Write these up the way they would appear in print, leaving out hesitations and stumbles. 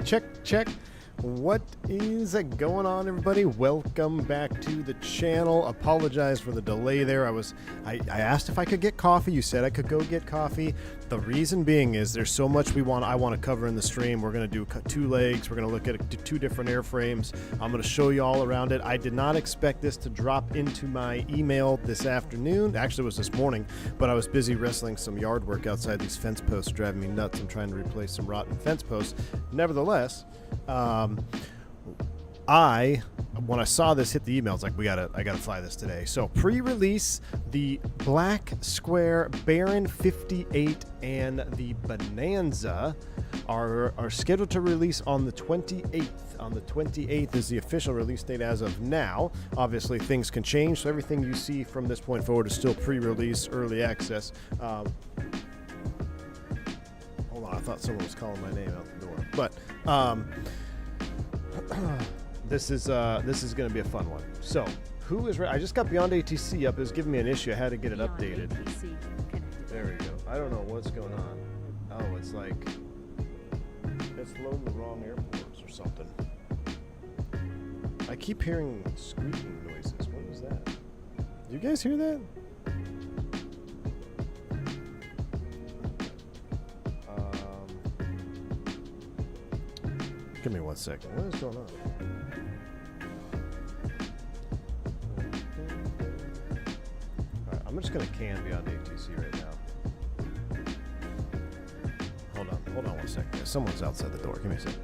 Check. What is going on, everybody? Welcome back to the channel. Apologize for the delay there. I asked if I could get coffee. You said I could go get coffee. The reason being is there's so much I want to cover in the stream. We're going to do two legs. We're going to look at two different airframes. I'm going to show you all around it. I did not expect this to drop into my email this afternoon. Actually, it was this morning, but I was busy wrestling some yard work outside. These fence posts driving me nuts. I'm trying to replace some rotten fence posts. Nevertheless, when I saw this hit the email, it's like I gotta fly this today. So pre-release, the Black Square Baron 58 and the Bonanza are scheduled to release on the 28th. On the 28th is the official release date as of now. Obviously, things can change, so everything you see from this point forward is still pre-release, early access. Hold on, I thought someone was calling my name out the door, but this is going to be a fun one. So, who is ready? I just got Beyond ATC up. It was giving me an issue. I had to get it updated. There we go. I don't know what's going on. Oh, it's like it's loading the wrong airports or something. I keep hearing squeaking noises. What is that? Do you guys hear that? Give me 1 second. What is going on? Alright, I'm just going to can Beyond ATC right now. Hold on 1 second. Someone's outside the door. Give me a second.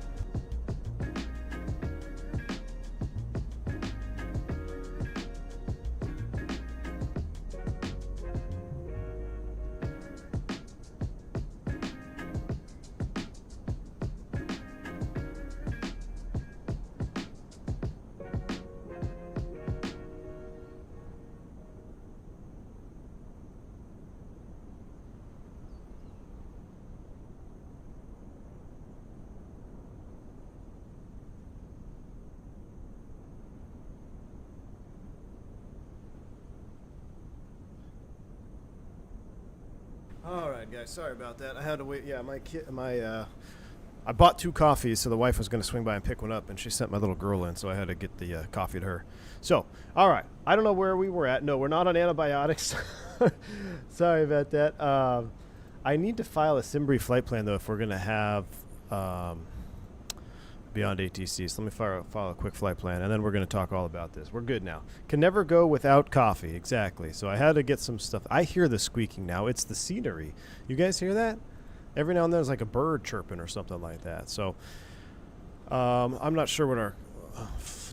All right, guys. Sorry about that. I had to wait. Yeah, I bought 2 coffees, so the wife was going to swing by and pick one up, and she sent my little girl in, so I had to get the coffee to her. So, all right. I don't know where we were at. No, we're not on antibiotics. Sorry about that. I need to file a Simbri flight plan, though, if we're going to have Beyond ATC. So let me file a quick flight plan, and then we're going to talk all about this. We're good now. Can never go without coffee. Exactly. So I had to get some stuff. I hear the squeaking now. It's the scenery. You guys hear that? Every now and then there's like a bird chirping or something like that. So I'm not sure what our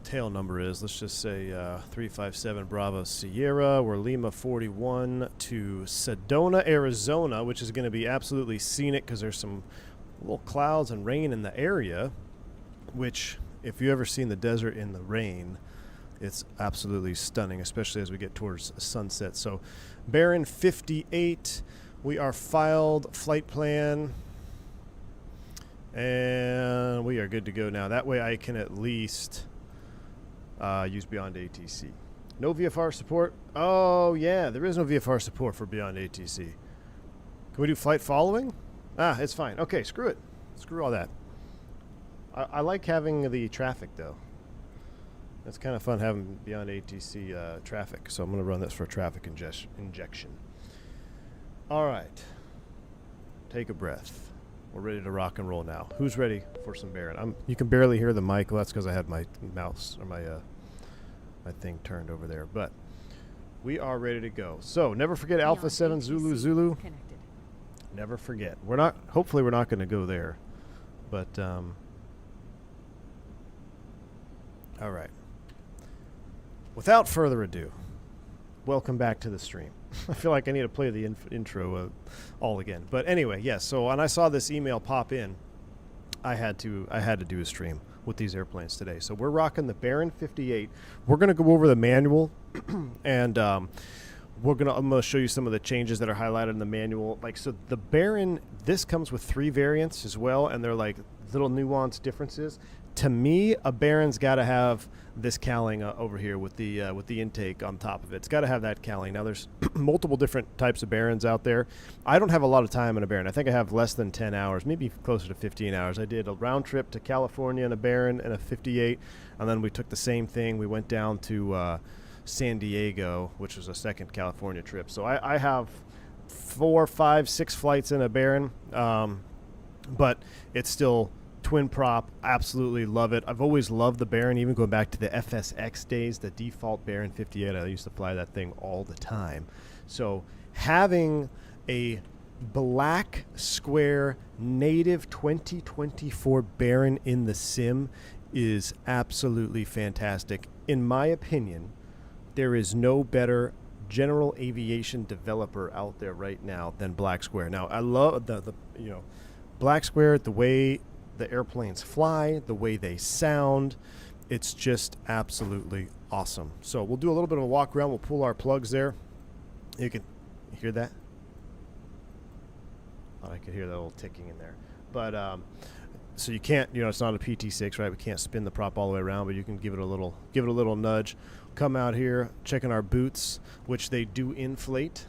tail number is. Let's just say 357 Bravo Sierra. We're Lima 41 to Sedona, Arizona, which is going to be absolutely scenic because there's some little clouds and rain in the area, which if you've ever seen the desert in the rain, it's absolutely stunning, especially as we get towards sunset. So Baron 58, we are filed flight plan, and we are good to go now. That way I can at least use Beyond ATC. No VFR support? Oh, yeah, there is no VFR support for Beyond ATC. Can we do flight following? It's fine. Okay, screw it. Screw all that. I like having the traffic, though. It's kind of fun having Beyond ATC traffic, so I'm going to run this for traffic injection. All right. Take a breath. We're ready to rock and roll now. Who's ready for some Baron? You can barely hear the mic. Well, that's because I had my mouse or my thing turned over there. But we are ready to go. So never forget Alpha 7 Zulu. Connected. Never forget. Hopefully we're not going to go there. But all right. Without further ado, welcome back to the stream. I feel like I need to play the intro all again. But anyway, yes. So when I saw this email pop in, I had to do a stream with these airplanes today. So we're rocking the Baron 58. We're going to go over the manual, and I'm going to show you some of the changes that are highlighted in the manual. So the Baron, this comes with 3 variants as well, and they're like little nuanced differences. To me, a Baron's got to have this cowling over here with the intake on top of it. It's got to have that cowling. Now, there's multiple different types of Barons out there. I don't have a lot of time in a Baron. I think I have less than 10 hours, maybe closer to 15 hours. I did a round trip to California in a Baron and a 58, and then we took the same thing. We went down to San Diego, which was a second California trip. So I have 4, 5, 6 flights in a Baron, but it's still twin prop. Absolutely love it. I've always loved the Baron, even going back to the FSX days, the default Baron 58. I used to fly that thing all the time. So having a black square native 2024 Baron in the sim is absolutely fantastic. In my opinion, there is no better general aviation developer out there right now than Black Square. Now, I love the Black Square, the way the airplanes fly, the way they sound. It's just absolutely awesome. So we'll do a little bit of a walk around. We'll pull our plugs there. You can hear that? Oh, I could hear that little ticking in there. But so you can't, it's not a PT6, right? We can't spin the prop all the way around, but you can give it a little nudge. Come out here, checking our boots, which they do inflate.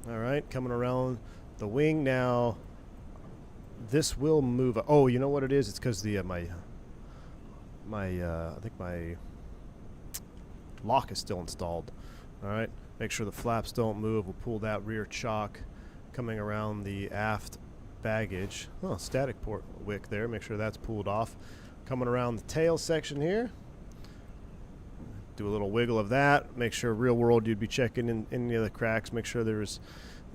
All right, coming around the wing now. This will move. Oh, you know what it is? It's because the I think my lock is still installed. All right, make sure the flaps don't move. We'll pull that rear chock coming around the aft baggage. Oh, static port wick there. Make sure that's pulled off. Coming around the tail section here. Do a little wiggle of that. Make sure real world you'd be checking in any of the cracks. Make sure there's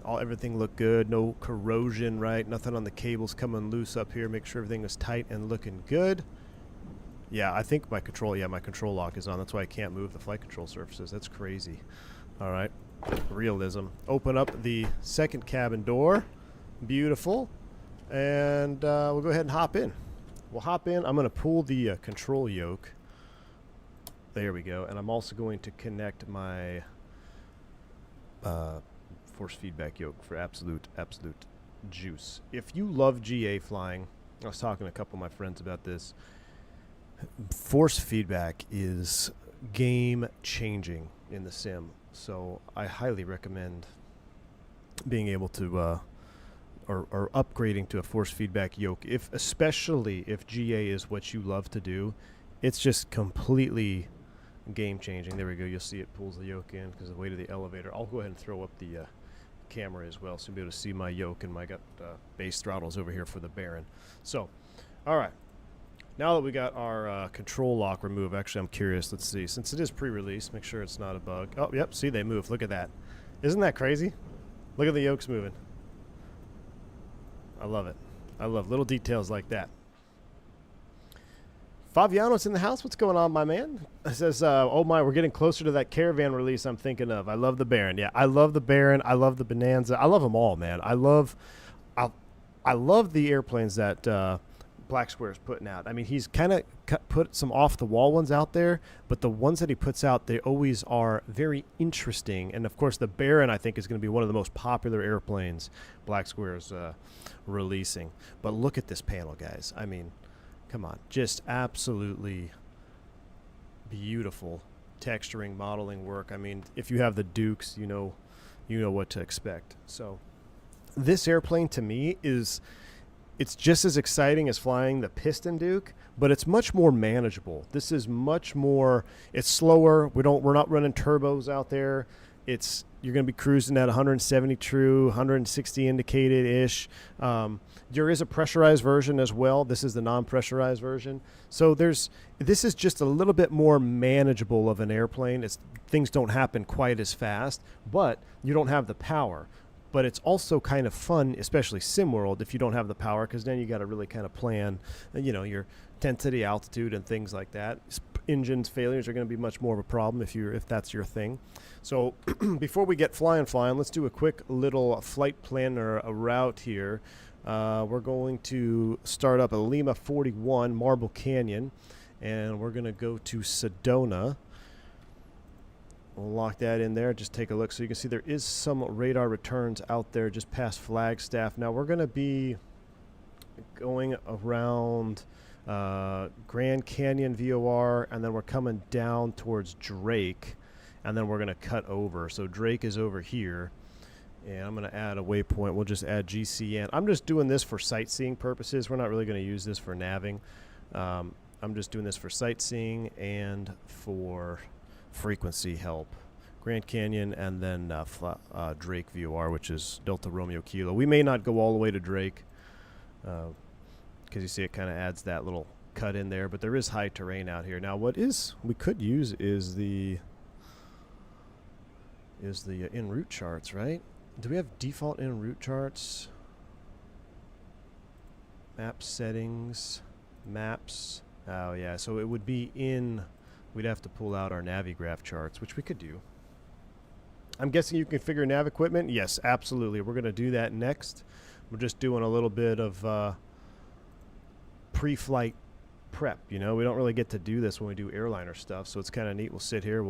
everything looked good, no corrosion, right? Nothing on the cables coming loose up here. Make sure everything is tight and looking good. Yeah, I think my control lock is on. That's why I can't move the flight control surfaces. That's crazy. All right, realism. Open up the second cabin door. Beautiful. And we'll go ahead and hop in. We'll hop in. I'm going to pull the control yoke. There we go. And I'm also going to connect my force feedback yoke for absolute juice. If you love GA flying, I was talking to a couple of my friends about this. Force feedback is game changing in the sim, so I highly recommend being able to or upgrading to a force feedback yoke, especially if GA is what you love to do. It's just completely game changing. There we go. You'll see it pulls the yoke in because of the weight of the elevator. I'll go ahead and throw up the camera as well, so you'll be able to see my yoke, and I got base throttles over here for the Baron. So, all right. Now that we got our control lock removed, actually I'm curious. Let's see. Since it is pre-release, make sure it's not a bug. Oh, yep. See, they move. Look at that. Isn't that crazy? Look at the yokes moving. I love it. I love little details like that. Fabiano's in the house. What's going on, my man? It says, oh my, we're getting closer to that Caravan release I'm thinking of. I love the Baron. Yeah, I love the Baron. I love the Bonanza. I love them all, man. I love the airplanes that Black Square is putting out. I mean, he's kind of put some off-the-wall ones out there, but the ones that he puts out, they always are very interesting. And, of course, the Baron, I think, is going to be one of the most popular airplanes Black Square is releasing. But look at this panel, guys. I mean, come on, just absolutely beautiful texturing, modeling work. I mean, if you have the Dukes, you know what to expect. So this airplane to me it's just as exciting as flying the Piston Duke, but it's much more manageable. This is much more, it's slower. We're not running turbos out there. You're going to be cruising at 170 true, 160 indicated ish. There is a pressurized version as well. This is the non-pressurized version. So this is just a little bit more manageable of an airplane. Things don't happen quite as fast, but you don't have the power. But it's also kind of fun, especially SimWorld, if you don't have the power, because then you got to really kind of plan, your intensity, altitude, and things like that. Engines failures are going to be much more of a problem if that's your thing. So before we get flying, let's do a quick little flight planner route here. We're going to start up at Lima 41, Marble Canyon, and we're going to go to Sedona. We'll lock that in there. Just take a look. So you can see there is some radar returns out there just past Flagstaff. Now we're going to be going around Grand Canyon VOR, and then we're coming down towards Drake, and then we're going to cut over. So Drake is over here, and I'm going to add a waypoint. We'll just add GCN. I'm just doing this for sightseeing purposes. We're not really going to use this for navving. I'm just doing this for sightseeing and for frequency help. Grand Canyon, and then Drake VOR, which is Delta Romeo Kilo. We may not go all the way to Drake, because you see it kind of adds that little cut in there, but there is high terrain out here. Now what we could use is the en route charts, right? Do we have default en route charts? Map settings, maps. Oh yeah, so it would be we'd have to pull out our Navigraph charts, which we could do. I'm guessing you can configure nav equipment. Yes, absolutely. We're going to do that next. We're just doing a little bit of pre-flight prep. You know, we don't really get to do this when we do airliner stuff, so it's kind of neat. We'll sit here.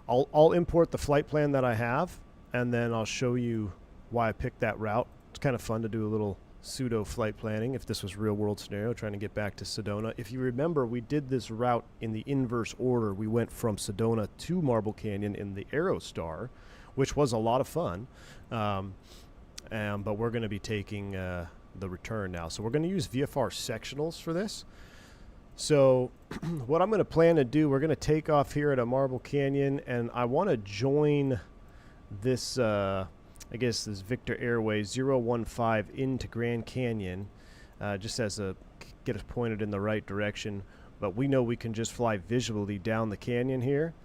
I'll import the flight plan that I have, and then I'll show you why I picked that route. It's kind of fun to do a little pseudo flight planning if this was real world scenario, trying to get back to Sedona. If you remember, we did this route in the inverse order. We went from Sedona to Marble Canyon in the Aerostar, which was a lot of fun, but we're going to be taking the return now. So we're going to use VFR sectionals for this. So what I'm going to plan to do, we're going to take off here at a Marble Canyon, and I want to join this, I guess this Victor Airways 015 into Grand Canyon, just as get us pointed in the right direction. But we know we can just fly visually down the canyon here.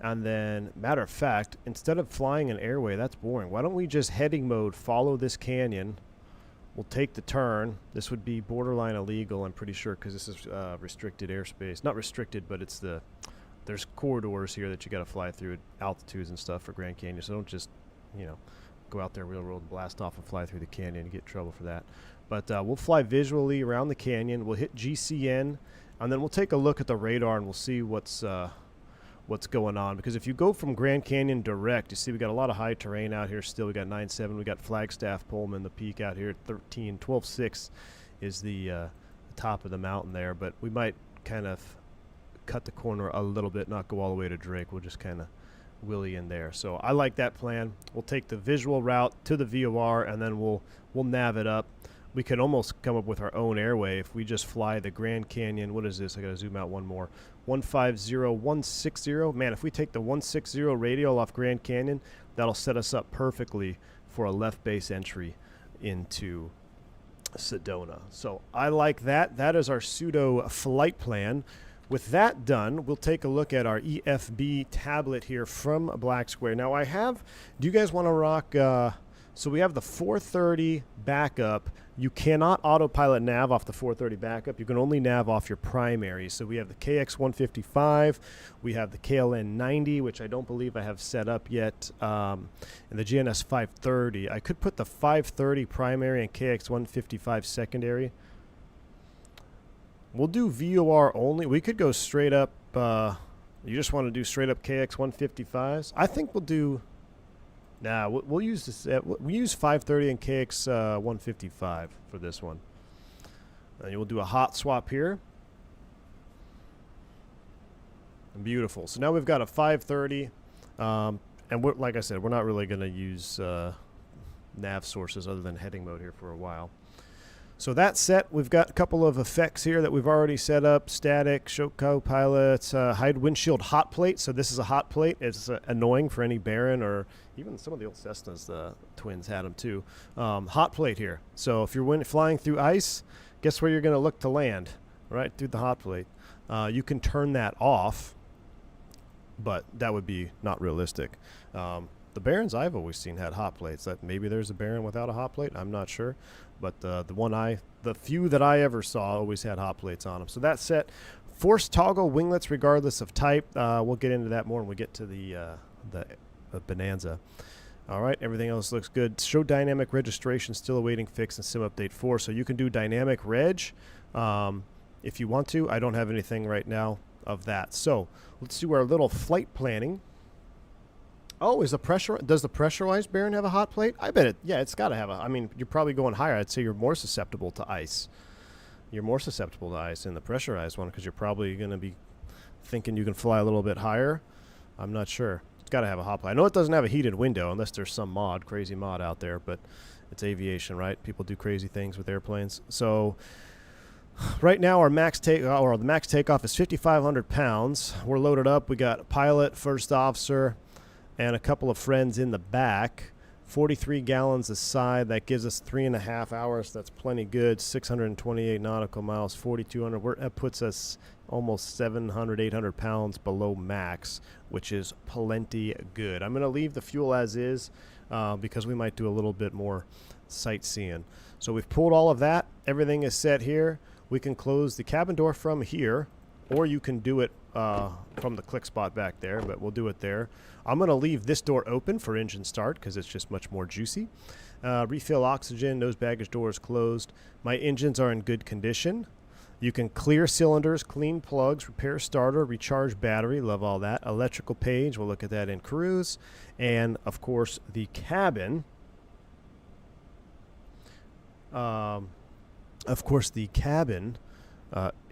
And then, matter of fact, instead of flying an airway, that's boring. Why don't we just heading mode, follow this canyon. We'll take the turn. This would be borderline illegal, I'm pretty sure, because this is restricted airspace. Not restricted, but there's corridors here that you got to fly through at altitudes and stuff for Grand Canyon. So don't just, go out there real world and blast off and fly through the canyon and get in trouble for that. But we'll fly visually around the canyon. We'll hit GCN, and then we'll take a look at the radar, and we'll see what's going on. Because if you go from Grand Canyon direct, you see we got a lot of high terrain out here still. We got 9.7, we got Flagstaff, Pullman, the peak out here at 13. 12.6 is the top of the mountain there, but we might kind of cut the corner a little bit, not go all the way to Drake. We'll just kind of willy in there. So I like that plan. We'll take the visual route to the VOR, and then we'll nav it up. We could almost come up with our own airway if we just fly the Grand Canyon. What is this? I got to zoom out one more. 150, 160. Man, if we take the 160 radial off Grand Canyon, that'll set us up perfectly for a left base entry into Sedona. So I like that. That is our pseudo flight plan. With that done, we'll take a look at our EFB tablet here from Black Square. Now do you guys want to rock, so we have the 430 backup. You cannot autopilot nav off the 430 backup. You can only nav off your primary. So we have the KX155, we have the KLN90, which I don't believe I have set up yet, and the GNS 530. I could put the 530 primary and KX155 secondary. We'll do VOR only. We could go straight up. You just want to do straight up KX155s? I think we'll do. Nah, we'll use this. We use 530 and KX155 for this one. And we'll do a hot swap here. Beautiful. So now we've got a 530, and like I said, we're not really going to use nav sources other than heading mode here for a while. So that set, we've got a couple of effects here that we've already set up. Static, show co-pilots, hide windshield hot plate. So this is a hot plate. It's annoying for any Baron, or even some of the old Cessnas, the twins had them too. Hot plate here. So if you're flying through ice, guess where you're going to look to land? Right through the hot plate. You can turn that off, but that would be not realistic. The Barons I've always seen had hot plates. That maybe there's a Baron without a hot plate. I'm not sure. But the few that I ever saw always had hot plates on them. So that set, force toggle winglets regardless of type. We'll get into that more when we get to the Bonanza. All right, everything else looks good. Show dynamic registration, still awaiting fix in Sim Update 4. So you can do dynamic reg if you want to. I don't have anything right now of that. So let's do our little flight planning. Oh, does the pressurized Baron have a hot plate? I bet it. Yeah, it's got to have a. I mean, you're probably going higher. I'd say you're more susceptible to ice. you're more susceptible to ice in the pressurized one because you're probably going to be thinking you can fly a little bit higher. I'm not sure. It's got to have a hot plate. I know it doesn't have a heated window unless there's some crazy mod out there, but it's aviation, right? People do crazy things with airplanes. So right now our the max takeoff is 5,500 pounds. We're loaded up. We got a pilot, first officer, and a couple of friends in the back. 43 gallons a side. That gives us 3.5 hours. That's plenty good. 628 nautical miles, 4,200. That puts us almost 700, 800 pounds below max, which is plenty good. I'm going to leave the fuel as is because we might do a little bit more sightseeing. So we've pulled all of that. Everything is set here. We can close the cabin door from here, or you can do it from the click spot back there, but we'll do it there. I'm going to leave this door open for engine start because it's just much more juicy. Refill oxygen. Nose baggage door is closed. My engines are in good condition. You can clear cylinders, clean plugs, repair starter, recharge battery. Love all that. Electrical page. We'll look at that in cruise. And, of course, the cabin.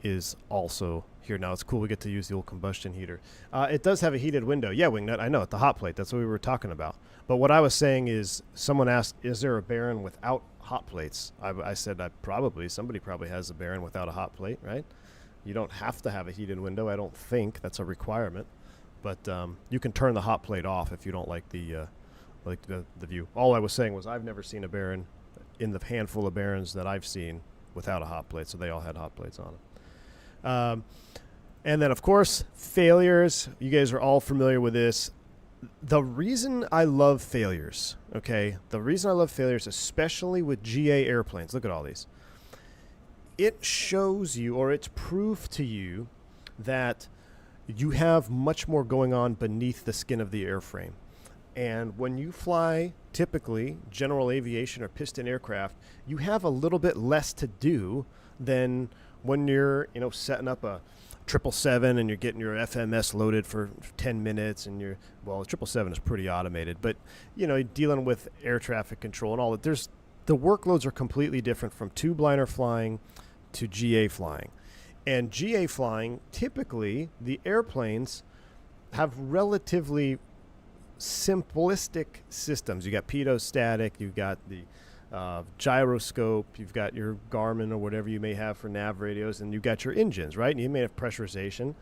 Is also here. Now it's cool we get to use the old combustion heater. It does have a heated window. Yeah, Wingnut, I know, at the hot plate. That's what we were talking about. But what I was saying is, someone asked, is there a Baron without hot plates? I said somebody probably has a Baron without a hot plate, right? You don't have to have a heated window. I don't think that's a requirement. But you can turn the hot plate off if you don't like the view. All I was saying was I've never seen a Baron in the handful of Barons that I've seen without a hot plate, so they all had hot plates on them. And then, of course, failures. You guys are all familiar with this. The reason I love failures, especially with GA airplanes, look at all these. It shows you, or it's proof to you, that you have much more going on beneath the skin of the airframe. And when you fly, typically, general aviation or piston aircraft, you have a little bit less to do than when you're, setting up a 777 and you're getting your FMS loaded for 10 minutes and the 777 is pretty automated, but, dealing with air traffic control and all that, the workloads are completely different from tube liner flying to GA flying. And GA flying, typically, the airplanes have relatively simplistic systems. You got pitot-static, you got the gyroscope, you've got your Garmin or whatever you may have for nav radios, and you've got your engines, right? And you may have pressurization.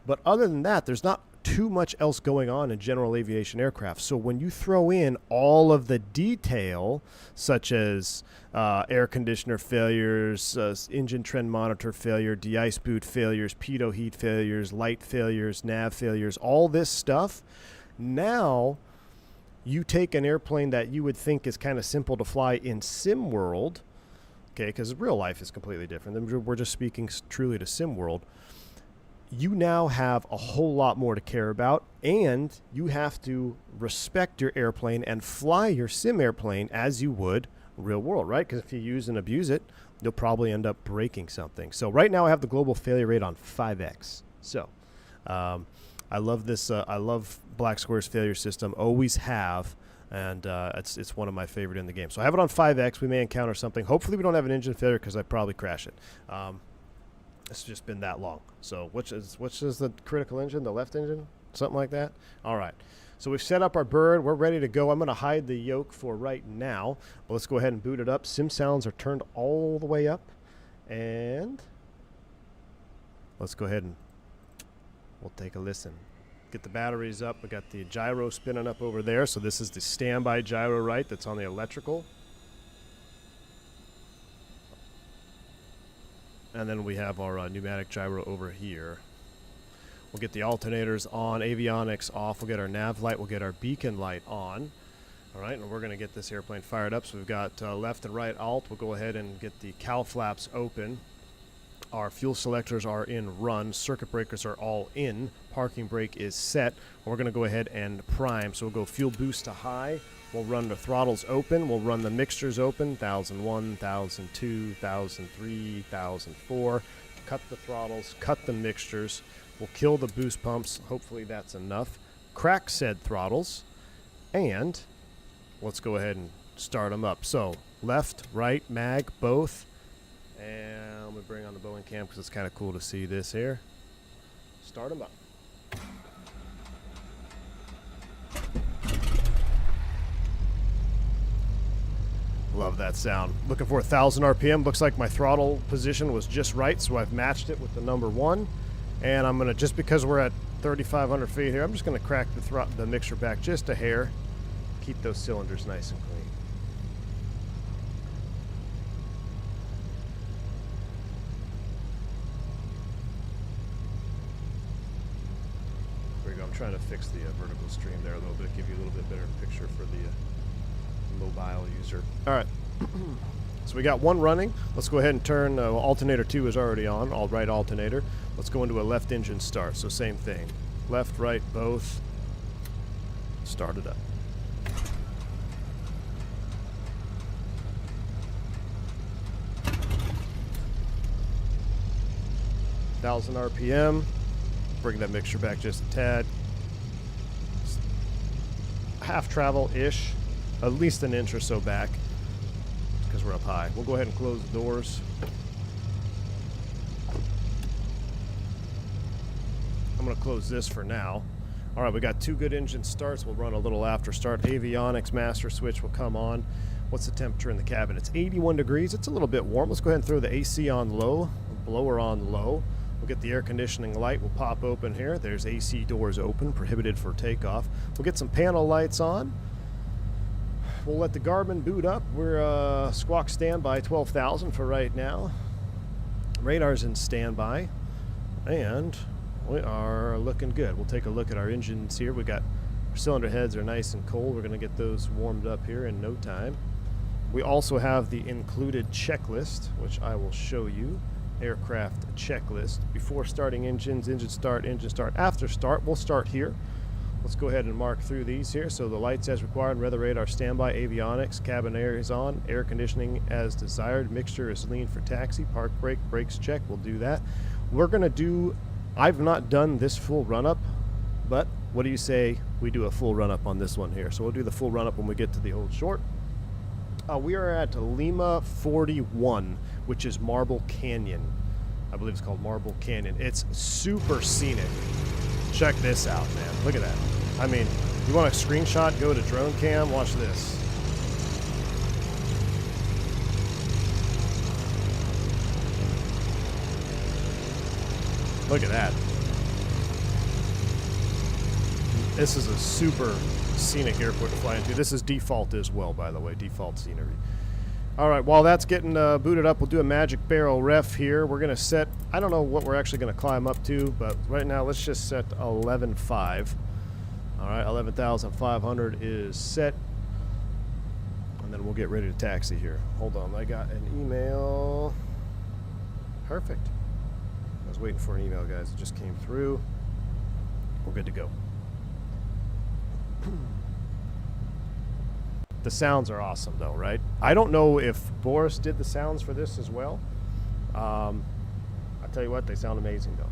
But other than that, there's not too much else going on in general aviation aircraft. So when you throw in all of the detail, such as air conditioner failures, engine trend monitor failure, de-ice boot failures, pitot heat failures, light failures, nav failures, all this stuff, now you take an airplane that you would think is kind of simple to fly in sim world, okay, because real life is completely different. We're just speaking truly to sim world. You now have a whole lot more to care about, and you have to respect your airplane and fly your sim airplane as you would real world, right? Because if you use and abuse it, you'll probably end up breaking something. So right now I have the global failure rate on 5x. So I love this. I love Black Square's failure system. Always have, and it's one of my favorite in the game. So I have it on 5x. We may encounter something. Hopefully we don't have an engine failure because I'd probably crash it. It's just been that long. So which is the critical engine? The left engine? Something like that? All right. So we've set up our bird. We're ready to go. I'm going to hide the yoke for right now. But let's go ahead and boot it up. Sim sounds are turned all the way up. And let's go ahead and we'll take a listen. Get the batteries up. We got the gyro spinning up over there. So this is the standby gyro, right? That's on the electrical. And then we have our pneumatic gyro over here. We'll get the alternators on, avionics off. We'll get our nav light. We'll get our beacon light on. All right, and we're going to get this airplane fired up. So we've got left and right alt. We'll go ahead and get the cowl flaps open. Our fuel selectors are in run. Circuit breakers are all in. Parking brake is set. We're going to go ahead and prime. So we'll go fuel boost to high. We'll run the throttles open. We'll run the mixtures open. 1001, 1002, 1003, 1004. Cut the throttles. Cut the mixtures. We'll kill the boost pumps. Hopefully that's enough. Crack said throttles. And let's go ahead and start them up. So left, right, mag, both. And let me to bring on the Boeing cam because it's kind of cool to see this here. Start them up. Love that sound. Looking for 1,000 RPM. Looks like my throttle position was just right, so I've matched it with the number 1. And I'm gonna, just because we're at 3,500 feet here, I'm just gonna crack the mixture back just a hair. Keep those cylinders nice and clean. There we go. I'm trying to fix the vertical stream there a little bit, give you a little bit better picture for the mobile user. All right, so we got one running. Let's go ahead and turn, alternator 2 is already on, all right alternator. Let's go into a left engine start, so same thing. Left, right, both. Start it up. Thousand RPM. Bring that mixture back just a tad. Half travel-ish. At least an inch or so back because we're up high. We'll go ahead and close the doors. I'm going to close this for now. All right, we got 2 good engine starts. We'll run a little after start. Avionics master switch will come on. What's the temperature in the cabin? It's 81 degrees. It's a little bit warm. Let's go ahead and throw the AC on low, blower on low. We'll get the air conditioning light. We'll pop open here. There's AC doors open, prohibited for takeoff. We'll get some panel lights on. We'll let the Garmin boot up. We're squawk standby 12,000 for right now. Radar's in standby. And we are looking good. We'll take a look at our engines here. We got our cylinder heads are nice and cold. We're going to get those warmed up here in no time. We also have the included checklist, which I will show you. Aircraft checklist. Before starting engines, engine start, after start. We'll start here. Let's go ahead and mark through these here. So the lights as required, weather radar standby, avionics, cabin air is on, air conditioning as desired, mixture is lean for taxi, park brake, brakes check, we'll do that. We're gonna do, I've not done this full run-up, but what do you say we do a full run-up on this one here? So we'll do the full run-up when we get to the old short. We are at Lima 41, which is Marble Canyon. I believe it's called Marble Canyon. It's super scenic. Check this out, man. Look at that. I mean, you want a screenshot, go to drone cam, watch this. Look at that. This is a super scenic airport to fly into. This is default as well, by the way, default scenery. All right, while that's getting booted up, we'll do a magic barrel ref here. We're going to set, I don't know what we're actually going to climb up to, but right now let's just set 11.5. All right, 11,500 is set. And then we'll get ready to taxi here. Hold on, I got an email. Perfect. I was waiting for an email, guys. It just came through. We're good to go. The sounds are awesome, though, right? I don't know if Boris did the sounds for this as well. I'll tell you what, they sound amazing, though.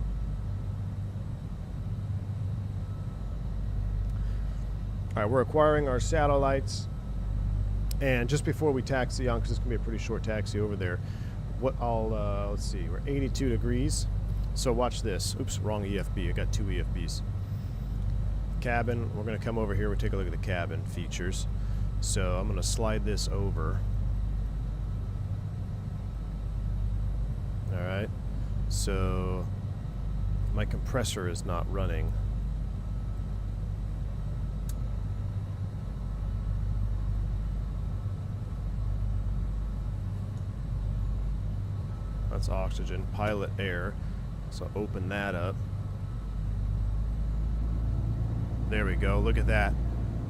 All right, we're acquiring our satellites. And just before we taxi on, because it's going to be a pretty short taxi over there, what I'll, let's see, we're 82 degrees. So watch this. Oops, wrong EFB. I got 2 EFBs. Cabin, we're going to come over here. We'll take a look at the cabin features. So I'm going to slide this over. All right. So my compressor is not running. That's oxygen, pilot air. So open that up. There we go. Look at that.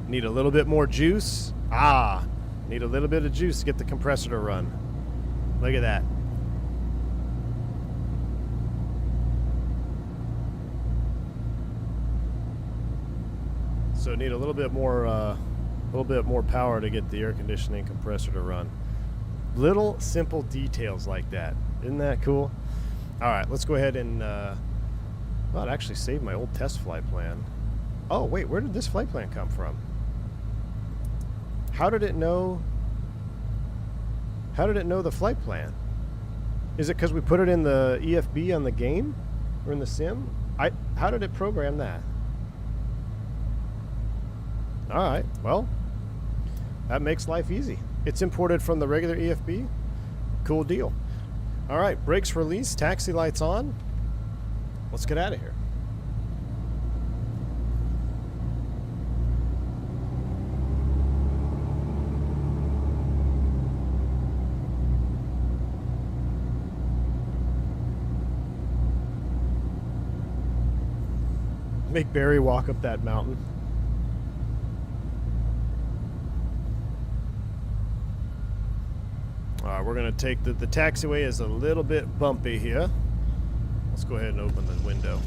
Need a little bit more juice. Need a little bit of juice to get the compressor to run. Look at that. So need a little bit more power to get the air conditioning compressor to run. Little simple details like that. Isn't that cool? All right, let's go ahead and well, it actually saved my old test flight plan. Oh wait, where did this flight plan come from? How did it know the flight plan? Is it because we put it in the EFB on the game? Or in the sim? How did it program that? Alright, well, that makes life easy. It's imported from the regular EFB. Cool deal. Alright, brakes released, taxi lights on. Let's get out of here. Make Barry walk up that mountain. Alright, we're going to take the taxiway is a little bit bumpy here. Let's go ahead and open the window.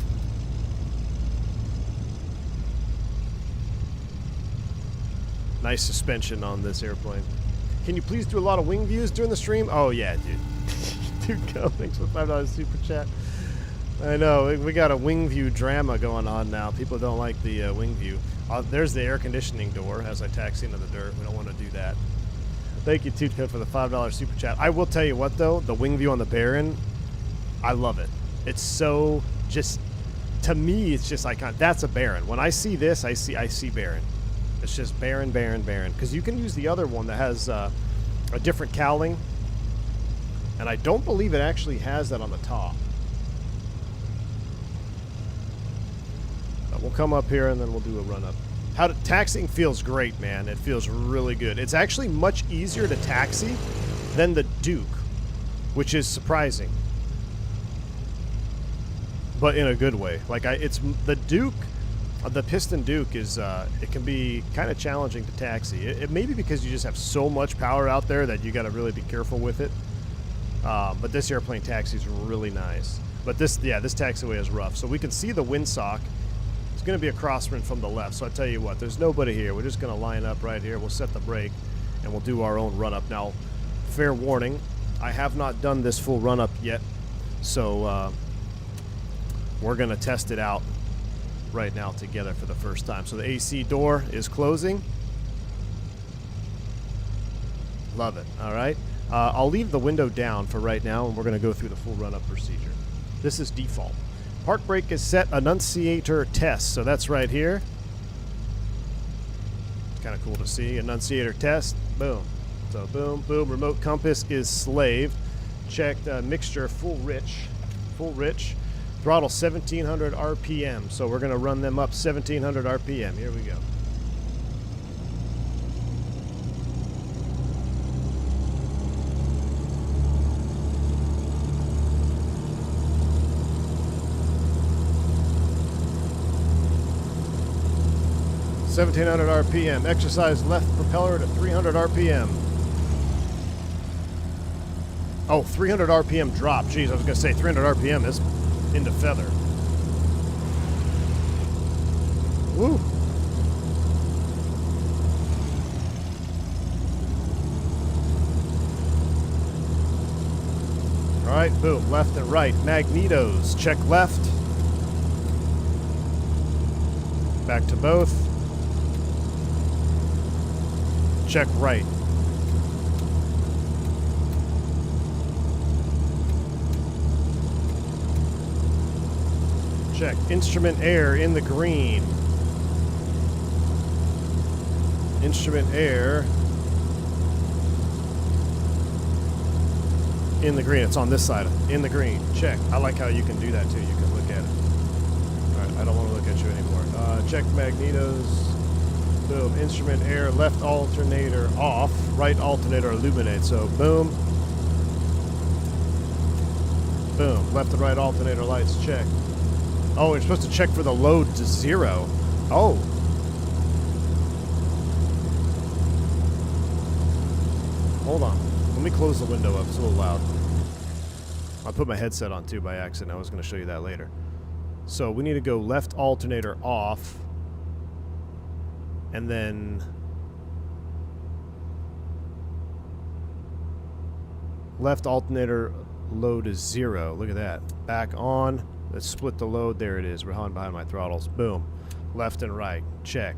Nice suspension on this airplane. Can you please do a lot of wing views during the stream? Oh yeah, dude. Dude, go. Thanks for $5 super chat. I know, we got a wing view drama going on now. People don't like the wing view. There's the air conditioning door as I taxi into the dirt. We don't want to do that. Thank you, Tootcut, for the $5 super chat. I will tell you what, though, the wing view on the Baron, I love it. It's so just, to me, it's just iconic. That's a Baron. When I see this, I see Baron. It's just Baron, Baron, Baron. Because you can use the other one that has a different cowling, and I don't believe it actually has that on the top. We'll come up here and then we'll do a run up. Taxiing feels great, man. It feels really good. It's actually much easier to taxi than the Duke, which is surprising, but in a good way. Like it's the Duke, the Piston Duke is it can be kind of challenging to taxi. It may be because you just have so much power out there that you got to really be careful with it. But this airplane taxi is really nice. But this taxiway is rough. So we can see the windsock. Going to be a crosswind from the left, so I tell you what, there's nobody here. We're just going to line up right here. We'll set the brake and we'll do our own run up. Now, fair warning, I have not done this full run up yet, so we're going to test it out right now together for the first time. So the AC door is closing. Love it. All right, I'll leave the window down for right now, and we're going to go through the full run up procedure. This is default. Park brake is set, annunciator test. So that's right here. It's kind of cool to see. Annunciator test. Boom. So boom, boom. Remote compass is slaved. Checked mixture full rich. Full rich. Throttle 1700 RPM. So we're going to run them up 1700 RPM. Here we go. $1,700 RPM. Exercise left propeller to 300 RPM. Oh, 300 RPM drop. Jeez, I was going to say 300 RPM is into feather. Woo. All right, boom. Left and right. Magnetos. Check left. Back to both. Check right. Check. Instrument air in the green. Instrument air in the green. It's on this side. In the green. Check. I like how you can do that too. You can look at it. Alright, I don't want to look at you anymore. Check magnetos. Boom. Instrument air, left alternator off, right alternator illuminate. So boom. Boom. Left and right alternator lights check. Oh, you're supposed to check for the load to 0. Oh. Hold on. Let me close the window up. It's a little loud. I put my headset on too by accident. I was going to show you that later. So we need to go left alternator off. And then left alternator load is 0. Look at that. Back on. Let's split the load. There it is. We're on behind my throttles. Boom. Left and right. Check.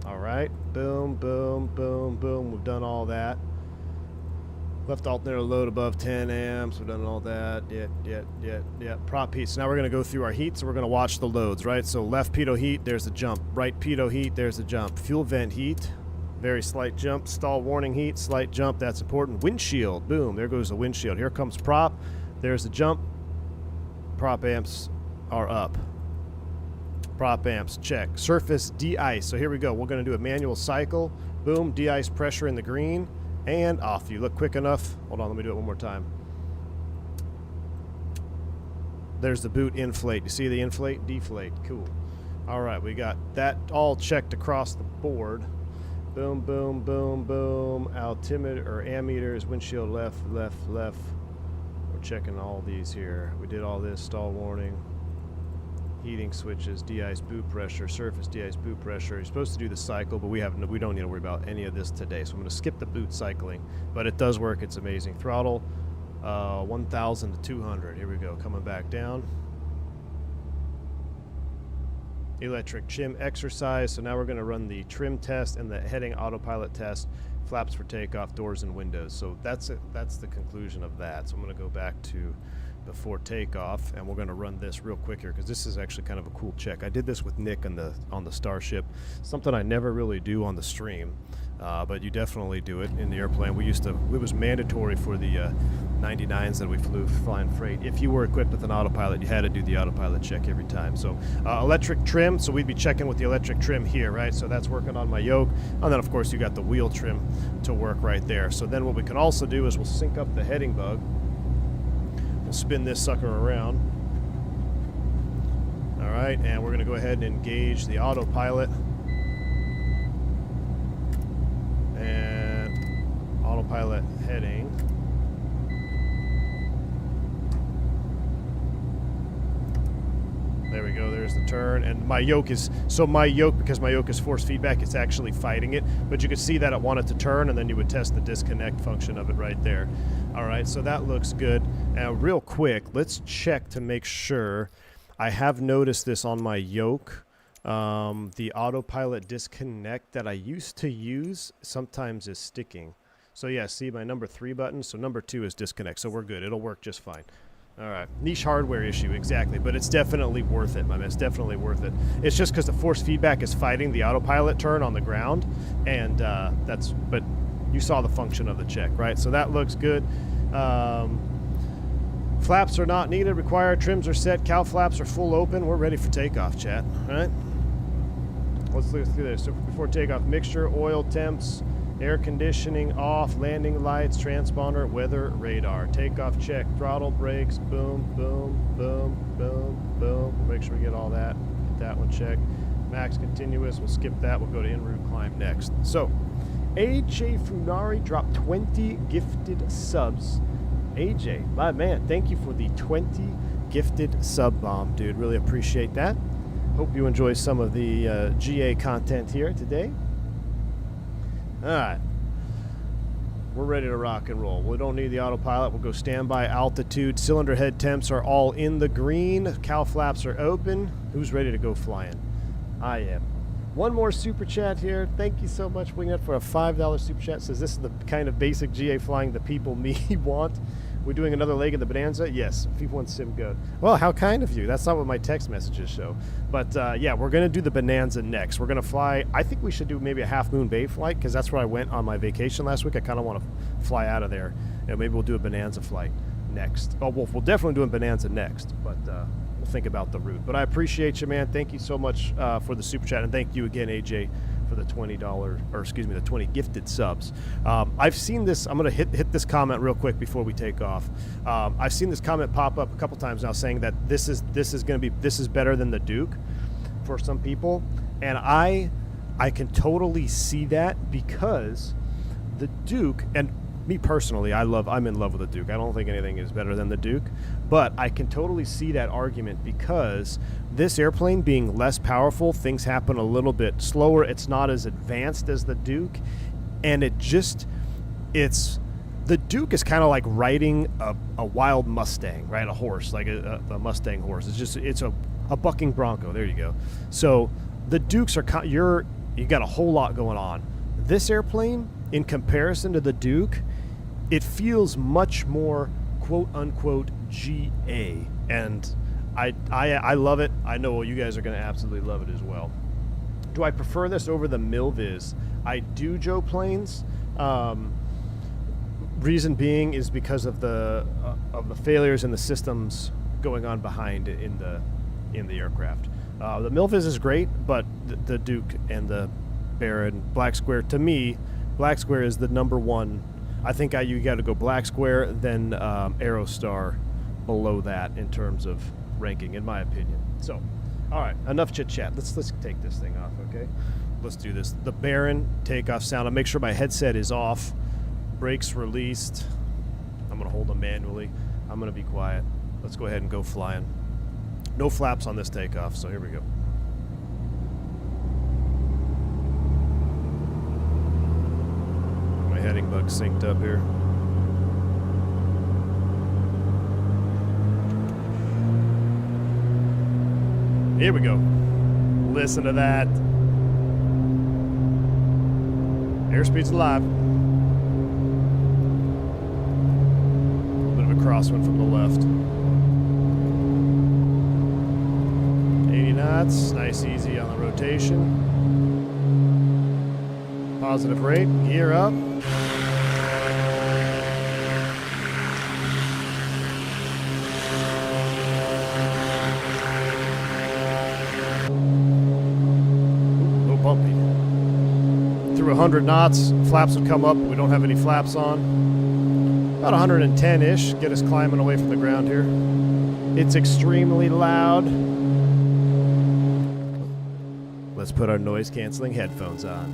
All right. Boom, boom, boom, boom. We've done all that. Left alternator load above 10 amps. We've done all that. Yeah. Prop heat. So now we're going to go through our heats. So we're going to watch the loads, right? So left pitot heat, there's a jump. Right pitot heat, there's a jump. Fuel vent heat, very slight jump. Stall warning heat, slight jump. That's important. Windshield, boom. There goes the windshield. Here comes prop. There's the jump. Prop amps are up. Prop amps, check. Surface de-ice. So here we go. We're going to do a manual cycle. Boom, de-ice pressure in the green. And off. You look quick enough. Hold on, let me do it one more time. There's the boot inflate. You see the inflate, deflate. Cool. All right, we got that all checked across the board. Boom, boom, boom, boom. Altimeter or ammeters, windshield left. We're checking all these here. We did all this. Stall warning. Heating switches, de-ice boot pressure, surface de-ice boot pressure. You're supposed to do the cycle, but we don't need to worry about any of this today. So I'm going to skip the boot cycling, but it does work. It's amazing. Throttle 1,000 to 200. Here we go. Coming back down. Electric trim exercise. So now we're going to run the trim test and the heading autopilot test. Flaps for takeoff, doors and windows. So that's it. That's the conclusion of that. So I'm going to go back to before takeoff, and we're going to run this real quick here because this is actually kind of a cool check. I did this with Nick on the Starship, something I never really do on the stream, but you definitely do it in the airplane. It was mandatory for the 99s that we flew flying freight. If you were equipped with an autopilot, you had to do the autopilot check every time. So electric trim, so we'd be checking with the electric trim here, right? So that's working on my yoke, and then of course you got the wheel trim to work right there. So then what we can also do is we'll sync up the heading bug. We'll spin this sucker around. All right, and we're going to go ahead and engage the autopilot. And autopilot heading. There we go, there's the turn. And my yoke because my yoke is force feedback, it's actually fighting it. But you could see that it wanted to turn, and then you would test the disconnect function of it right there. All right, so that looks good. Now, real quick, let's check to make sure. I have noticed this on my yoke. The autopilot disconnect that I used to use sometimes is sticking. So yeah, see my number 3 button? So number 2 is disconnect, so we're good. It'll work just fine. All right, niche hardware issue, exactly, but it's definitely worth it, my man. It's definitely worth it. It's just because the force feedback is fighting the autopilot turn on the ground, and but you saw the function of the check, right? So that looks good. Flaps are not needed, required, trims are set, cow flaps are full open. We're ready for takeoff, chat, all right? Let's look through this. So before takeoff, mixture, oil temps, air conditioning off, landing lights, transponder, weather, radar. Takeoff check, throttle, brakes, boom, boom, boom, boom, boom. We'll make sure we get all that. Get that one checked. Max continuous, we'll skip that. We'll go to en route climb next. So, AJ Funari dropped 20 gifted subs. AJ, my man, thank you for the 20 gifted sub bomb, dude. Really appreciate that. Hope you enjoy some of the GA content here today. All right, we're ready to rock and roll. We don't need the autopilot. We'll go standby altitude. Cylinder head temps are all in the green. Cow flaps are open. Who's ready to go flying? I am. One more super chat here. Thank you so much, Wingnut, for a $5 super chat. Says this is the kind of basic GA flying the people me want. We're doing another leg in the Bonanza? Yes, FIFA1 Sim Go. Well, how kind of you. That's not what my text messages show. But yeah, we're going to do the Bonanza next. We're going to fly. I think we should do maybe a Half Moon Bay flight because that's where I went on my vacation last week. I kind of want to fly out of there. And maybe we'll do a Bonanza flight next. Oh, we'll definitely do a Bonanza next, but we'll think about the route. But I appreciate you, man. Thank you so much for the super chat. And thank you again, AJ, for the the 20 gifted subs. I've seen this. I'm going to hit this comment real quick before we take off. I've seen this comment pop up a couple times now saying that this is better than the Duke for some people, and I can totally see that because the Duke, and me personally, I'm in love with the Duke. I don't think anything is better than the Duke, but I can totally see that argument because this airplane being less powerful, things happen a little bit slower. It's not as advanced as the Duke, and the Duke is kind of like riding a wild Mustang, right? A horse, like a Mustang horse. It's a bucking bronco. There you go. So the Dukes you got a whole lot going on. This airplane, in comparison to the Duke, it feels much more quote unquote GA, and I love it. I know you guys are going to absolutely love it as well. Do I prefer this over the Milviz? I do, Joe Planes. Reason being is because of the failures in the systems going on behind in the aircraft. The Milviz is great, but the Duke and the Baron, Black Square, to me, Black Square is the number one. I think you got to go Black Square, then Aerostar below that in terms of ranking, in my opinion. So, all right, enough chit chat. Let's take this thing off, okay? Let's do this. The Baron takeoff sound. I'll make sure my headset is off. Brakes released. I'm gonna hold them manually. I'm gonna be quiet. Let's go ahead and go flying. No flaps on this takeoff, so here we go. My heading bug synced up here. Here we go. Listen to that. Airspeed's alive. A little bit of a crosswind from the left. 80 knots, nice easy on the rotation. Positive rate, gear up. Bumpy. Through 100 knots, flaps would come up. We don't have any flaps on. About 110-ish, get us climbing away from the ground here. It's extremely loud. Let's put our noise-canceling headphones on.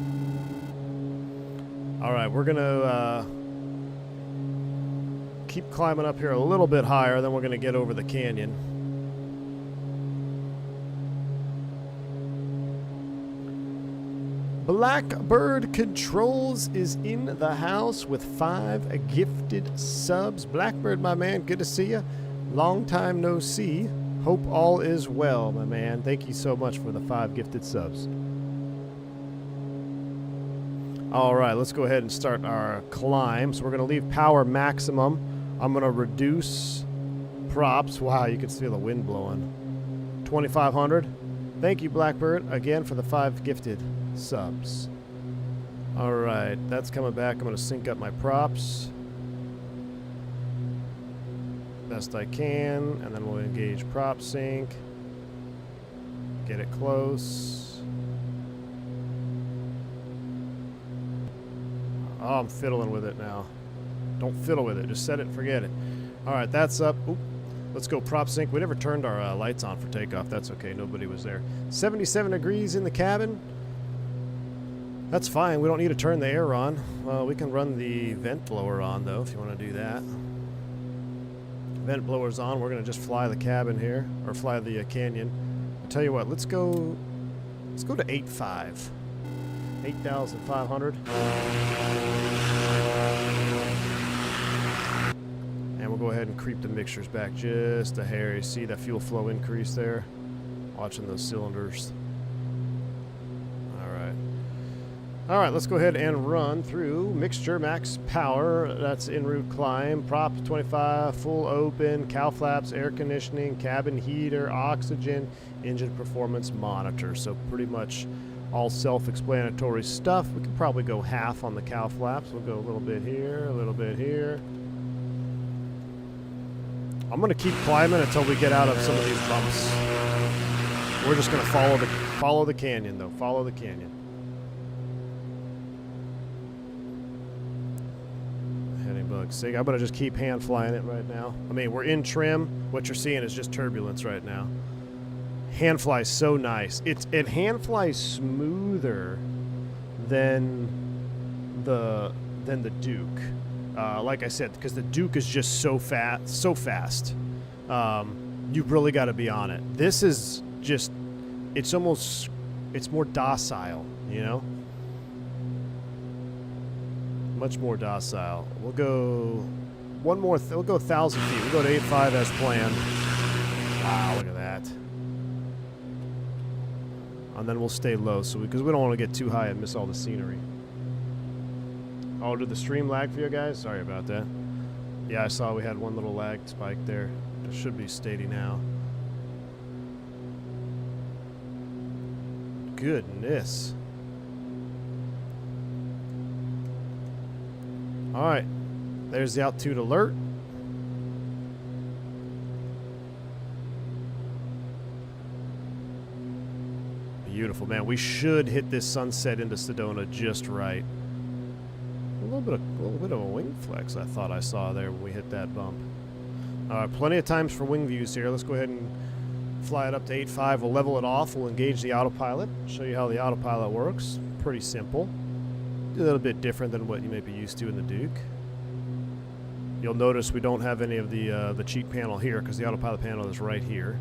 All right, we're gonna keep climbing up here a little bit higher, then we're gonna get over the canyon. Blackbird Controls is in the house with 5 gifted subs. Blackbird, my man, good to see you. Long time no see. Hope all is well, my man. Thank you so much for the 5 gifted subs. All right, let's go ahead and start our climb. So we're going to leave power maximum. I'm going to reduce props. Wow, you can feel the wind blowing. 2,500. Thank you, Blackbird, again for the 5 gifted subs. All right, that's coming back. I'm going to sync up my props best I can, and then we'll engage prop sync, get it close. Oh, I'm fiddling with it now. Don't fiddle with it, just set it and forget it. All right, that's up. Oop. Let's go prop sync. We never turned our lights on for takeoff. That's okay, nobody was there. 77 degrees in the cabin. That's fine, we don't need to turn the air on. We can run the vent blower on though, if you want to do that. Vent blower's on, we're gonna just fly the cabin here, or fly the canyon. I'll tell you what, let's go to 8.5. 8,500. And we'll go ahead and creep the mixtures back just a hair. You see that fuel flow increase there? Watching those cylinders. All right, let's go ahead and run through mixture max power. That's en route climb, prop 25, full open, cow flaps, air conditioning, cabin heater, oxygen, engine performance monitor. So pretty much all self-explanatory stuff. We could probably go half on the cow flaps. We'll go a little bit here, a little bit here. I'm gonna keep climbing until we get out of some of these bumps. We're just gonna follow the canyon though. Follow the canyon. I'm going to just keep hand flying it right now. I mean, we're in trim. What you're seeing is just turbulence right now. Hand flies so nice. It hand flies smoother than the Duke. Like I said, because the Duke is just so fast. You've really got to be on it. This is just, it's more docile, you know? Much more docile. We'll go one more. We'll go 1,000 feet. We'll go to 8.5 as planned. Wow, look at that. And then we'll stay low, so because we don't want to get too high and miss all the scenery. Oh, did the stream lag for you guys? Sorry about that. Yeah, I saw we had one little lag spike there. It should be steady now. Goodness. Alright. There's the altitude alert. Beautiful, man. We should hit this sunset into Sedona just right. A little bit of a wing flex I thought I saw there when we hit that bump. Plenty of times for wing views here. Let's go ahead and fly it up to 8.5. We'll level it off. We'll engage the autopilot. Show you how the autopilot works. Pretty simple. A little bit different than what you may be used to in the Duke. You'll notice we don't have any of the cheat panel here because the autopilot panel is right here.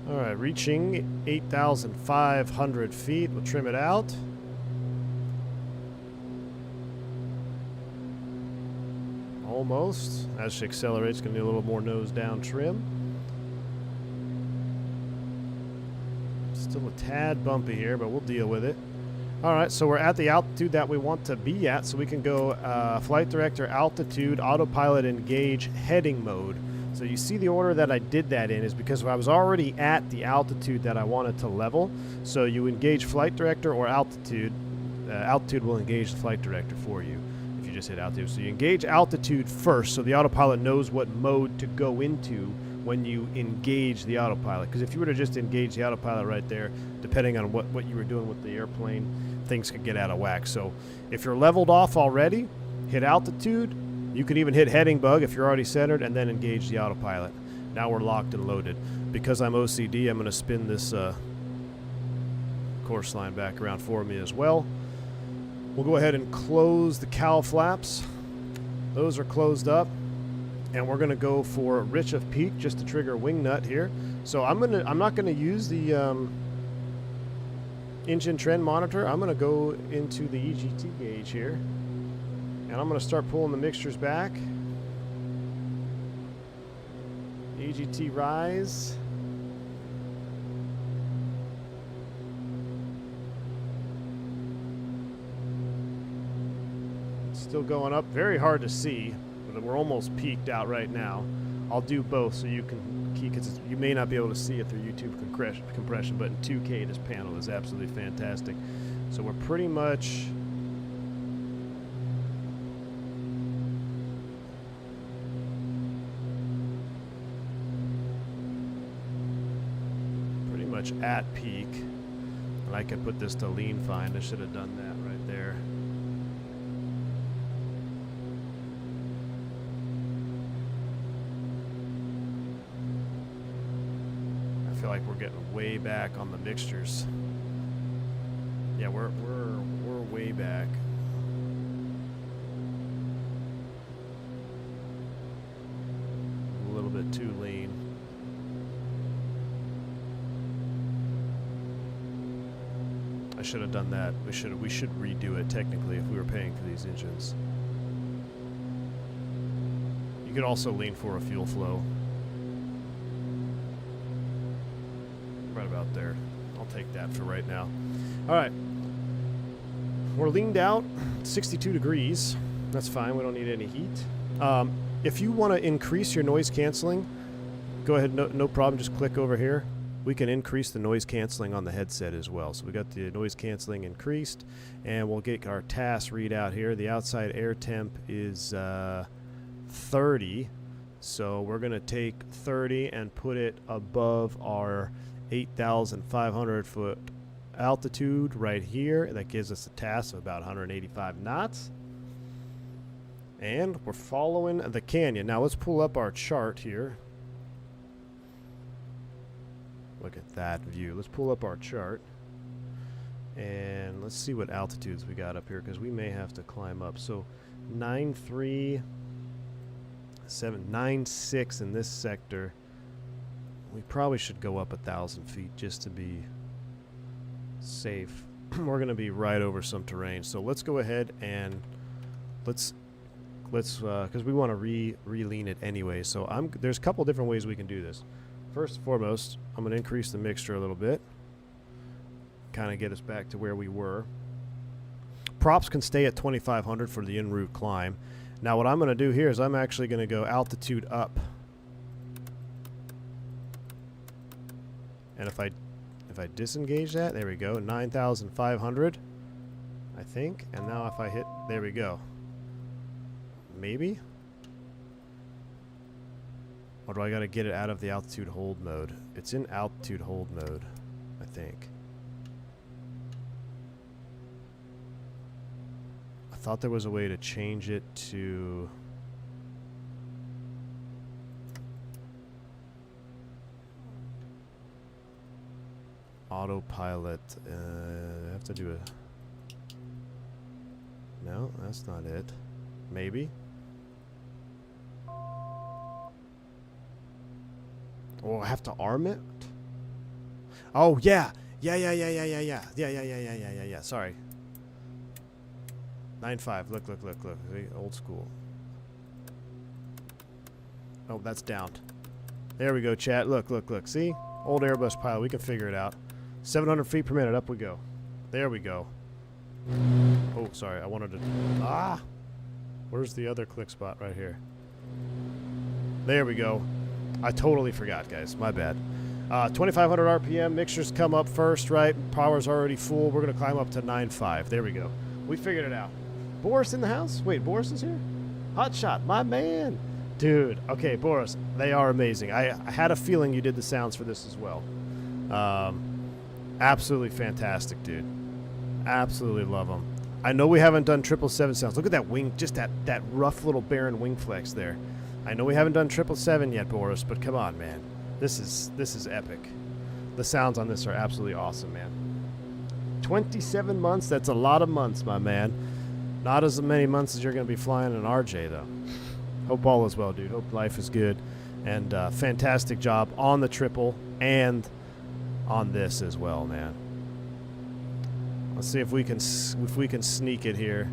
Alright, reaching 8,500 feet. We'll trim it out. Almost. As she accelerates, going to need a little more nose down trim. Still a tad bumpy here, but we'll deal with it. Alright, so we're at the altitude that we want to be at, so we can go flight director, altitude, autopilot, engage, heading mode. So you see the order that I did that in is because I was already at the altitude that I wanted to level. So you engage flight director or altitude. Altitude will engage the flight director for you if you just hit altitude. So you engage altitude first so the autopilot knows what mode to go into when you engage the autopilot. Because if you were to just engage the autopilot right there, depending on what you were doing with the airplane, things could get out of whack. So if you're leveled off already, hit altitude. You can even hit heading bug if you're already centered and then engage the autopilot. Now we're locked and loaded. Because I'm OCD, I'm going to spin this course line back around for me as well. We'll go ahead and close the cowl flaps. Those are closed up. And we're going to go for rich of peak just to trigger wing nut here. So I'm not going to use the engine trend monitor. I'm going to go into the EGT gauge here. And I'm going to start pulling the mixtures back. EGT rise. Still going up. Very hard to see, but we're almost peaked out right now. I'll do both so you can keep, because you may not be able to see it through YouTube compression, but in 2K this panel is absolutely fantastic. So we're pretty much at peak, and I can put this to lean fine. I should have done that right there. I feel like we're getting way back on the mixtures. Yeah, we're way back. A little bit too lean. I should have done that. We should redo it technically if we were paying for these engines. You could also lean for a fuel flow. Right about there. I'll take that for right now. Alright. We're leaned out, 62 degrees. That's fine, we don't need any heat. If you want to increase your noise canceling, go ahead, no problem, just click over here. We can increase the noise canceling on the headset as well. So we got the noise canceling increased, and we'll get our TAS readout here. The outside air temp is 30, so we're going to take 30 and put it above our 8,500 foot altitude right here. That gives us a TAS of about 185 knots. And we're following the canyon. Now let's pull up our chart here. Look at that view. Let's pull up our chart and let's see what altitudes we got up here, because we may have to climb up. So 9.3.796 in this sector. We probably should go up 1,000 feet just to be safe. We're going to be right over some terrain. So let's go ahead and let's because we want to re-lean it anyway. So there's a couple different ways we can do this. First and foremost, I'm going to increase the mixture a little bit. kind of get us back to where we were. Props can stay at 2,500 for the en route climb. Now what I'm going to do here is I'm actually going to go altitude up. And if I disengage that, there we go, 9,500, I think. And now if I hit, there we go. Maybe? Or do I got to get it out of the altitude hold mode? It's in altitude hold mode, I think. I thought there was a way to change it to... autopilot. I have to do a... No, that's not it. Maybe? Oh, I have to arm it? Oh, yeah. Yeah. Sorry. 9.5. Look. See? Old school. Oh, that's downed. There we go, chat. Look. See? Old Airbus pilot. We can figure it out. 700 feet per minute. Up we go. There we go. Oh, sorry. I wanted to... Ah! Where's the other click spot? Right here. There we go. I totally forgot, guys. My bad. 2,500 RPM. Mixtures come up first, right? Power's already full. We're going to climb up to 9.5. There we go. We figured it out. Boris in the house? Wait, Boris is here? Hotshot, my man. Dude. Okay, Boris. They are amazing. I had a feeling you did the sounds for this as well. Absolutely fantastic, dude. Absolutely love them. I know we haven't done 777 sounds. Look at that wing, just that rough little barren wing flex there. I know we haven't done 777 yet, Boris, but come on, man. This is epic. The sounds on this are absolutely awesome, man. 27 months, that's a lot of months, my man. Not as many months as you're going to be flying an RJ, though. Hope all is well, dude. Hope life is good. And fantastic job on the triple and on this as well, man. Let's see if we can sneak it here.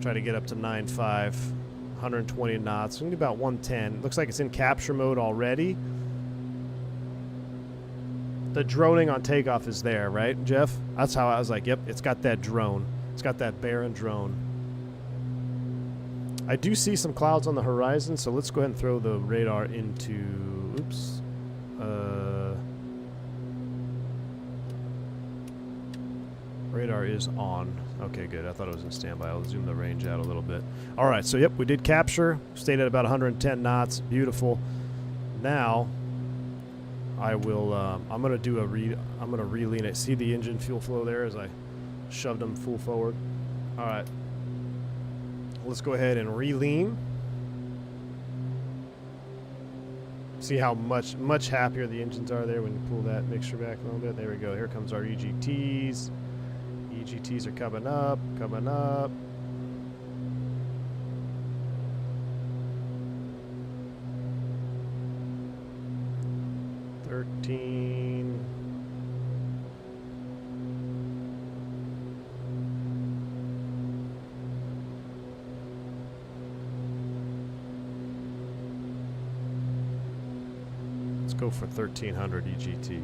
Try to get up to 9.5, 120 knots. We're gonna do about 110. Looks like it's in capture mode already. The droning on takeoff is there, right, Jeff? That's how I was like, yep, it's got that drone. It's got that barren drone. I do see some clouds on the horizon, so let's go ahead and throw the radar into... Oops. Radar is on. Okay, good. I thought it was in standby. I'll zoom the range out a little bit. All right, so yep, we did capture. Stayed at about 110 knots. Beautiful. Now, I will. I'm gonna do I'm gonna re-lean it. See the engine fuel flow there as I shoved them full forward. All right. Let's go ahead and re-lean. See how much happier the engines are there when you pull that mixture back a little bit. There we go. Here comes our EGTs. EGTs are coming up. 13. Let's go for 1300 EGT.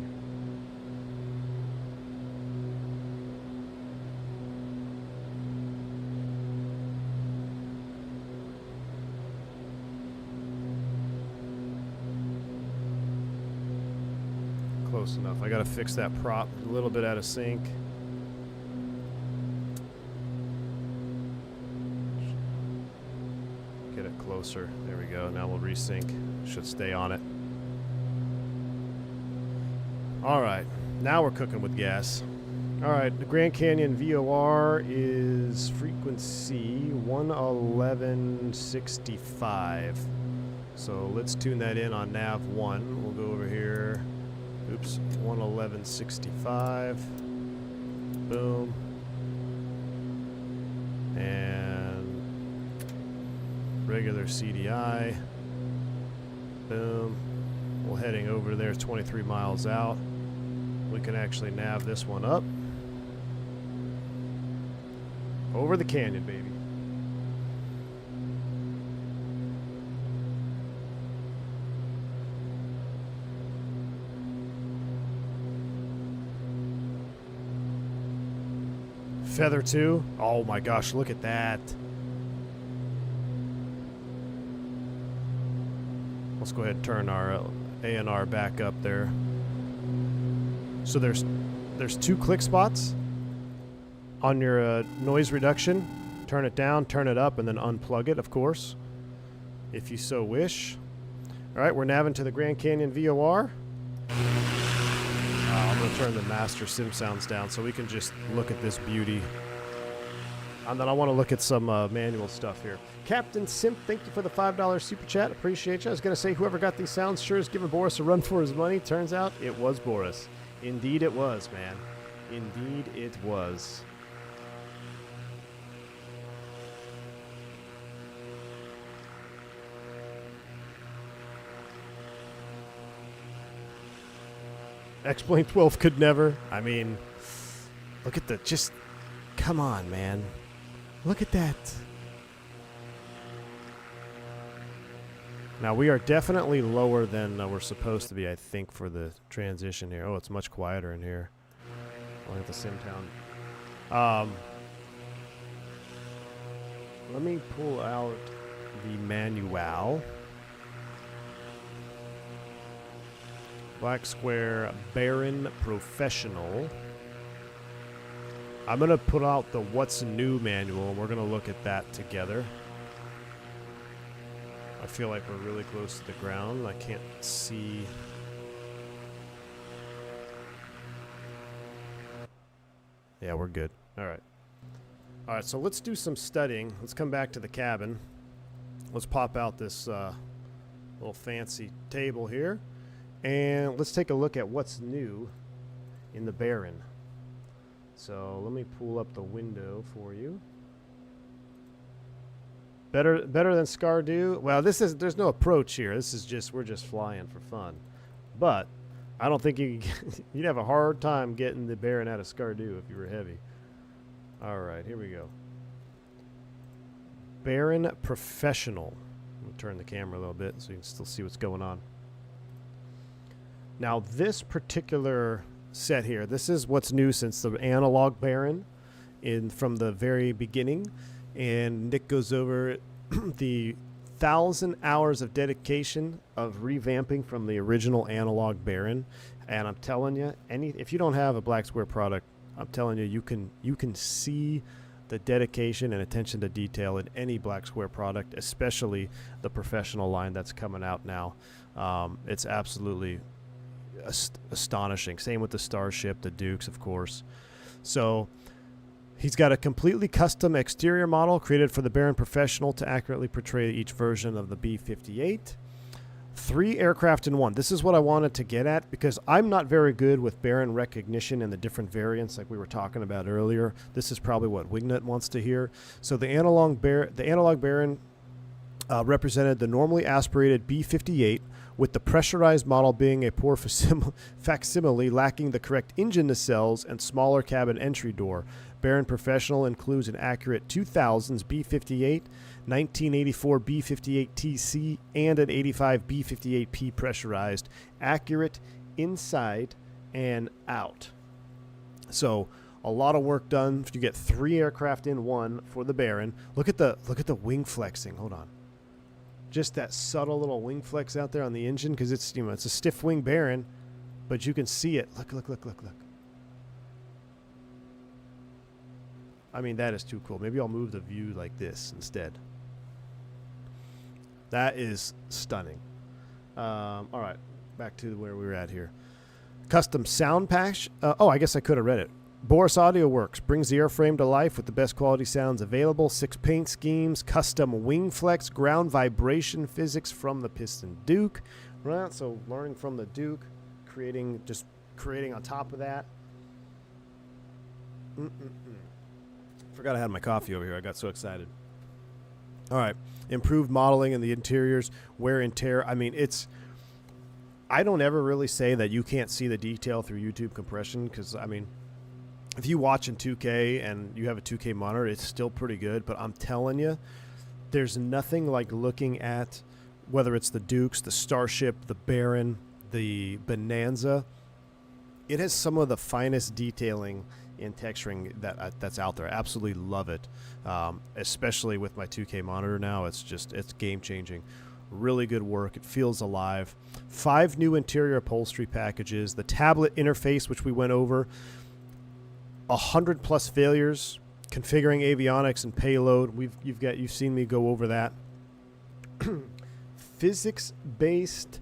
Close enough. I gotta fix that prop a little bit out of sync. Get it closer. There we go. Now we'll resync. Should stay on it. Alright. Now we're cooking with gas. Alright. The Grand Canyon VOR is frequency 11165. So let's tune that in on nav 1. We'll go over here. Oops, 11165. Boom. And regular CDI. Boom. We're heading over there, 23 miles out. We can actually nav this one up. Over the canyon, baby. Feather 2. Oh my gosh, look at that. Let's go ahead and turn our A&R back up there. So there's 2 click spots on your noise reduction. Turn it down, turn it up, and then unplug it, of course, if you so wish. All right, we're naving to the Grand Canyon VOR. I'm going to turn the master sim sounds down so we can just look at this beauty. And then I want to look at some manual stuff here. Captain Simp, thank you for the $5 super chat. Appreciate you. I was going to say, whoever got these sounds sure is giving Boris a run for his money. Turns out it was Boris. Indeed it was, man. Indeed it was. X-Plane 12 could never. I mean, look at the, just, come on, man. Look at that. Now, we are definitely lower than we're supposed to be, I think, for the transition here. Oh, it's much quieter in here. I'll hit the Simtown. Let me pull out the manual. Black Square Baron Professional. I'm going to put out the What's New manual, and we're going to look at that together. I feel like we're really close to the ground. I can't see. Yeah, we're good. All right. All right, so let's do some studying. Let's come back to the cabin. Let's pop out this little fancy table here. And let's take a look at what's new in the Baron. So let me pull up the window for you. Better than Scardu? Well, there's no approach here. This is just, we're just flying for fun. But I don't think you'd have a hard time getting the Baron out of Scardu if you were heavy. All right, here we go. Baron Professional. I'll turn the camera a little bit so you can still see what's going on. Now, this particular set here, this is what's new since the analog Baron from the very beginning. And Nick goes over the 1,000 hours of dedication of revamping from the original analog Baron. And I'm telling you, if you don't have a Black Square product, I'm telling you, you can see the dedication and attention to detail in any Black Square product, especially the professional line that's coming out now. It's absolutely astonishing. Same with the Starship, the Dukes, of course. So he's got a completely custom exterior model created for the Baron Professional to accurately portray each version of the B-58. 3 aircraft in one. This is what I wanted to get at because I'm not very good with Baron recognition and the different variants like we were talking about earlier. This is probably what Wingnut wants to hear. So the analog Baron represented the normally aspirated B-58 with the pressurized model being a poor facsimile lacking the correct engine nacelles and smaller cabin entry door. Baron Professional includes an accurate 2000s B-58, 1984 B-58 TC, and an 85 B-58P pressurized, accurate inside and out. So a lot of work done. You get 3 aircraft in one for the Baron. Look at the wing flexing. Hold on. Just that subtle little wing flex out there on the engine because it's it's a stiff wing Baron, but you can see it. Look. I mean, that is too cool. Maybe I'll move the view like this instead. That is stunning. All right, back to where we were at here. Custom sound patch. Oh, I guess I could have read it. Boris Audio Works brings the airframe to life with the best quality sounds available. 6 paint schemes, custom wing flex, ground vibration physics from the Piston Duke. Right, so learning from the Duke, creating on top of that. Forgot I had my coffee over here. I got so excited. All right, improved modeling in the interiors, wear and tear. I mean, I don't ever really say that you can't see the detail through YouTube compression because, I mean, if you watch in 2K and you have a 2K monitor, it's still pretty good. But I'm telling you, there's nothing like looking at whether it's the Dukes, the Starship, the Baron, the Bonanza. It has some of the finest detailing and texturing that's out there. I absolutely love it, especially with my 2K monitor now. It's game changing. Really good work. It feels alive. 5 new interior upholstery packages. The tablet interface, which we went over. 100+ failures. Configuring avionics and payload. You've seen me go over that. Physics-based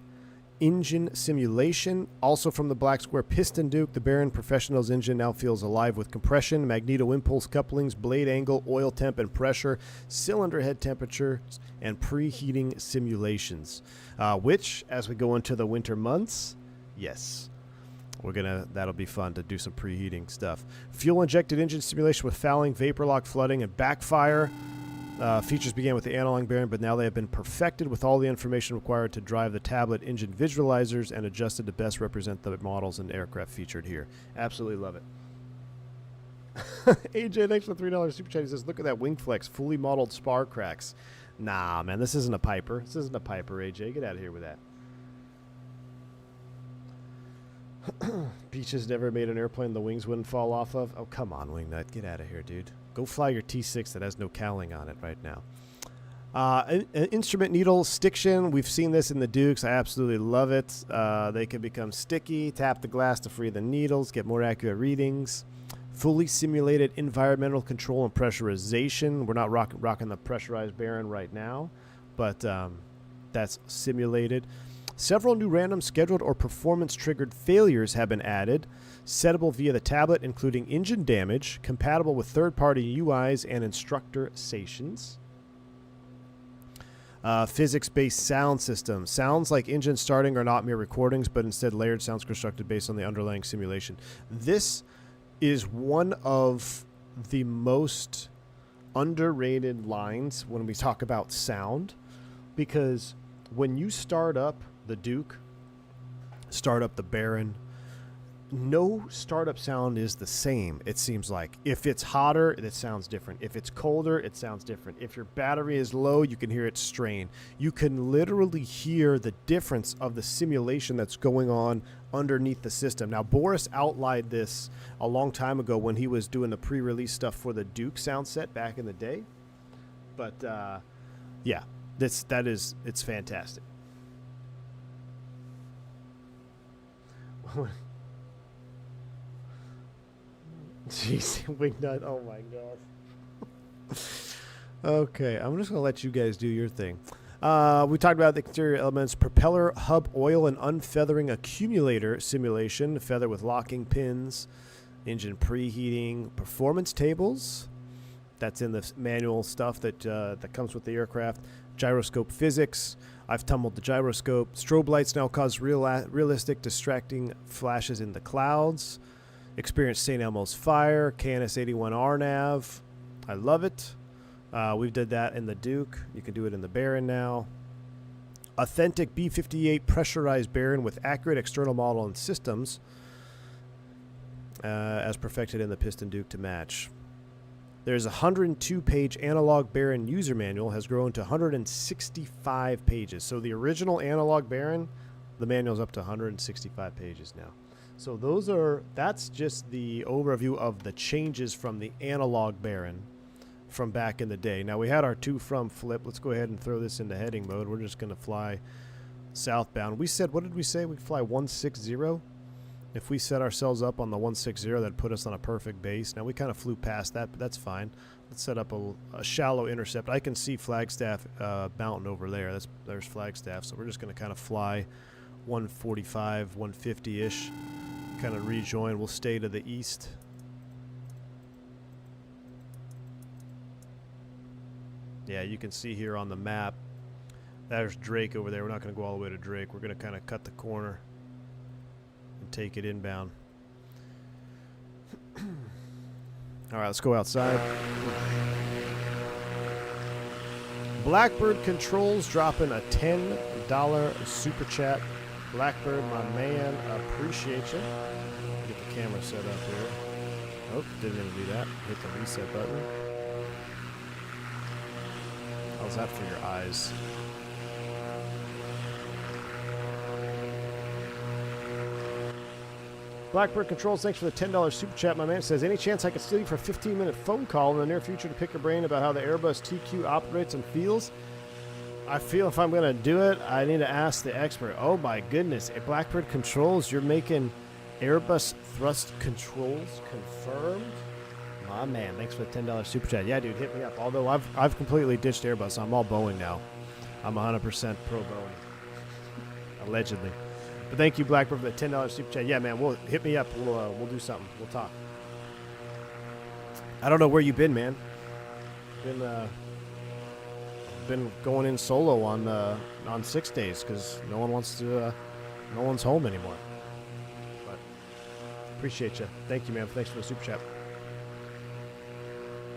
engine simulation, also from the Black Square Piston Duke. The Baron Professional's engine now feels alive with compression, magneto impulse couplings, blade angle, oil temp and pressure, cylinder head temperature, and preheating simulations. Which, as we go into the winter months, yes, that'll be fun to do some preheating stuff. Fuel injected engine simulation with fouling, vapor lock, flooding, and backfire. Features began with the analog bearing, but now they have been perfected with all the information required to drive the tablet engine visualizers and adjusted to best represent the models and aircraft featured here. Absolutely love it. AJ, thanks for the $3 super chat. He says, look at that wing flex, fully modeled spar cracks. Nah, man, this isn't a Piper. This isn't a Piper, AJ. Get out of here with that. Peaches never made an airplane the wings wouldn't fall off of. Oh, come on, Wingnut. Get out of here, dude. Go fly your T6 that has no cowling on it right now. An instrument needle stiction. We've seen this in the Dukes. I absolutely love it. They can become sticky. Tap the glass to free the needles. Get more accurate readings. Fully simulated environmental control and pressurization. We're not rocking the pressurized Baron right now, but that's simulated. Several new random scheduled or performance-triggered failures have been added, settable via the tablet, including engine damage, compatible with third-party UIs and instructor stations. Physics-based sound system. Sounds like engine starting are not mere recordings, but instead layered sounds constructed based on the underlying simulation. This is one of the most underrated lines when we talk about sound, because when you start up the Duke, start up the Baron, no startup sound is the same, it seems like. If it's hotter, it sounds different. If it's colder, it sounds different. If your battery is low, you can hear it strain. You can literally hear the difference of the simulation that's going on underneath the system. Now, Boris outlined this a long time ago when he was doing the pre-release stuff for the Duke sound set back in the day. But, yeah, it's fantastic. Jeez, Wingnut, oh my god. Okay, I'm just going to let you guys do your thing. We talked about the exterior elements, propeller, hub, oil, and unfeathering accumulator simulation, feather with locking pins, engine preheating, performance tables. That's in the manual stuff that comes with the aircraft. Gyroscope physics. I've tumbled the gyroscope. Strobe lights now cause realistic distracting flashes in the clouds. Experience St. Elmo's fire. KNS-81 RNAV. I love it. We did that in the Duke. You can do it in the Baron now. Authentic B-58 pressurized Baron with accurate external model and systems as perfected in the Piston Duke to match. There's a 102-page analog Baron user manual has grown to 165 pages. So the original analog Baron, the manual's up to 165 pages now. So that's just the overview of the changes from the analog Baron from back in the day. Now we had our to from flip. Let's go ahead and throw this into heading mode. We're just going to fly southbound. We said, what did we say? We'd fly 160. If we set ourselves up on the 160, that'd put us on a perfect base. Now we kind of flew past that, but that's fine. Let's set up a shallow intercept. I can see Flagstaff mountain over there. There's Flagstaff. So we're just going to kind of fly 145, 150-ish, kind of rejoin. We'll stay to the east. Yeah, you can see here on the map, there's Drake over there. We're not going to go all the way to Drake. We're going to kind of cut the corner and take it inbound. All right, let's go outside. Blackbird Controls dropping a $10 super chat. Blackbird, my man, appreciate you. Get the camera set up here. Oh, didn't even do that. Hit the reset button. How's that for your eyes? Blackbird Controls, thanks for the $10 super chat, my man. Says, any chance I could steal you for a 15-minute phone call in the near future to pick your brain about how the Airbus TQ operates and feels? I feel if I'm going to do it, I need to ask the expert. Oh my goodness. At Blackbird Controls, you're making Airbus thrust controls confirmed? My man, thanks for the $10 super chat. Yeah, dude, hit me up. Although I've completely ditched Airbus. I'm all Boeing now. I'm 100% pro Boeing. Allegedly. But thank you, Blackbird, for the $10 super chat. Yeah, man, hit me up. We'll do something. We'll talk. I don't know where you've been, man. Been going in solo on 6 days because no one wants to. No one's home anymore. But appreciate you. Thank you, man. Thanks for the super chat.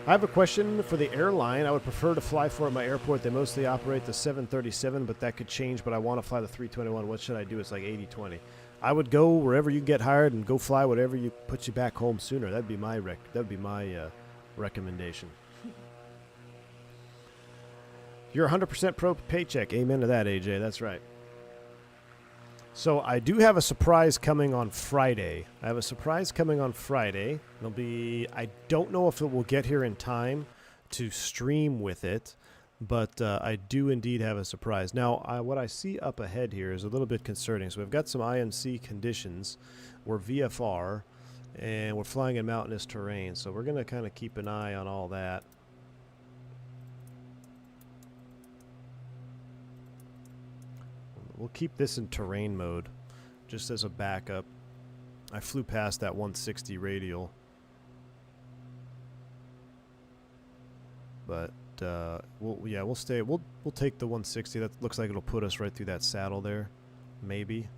I have a question for the airline. I would prefer to fly for at my airport. They mostly operate the 737, but that could change. But I want to fly the 321. What should I do? It's like 80-20. I would go wherever you get hired and go fly whatever you puts you back home sooner. That'd be my recommendation. You're 100% pro paycheck. Amen to that, AJ. That's right. So I do have a surprise coming on Friday. It'll be, I don't know if it will get here in time to stream with it, but I do indeed have a surprise. Now, what I see up ahead here is a little bit concerning. So we've got some IMC conditions. We're VFR, and we're flying in mountainous terrain. So we're going to kind of keep an eye on all that. We'll keep this in terrain mode, just as a backup. I flew past that 160 radial. But, we'll stay. We'll take the 160. That looks like it'll put us right through that saddle there. Maybe.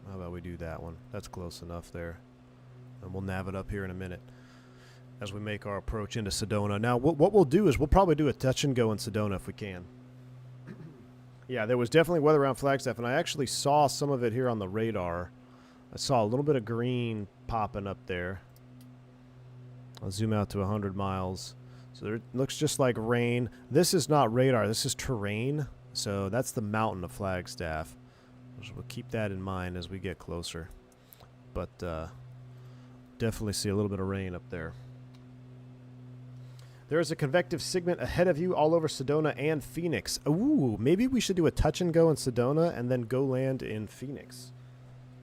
How about we do that one? That's close enough there. And we'll nav it up here in a minute as we make our approach into Sedona. Now, what we'll do is we'll probably do a touch and go in Sedona if we can. Yeah, there was definitely weather around Flagstaff, and I actually saw some of it here on the radar. I saw a little bit of green popping up there. I'll zoom out to 100 miles. So there, it looks just like rain. This is not radar. This is terrain. So that's the mountain of Flagstaff. So we'll keep that in mind as we get closer. But definitely see a little bit of rain up there. There is a convective segment ahead of you all over Sedona and Phoenix. Ooh, maybe we should do a touch and go in Sedona and then go land in Phoenix.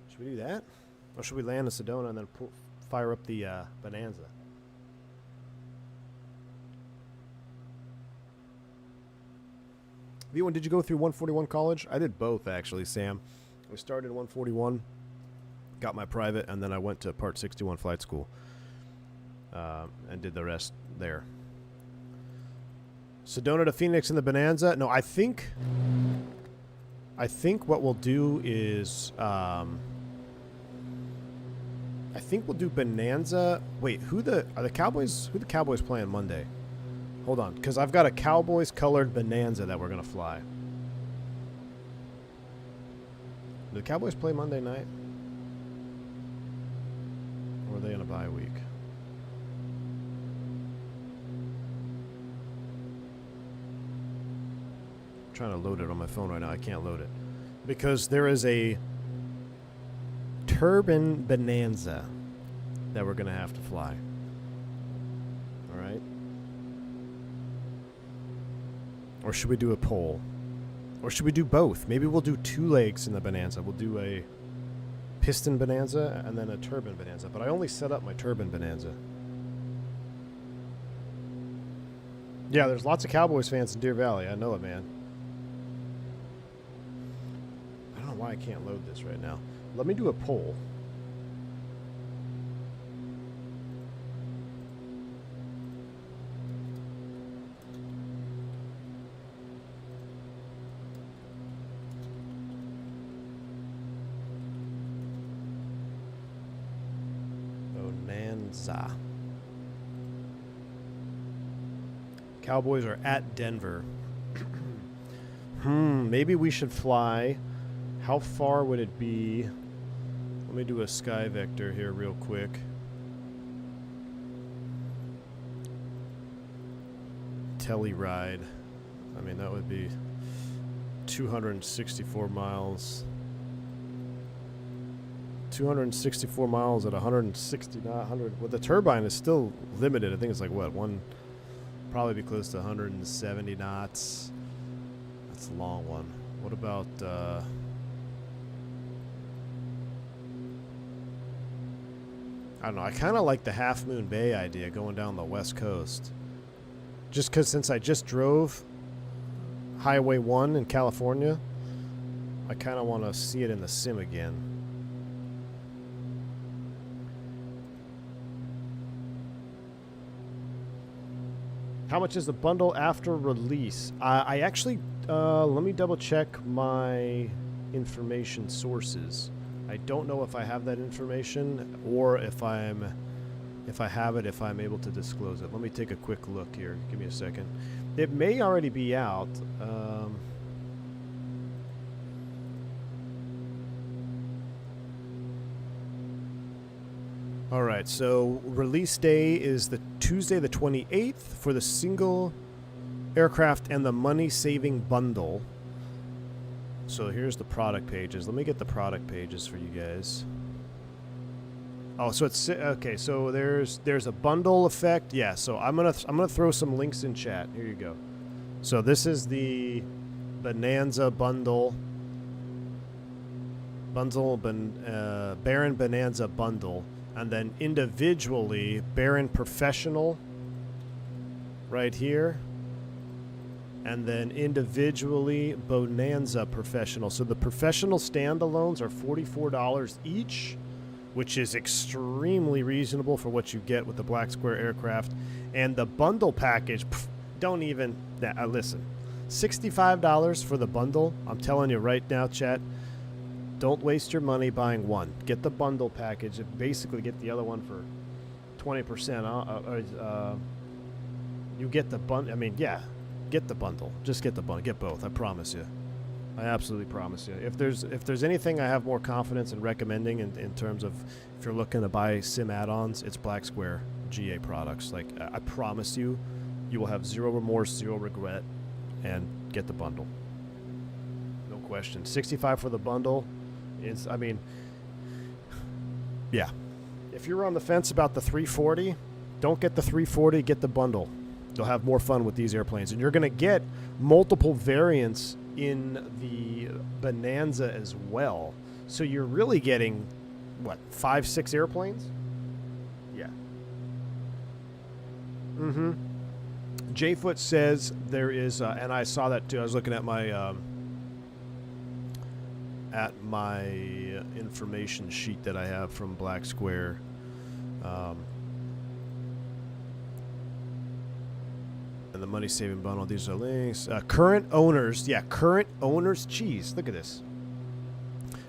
Should we do that? Or should we land in Sedona and then fire up the Bonanza? V1, did you go through 141 college? I did both, actually, Sam. I started in 141, got my private, and then I went to Part 61 flight school and did the rest there. Sedona to Phoenix in the Bonanza. No, I think what we'll do is I think we'll do Bonanza. Wait, who the Cowboys playing Monday? Hold on, because I've got a Cowboys colored Bonanza that we're gonna fly. Do the Cowboys play Monday night? Or are they in a bye week? Trying to load it on my phone right now. I can't load it because there is a Turbine Bonanza that we're gonna have to fly. All right. Or should we do a poll? Or should we do both? Maybe we'll do 2 legs in the Bonanza. We'll do a piston Bonanza and then a turbine Bonanza. But I only set up my turbine Bonanza. Yeah, there's lots of Cowboys fans in Deer Valley. I know it, man. Why I can't load this right now. Let me do a poll. Bonanza. Cowboys are at Denver. Maybe we should fly. How far would it be? Let me do a sky vector here real quick. Telluride. I mean, that would be 264 miles. 264 miles at 160, not 100. Well, the turbine is still limited. I think it's like what, probably be close to 170 knots. That's a long one. What about I don't know. I kind of like the Half Moon Bay idea going down the west coast. Just because since I just drove Highway 1 in California, I kind of want to see it in the sim again. How much is the bundle after release? I actually, let me double check my information sources. I don't know if I have that information or if I have it, if I'm able to disclose it. Let me take a quick look here. Give me a second. It may already be out. All right, so release day is the Tuesday the 28th for the single aircraft and the money-saving bundle. So here's the product pages. Let me get the product pages for you guys. Oh, so it's okay. So there's a bundle effect. Yeah. So I'm gonna throw some links in chat. Here you go. So this is the Bonanza bundle. Baron Bonanza bundle, and then individually Baron Professional. Right here. And then individually Bonanza Professional. So the professional standalones are $44 each, which is extremely reasonable for what you get with the Black Square aircraft. And the bundle package, don't even, listen, $65 for the bundle. I'm telling you right now, chat, don't waste your money buying one. Get the bundle package and basically get the other one for 20%. You get the bundle. I mean, yeah. Get the bundle. Just get the bundle. Get both. I promise you. I absolutely promise you. If there's anything I have more confidence in recommending in terms of if you're looking to buy sim add-ons, it's Black Square GA products. Like I promise you, you will have zero remorse, zero regret, and get the bundle. No question. 65 for the bundle is, I mean, yeah. If you're on the fence about the 340, don't get the 340. Get the bundle. You'll have more fun with these airplanes. And you're going to get multiple variants in the Bonanza as well. So you're really getting, what, 5-6 airplanes? Yeah. Mm-hmm. Jfoot says there is, and I saw that too. I was looking at my information sheet that I have from Black Square. And the money-saving bundle. These are links. Current owners. Yeah, current owners. Geez, look at this.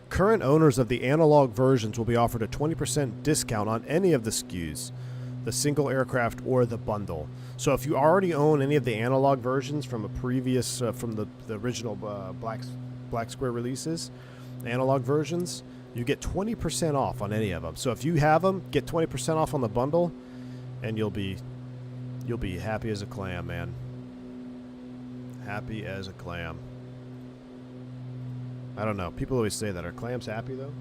Current owners of the analog versions will be offered a 20% discount on any of the SKUs, the single aircraft or the bundle. So if you already own any of the analog versions from a previous, from the original Black Square releases, analog versions, you get 20% off on any of them. So if you have them, get 20% off on the bundle, and you'll be happy as a clam, man. Happy as a clam. I don't know. People always say that. Are clams happy, though?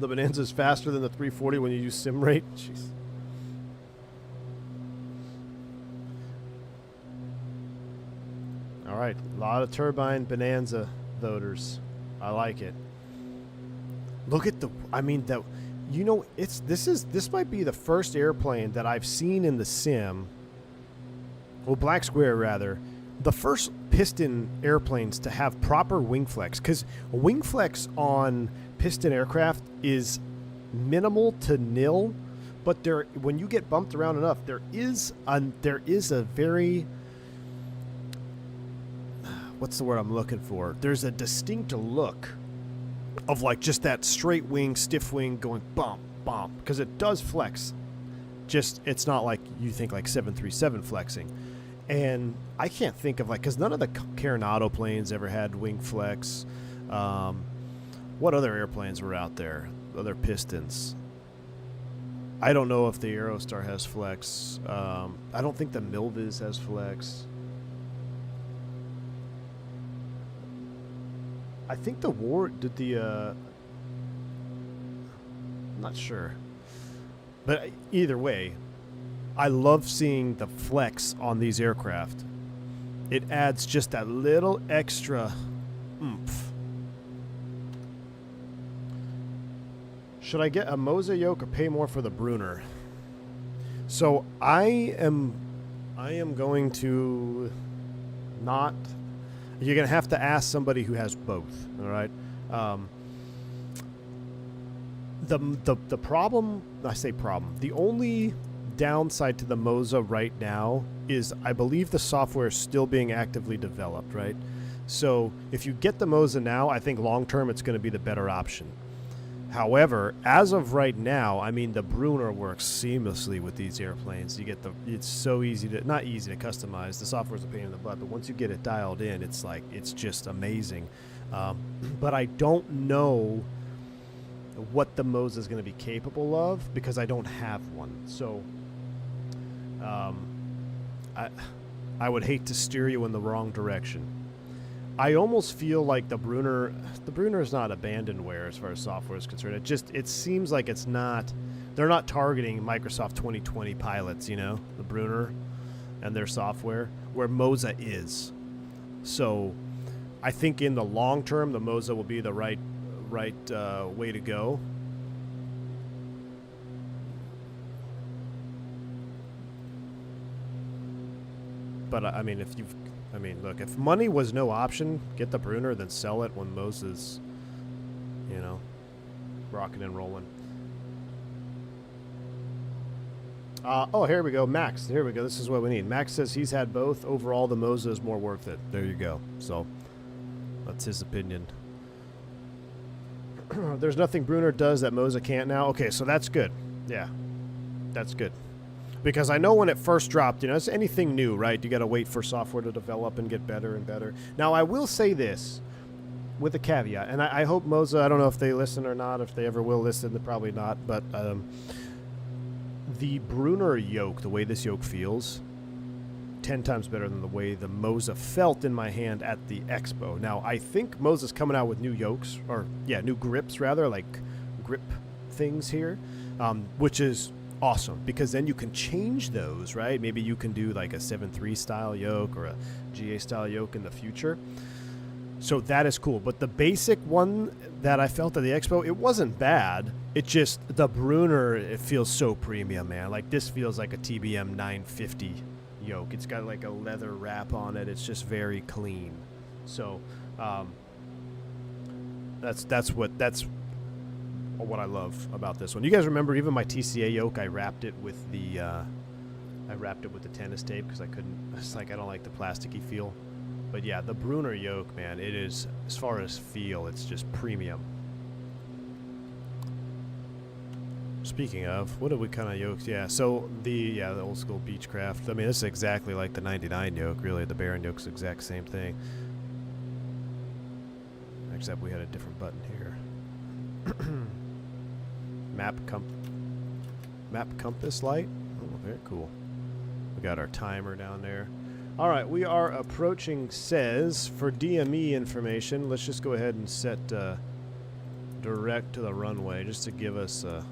The Bonanza is faster than the 340 when you use sim rate. Jeez. All right. A lot of Turbine Bonanza voters. I like it. Look at the, I mean, the, you know, this might be the first airplane that I've seen in the sim, well, Black Square rather, the first piston airplanes to have proper wing flex, because wing flex on piston aircraft is minimal to nil, but there, when you get bumped around enough, there is a very, what's the word I'm looking for? There's a distinct look of like just that straight wing, stiff wing going bump, bump, because it does flex. Just, it's not like you think like 737 flexing. And I can't think of like, because none of the Coronado planes ever had wing flex. What other airplanes were out there? Other pistons. I don't know if the Aerostar has flex. I don't think the Milviz has flex. I think the war did the. I'm not sure, but either way, I love seeing the flex on these aircraft. It adds just that little extra oomph. Should I get a Moza yoke or pay more for the Brunner? So I am going to not. You're going to have to ask somebody who has both. All right. The problem. I say problem. The only downside to the Moza right now is I believe the software is still being actively developed. Right. So if you get the Moza now, I think long term it's going to be the better option. However, as of right now, I mean, the Brunner works seamlessly with these airplanes. You get it's so easy to, not easy to customize. The software's a pain in the butt, but once you get it dialed in, it's like, it's just amazing. But I don't know what the Moza is going to be capable of because I don't have one. So, I would hate to steer you in the wrong direction. I almost feel like the Brunner is not abandonware as far as software is concerned. It seems like it's not, they're not targeting Microsoft 2020 pilots, you know, the Brunner and their software, where Moza is. So I think in the long term, the Moza will be the right way to go. But I mean, look, if money was no option, get the Brunner, then sell it when Moza's, you know, rocking and rolling. Oh, here we go. Max, here we go. This is what we need. Max says he's had both. Overall, the Moza is more worth it. There you go. So, that's his opinion. There's nothing Brunner does that Moza can't now. Okay, so that's good. Yeah, that's good. Because I know when it first dropped, you know, it's anything new, right? You got to wait for software to develop and get better and better. Now, I will say this with a caveat, and I hope Moza, I don't know if they listen or not, if they ever will listen, probably not, but the Brunner yoke, the way this yoke feels, 10 times better than the way the Moza felt in my hand at the Expo. Now, I think Moza's coming out with new yokes, or, yeah, new grips, rather, like grip things here, which is awesome, because then you can change those, right? Maybe you can do like a 7.3 style yoke or a GA style yoke in the future. So that is cool. But the basic one that I felt at the Expo, it wasn't bad. It just, the Brunner, it feels so premium, man. Like this feels like a TBM 950 yoke. It's got like a leather wrap on it. It's just very clean. So that's what I love about this one. You guys remember even my TCA yoke? I wrapped it with the tennis tape because I couldn't. It's like I don't like the plasticky feel. But yeah, the Brunner yoke, man, it is, as far as feel, it's just premium. Speaking of, what are we kind of yokes? Yeah, so the old school Beechcraft. I mean, this is exactly like the 99 yoke. Really, the Baron yoke's the exact same thing. Except we had a different button here. Map compass light. Oh, very cool. We got our timer down there. All right, we are approaching SES for DME information. Let's just go ahead and set direct to the runway just to give us a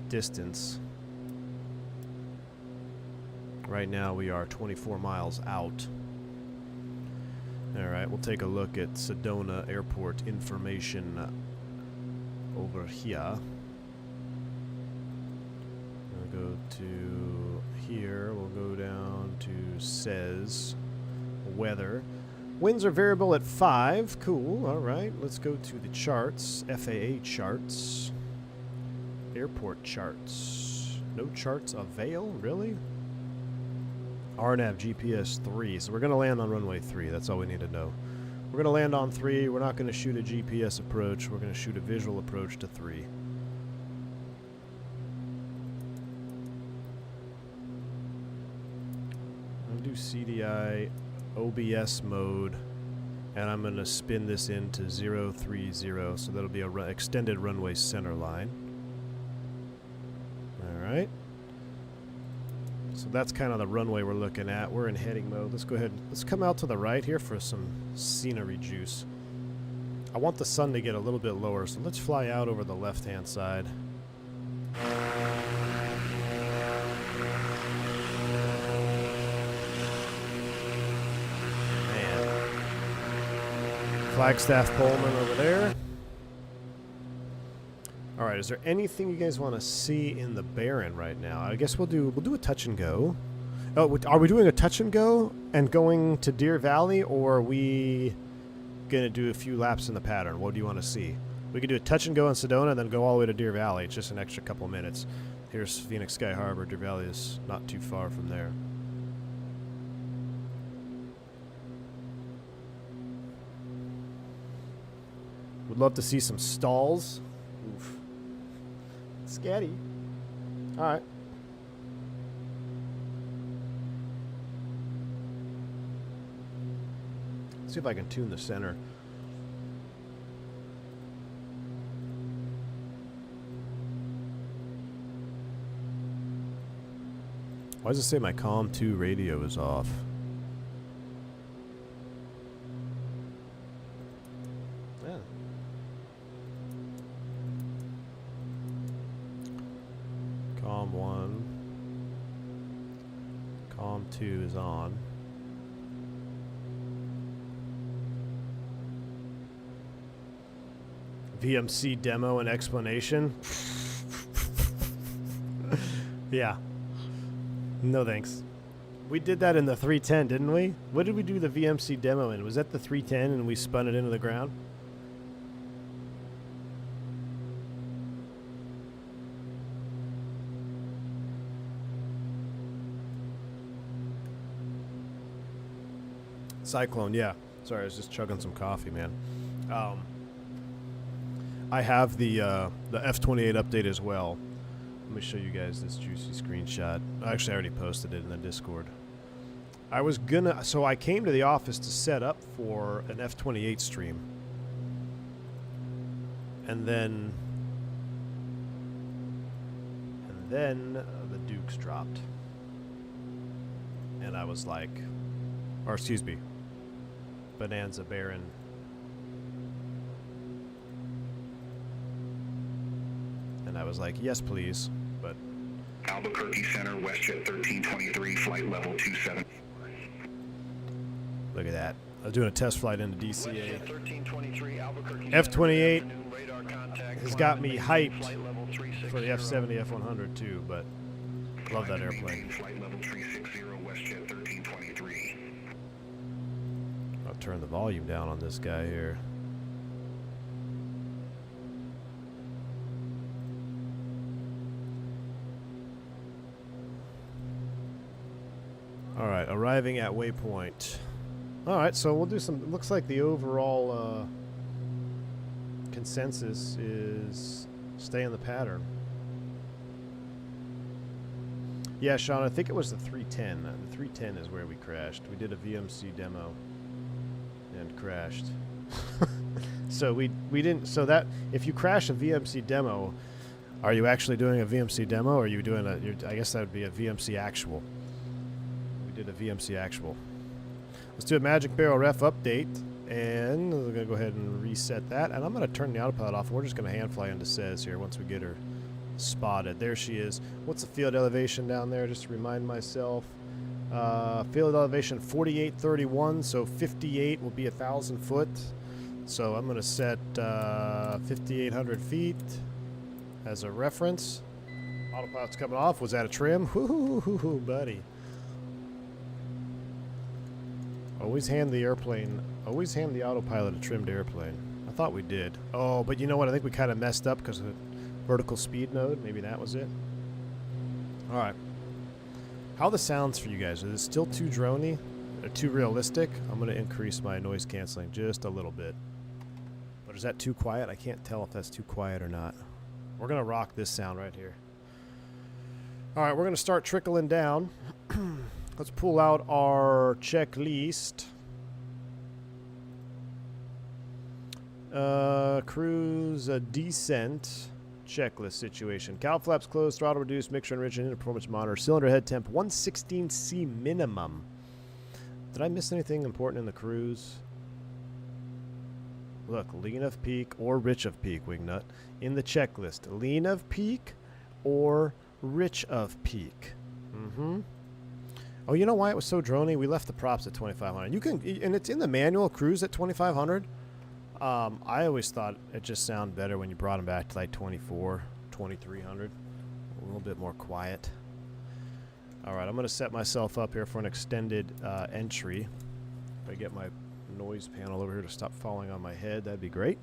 distance. Right now we are 24 miles out. All right, we'll take a look at Sedona Airport information over here. We'll go to here. We'll go down to SES. Weather. Winds are variable at 5. Cool. All right, let's go to the charts. FAA charts. Airport charts. No charts avail? Really? RNAV GPS 3. So we're going to land on runway 3. That's all we need to know. We're going to land on 3. We're not going to shoot a GPS approach. We're going to shoot a visual approach to 3. I'm going to do CDI OBS mode, and I'm going to spin this into 030, so that'll be a extended runway center line. All right. So that's kind of the runway we're looking at. We're in heading mode. Let's go ahead. Let's come out to the right here for some scenery juice. I want the sun to get a little bit lower, so let's fly out over the left-hand side. Man. Flagstaff Pullman over there. All right, is there anything you guys want to see in the Barren right now? I guess we'll do a touch and go. Oh, are we doing a touch and go and going to Deer Valley, or are we going to do a few laps in the pattern? What do you want to see? We could do a touch and go in Sedona and then go all the way to Deer Valley. It's just an extra couple minutes. Here's Phoenix Sky Harbor. Deer Valley is not too far from there. Would love to see some stalls. Oof. Scatty. All right. See if I can tune the center. Why does it say my COM 2 radio is off? Yeah. COM 1. COM 2 is on. VMC demo and explanation. Yeah. No thanks. We did that in the 310, didn't we? What did we do the VMC demo in? Was that the 310 and we spun it into the ground? Cyclone, yeah. Sorry, I was just chugging some coffee, man. I have the F-28 update as well. Let me show you guys this juicy screenshot. Actually, I already posted it in the Discord. So I came to the office to set up for an F-28 stream. And then the Dukes dropped. And I was like, or excuse me, Bonanza Baron. And I was like, yes, please. But Albuquerque Center, WestJet 1323, flight level 27. Look at that. I was doing a test flight into DCA. F-28 has got me hyped for the F-70, F-100 too, but love that airplane. Flight level 360, WestJet 1323. I'll turn the volume down on this guy here. All right, arriving at waypoint. All right, so we'll do some. Looks like the overall consensus is stay in the pattern. Yeah, Sean, I think it was the 310. The 310 is where we crashed. We did a VMC demo and crashed. So we didn't. So that if you crash a VMC demo, are you actually doing a VMC demo, or are you doing a? I guess that would be a VMC actual. Did a VMC actual. Let's do a Magic Barrel ref update, and we're gonna go ahead and reset that, and I'm gonna turn the autopilot off. We're just gonna hand fly into Cez here once we get her spotted. There she is. What's the field elevation down there? Just to remind myself. Field elevation 4831, so 58 will be 1,000 foot. So I'm gonna set 5,800 feet as a reference. Autopilot's coming off. Was that a trim? Woo-hoo-hoo-hoo, buddy. Always hand the autopilot a trimmed airplane. I thought we did. Oh, but you know what? I think we kind of messed up because of the vertical speed node. Maybe that was it. All right. How are the sounds for you guys? Is it still too droney? Or too realistic? I'm going to increase my noise canceling just a little bit. But is that too quiet? I can't tell if that's too quiet or not. We're going to rock this sound right here. All right, we're going to start trickling down. Let's pull out our checklist. Cruise descent checklist situation. Cowl flaps closed, throttle reduced, mixture enriched, engine performance monitor, cylinder head temp 116C minimum. Did I miss anything important in the cruise? Look, lean of peak or rich of peak, wingnut. In the checklist, lean of peak or rich of peak. Oh, you know why it was so drony? We left the props at 2,500. You can, and it's in the manual cruise at 2,500. I always thought it just sounded better when you brought them back to like 24, 2,300. A little bit more quiet. All right, I'm going to set myself up here for an extended entry. If I get my noise panel over here to stop falling on my head, that'd be great.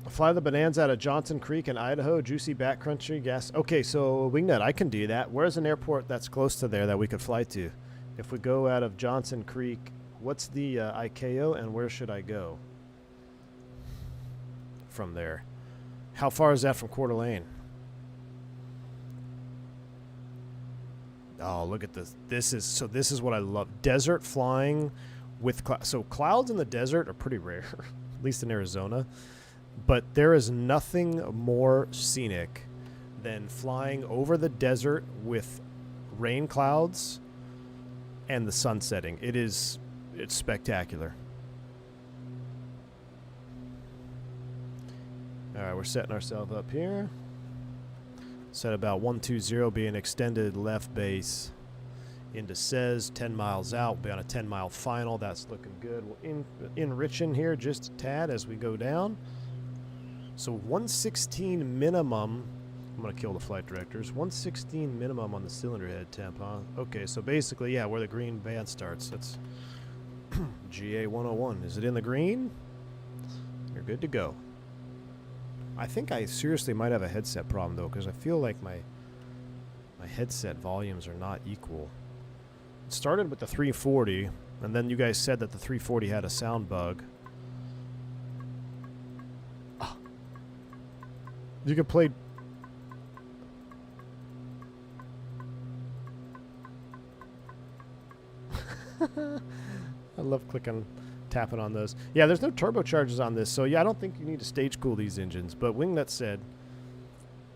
Fly the Bonanza out of Johnson Creek in Idaho, juicy backcountry gas. Okay, so wingnut, I can do that. Where's an airport that's close to there that we could fly to? If we go out of Johnson Creek, what's the ICAO and where should I go from there? How far is that from Coeur d'Alene? Oh, look at this. This is what I love. Desert flying with so clouds in the desert are pretty rare, at least in Arizona. But there is nothing more scenic than flying over the desert with rain clouds and the sun setting. It's spectacular. All right, we're setting ourselves up here. Set about 120 being extended left base into SES, 10 miles out. We'll be on a 10-mile final. That's looking good. We'll enriching here just a tad as we go down. So 116 minimum. I'm going to kill the flight directors. 116 minimum on the cylinder head temp, huh? Okay, so basically, yeah, where the green band starts. That's GA 101. Is it in the green? You're good to go. I think I seriously might have a headset problem, though, because I feel like my headset volumes are not equal. It started with the 340, and then you guys said that the 340 had a sound bug. Ah. You can play... I love tapping on those. Yeah, there's no turbochargers on this, so yeah, I don't think you need to stage cool these engines. But Wingnut said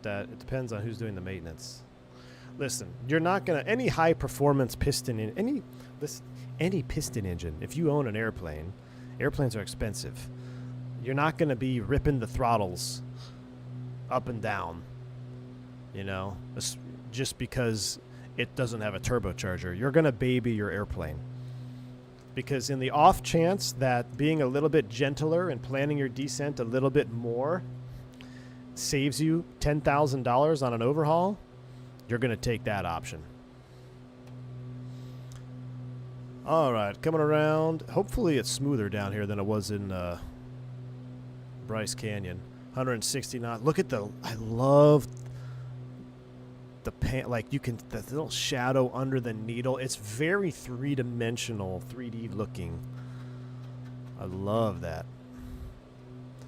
that it depends on who's doing the maintenance. Listen, you're not gonna any high performance piston in any piston engine. If you own an airplane, airplanes are expensive. You're not gonna be ripping the throttles up and down, you know, just because it doesn't have a turbocharger. You're gonna baby your airplane. Because in the off chance that being a little bit gentler and planning your descent a little bit more saves you $10,000 on an overhaul, you're going to take that option. All right, coming around. Hopefully it's smoother down here than it was in Bryce Canyon. 160 knots. Look at I love the like you can the little shadow under the needle. It's very three-dimensional, 3D looking. I love that.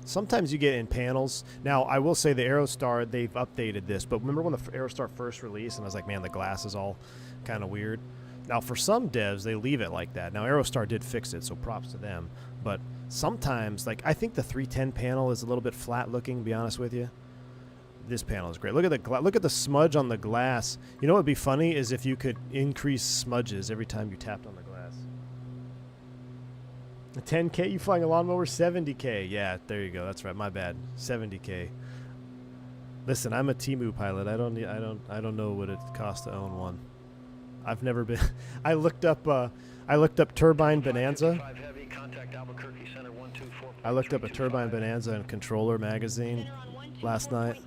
Sometimes you get in panels. Now I will say the Aerostar, they've updated this, but remember when the Aerostar first released and I was like, man, the glass is all kind of weird. Now for some devs they leave it like that. Now Aerostar did fix it, so props to them, but sometimes, like, I think the 310 panel is a little bit flat looking, to be honest with you. This panel is great. Look at the smudge on the glass. You know what would be funny is if you could increase smudges every time you tapped on the glass. A 10K, you flying a lawnmower? 70K. Yeah, there you go. That's right. My bad. 70K. Listen, I'm a Temu pilot. I don't know what it costs to own one. I've never been. I looked up Turbine Bonanza. I looked up a Turbine Bonanza in Controller magazine last night.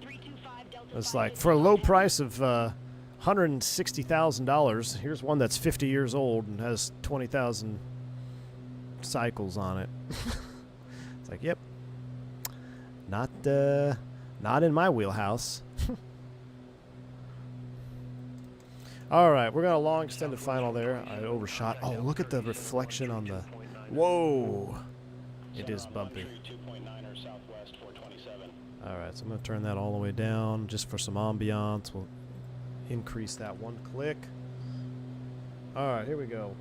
It's like, for a low price of $160,000, here's one that's 50 years old and has 20,000 cycles on it. It's like, yep, not in my wheelhouse. All right, we're got a long extended final there. I overshot. Oh, look at the reflection on the. Whoa, it is bumpy. All right, so I'm going to turn that all the way down just for some ambiance. We'll increase that one click. All right, here we go.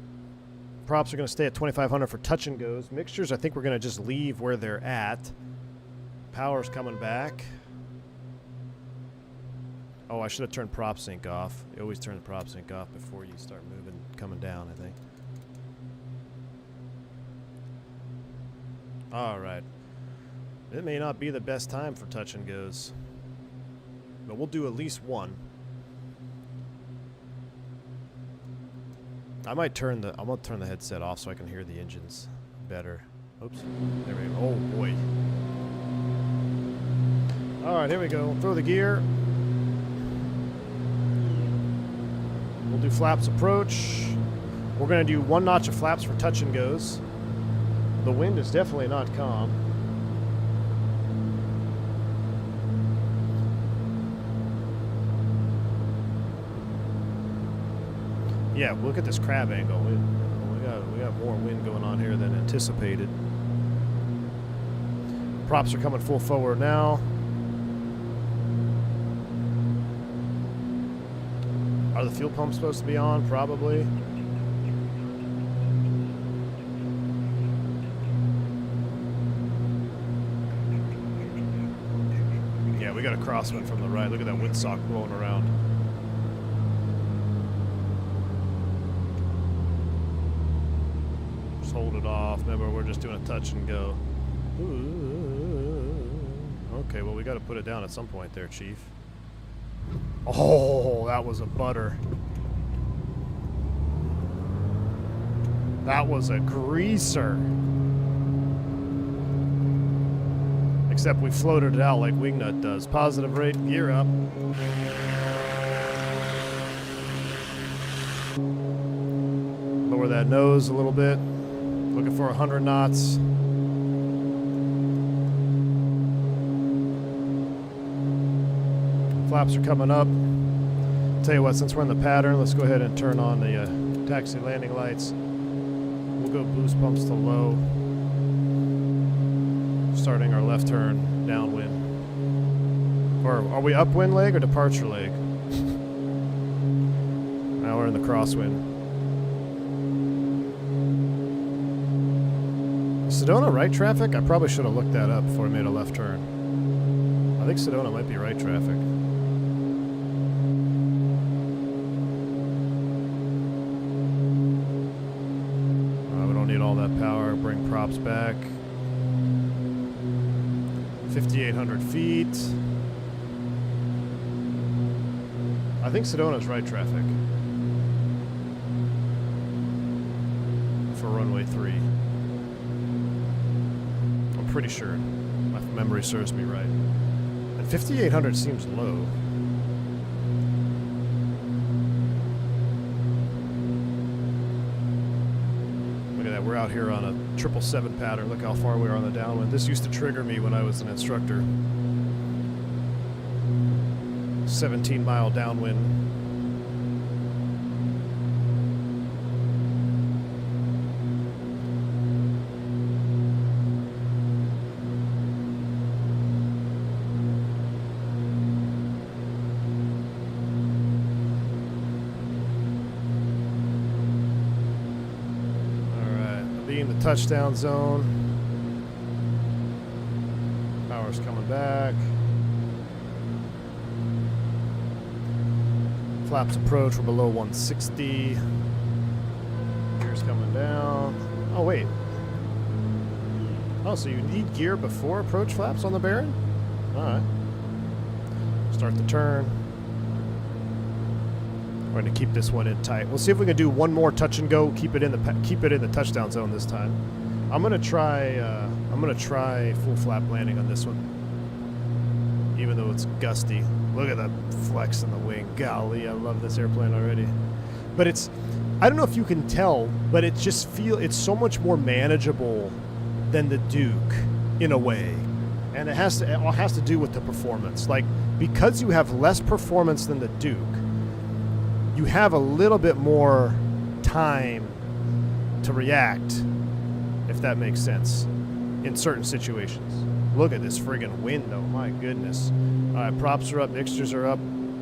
Props are going to stay at 2,500 for touch and goes. Mixtures, I think we're going to just leave where they're at. Power's coming back. Oh, I should have turned prop sync off. You always turn the prop sync off before you start moving, coming down, I think. Alright. It may not be the best time for touch and goes. But we'll do at least one. I'm gonna turn the headset off so I can hear the engines better. Oops. There we go. Oh boy. Alright, here we go. Throw the gear. We'll do flaps approach. We're gonna do 1 notch of flaps for touch and goes. The wind is definitely not calm. Yeah, look at this crab angle. We got more wind going on here than anticipated. Props are coming full forward now. Are the fuel pumps supposed to be on? Probably. Yeah, we got a crosswind from the right. Look at that windsock blowing around. Hold it off. Remember, we're just doing a touch and go. Ooh. Okay, well, we got to put it down at some point there, Chief. Oh, that was a butter. That was a greaser. Except we floated it out like Wingnut does. Positive rate, gear up. Lower that nose a little bit. Looking for 100 knots. Flaps are coming up. Tell you what, since we're in the pattern, let's go ahead and turn on the taxi landing lights. We'll go boost pumps to low. Starting our left turn downwind. Or are we upwind leg or departure leg? Now we're in the crosswind. Sedona right traffic? I probably should have looked that up before I made a left turn. I think Sedona might be right traffic. We don't need all that power. Bring props back. 5,800 feet. I think Sedona's right traffic. For runway 3. Pretty sure. My memory serves me right. And 5,800 seems low. Look at that. We're out here on a 777 pattern. Look how far we are on the downwind. This used to trigger me when I was an instructor. 17-mile downwind. Touchdown zone. Power's coming back. Flaps approach. We're below 160. Gear's coming down. Oh, wait. Oh, so you need gear before approach flaps on the Baron? Alright. Start the turn. We're going to keep this one in tight. We'll see if we can do one more touch and go. Keep it in the touchdown zone this time. I'm going to try full flap landing on this one, even though it's gusty. Look at that flex in the wing. Golly, I love this airplane already. But I don't know if you can tell, but it's so much more manageable than the Duke in a way, and it all has to do with the performance. Like, because you have less performance than the Duke, you have a little bit more time to react, if that makes sense, in certain situations. Look at this friggin' wind, though. My goodness. All right, props are up, mixtures are up.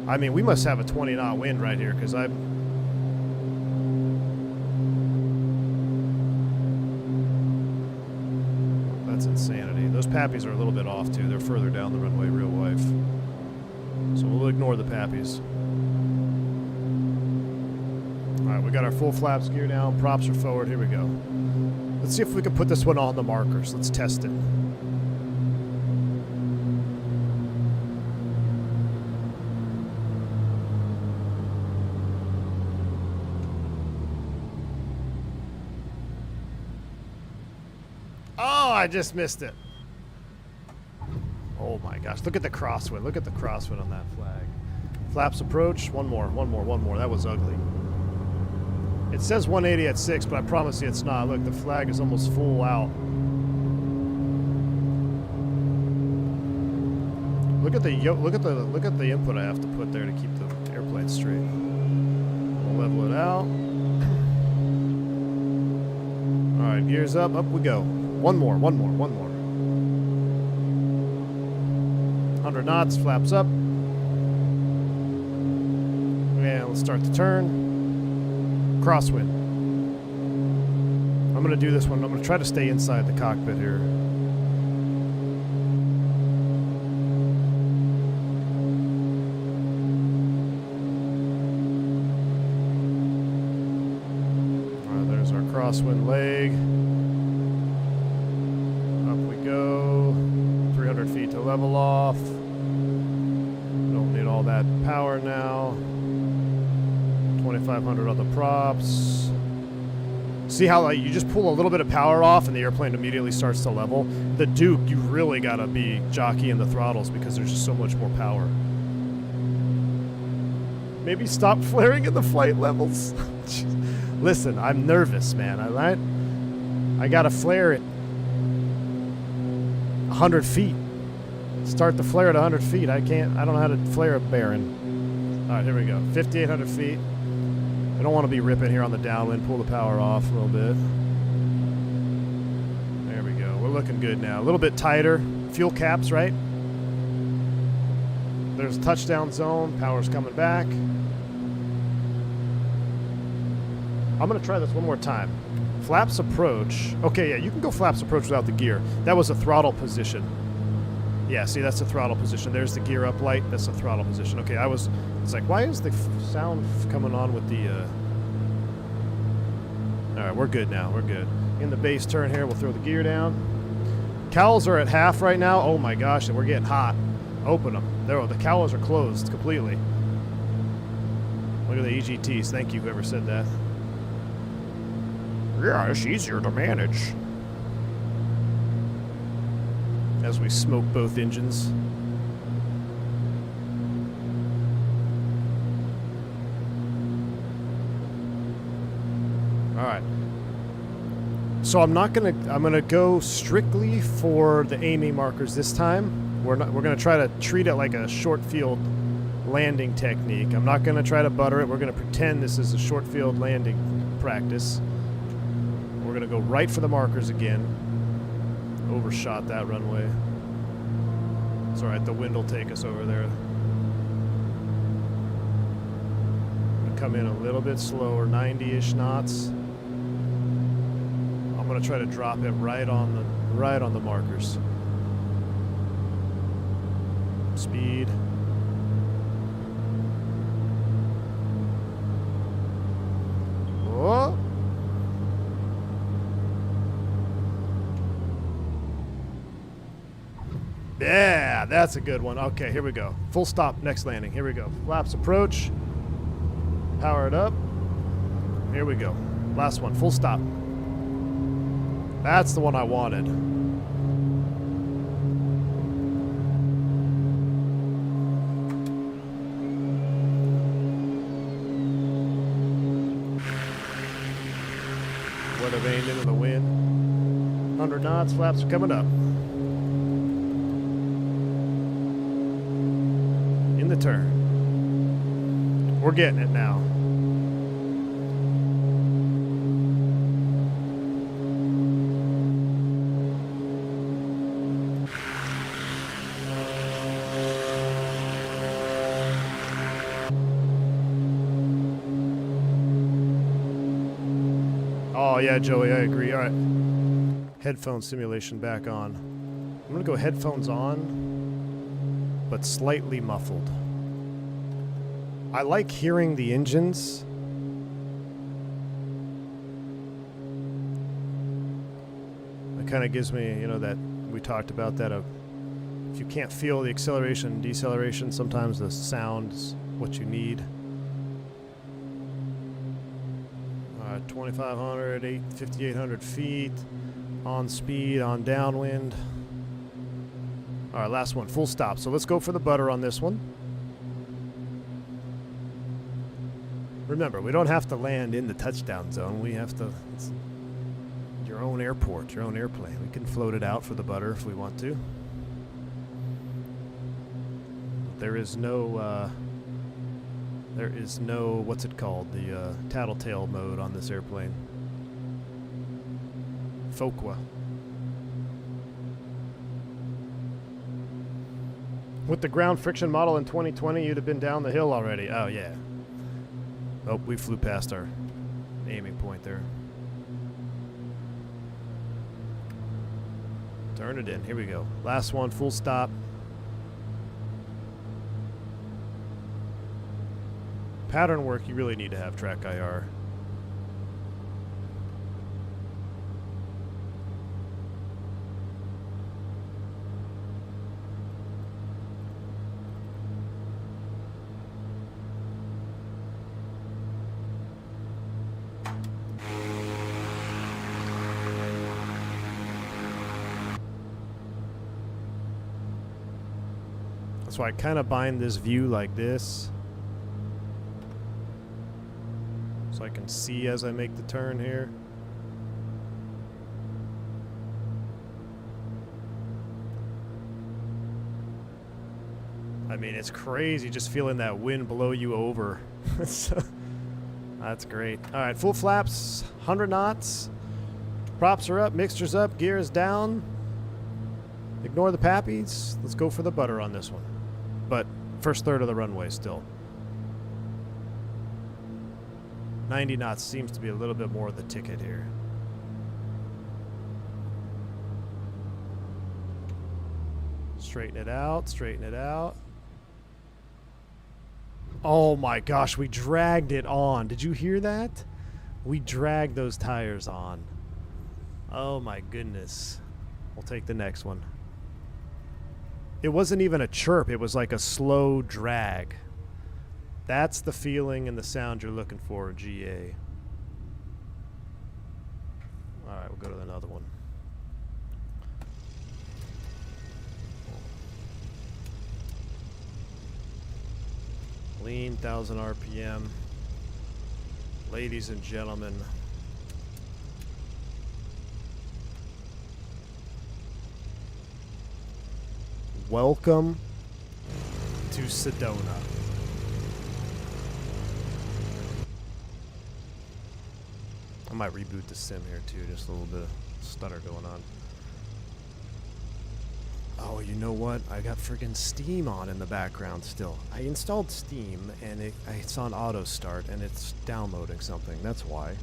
I mean, we must have a 20-knot wind right here, because pappies are a little bit off too. They're further down the runway, real life. So we'll ignore the pappies. Alright, we got our full flaps gear down. Props are forward. Here we go. Let's see if we can put this one on the markers. Let's test it. Oh, I just missed it. Oh my gosh. Look at the crosswind. Look at the crosswind on that flag. Flaps approach. One more. That was ugly. It says 180 at 6, but I promise you it's not. Look, the flag is almost full out. Look at the input I have to put there to keep the airplane straight. We'll level it out. All right, gears up. Up we go. One more. 100 knots, flaps up. And let's start the turn. Crosswind. I'm going to do this one. I'm going to try to stay inside the cockpit here. All right, there's our crosswind leg. Up we go. 300 feet to level off. Don't need all that power now. 2,500 on the props. See how like, you just pull a little bit of power off and the airplane immediately starts to level? The Duke, you really gotta be jockeying the throttles because there's just so much more power. Maybe stop flaring in the flight levels. Listen, I'm nervous, man. I gotta flare at 100 feet. Start the flare at 100 feet. I don't know how to flare a Baron. All right, here we go. 5,800 feet. I don't want to be ripping here on the downwind. Pull the power off a little bit. There we go. We're looking good now. A little bit tighter. Fuel caps, right? There's a touchdown zone. Power's coming back. I'm going to try this one more time. Flaps approach. Okay, yeah, you can go flaps approach without the gear. That was a throttle position. Yeah, see, that's the throttle position. There's the gear up light. That's the throttle position. Okay, it's like, why is the sound coming on with the, All right, we're good now. We're good. In the base turn here, we'll throw the gear down. Cowls are at half right now. Oh my gosh, and we're getting hot. Open them. There, the cowls are closed completely. Look at the EGTs. Thank you, whoever said that. Yeah, it's easier to manage. As we smoke both engines. All right. So I'm gonna go strictly for the aiming markers this time. We're gonna try to treat it like a short field landing technique. I'm not gonna try to butter it. We're gonna pretend this is a short field landing practice. We're gonna go right for the markers again. Overshot that runway. It's alright, the wind will take us over there. Gonna come in a little bit slower, 90-ish knots. I'm gonna try to drop it right on the markers. Speed. Oh. Yeah, that's a good one. Okay, here we go. Full stop, next landing. Here we go. Flaps approach. Power it up. Here we go. Last one, full stop. That's the one I wanted. Weather vane into the wind. 100 knots, flaps are coming up. In the turn. We're getting it now. Oh yeah, Joey, I agree. All right. Headphone simulation back on. I'm gonna go headphones on, but slightly muffled. I like hearing the engines. It kind of gives me, you know, that we talked about that if you can't feel the acceleration and deceleration, sometimes the sound's what you need. 2,500, 5,800 feet, on speed, on downwind. All right, last one, full stop. So let's go for the butter on this one. Remember, we don't have to land in the touchdown zone. We have to, it's your own airport, your own airplane. We can float it out for the butter if we want to. There is no, what's it called? The tattletale mode on this airplane. Foqua. With the ground friction model in 2020, you'd have been down the hill already. Oh, yeah. Oh, we flew past our aiming point there. Turn it in. Here we go. Last one, full stop. Pattern work, you really need to have track IR. That's why I kind of bind this view like this, so I can see as I make the turn here. I mean, it's crazy just feeling that wind blow you over. That's great. All right, full flaps, 100 knots. Props are up, mixture's up, gear is down. Ignore the pappies. Let's go for the butter on this one. But first third of the runway still. 90 knots seems to be a little bit more of the ticket here. Straighten it out, straighten it out. Oh my gosh, we dragged it on. Did you hear that? We dragged those tires on. Oh my goodness. We'll take the next one. It wasn't even a chirp, it was like a slow drag. That's the feeling and the sound you're looking for in GA. Alright, we'll go to another one. Lean, 1,000 RPM. Ladies and gentlemen. Welcome to Sedona. I might reboot the sim here too, just a little bit of stutter going on. Oh, you know what? I got friggin' Steam on in the background still. I installed Steam and it's on auto start and it's downloading something. That's why.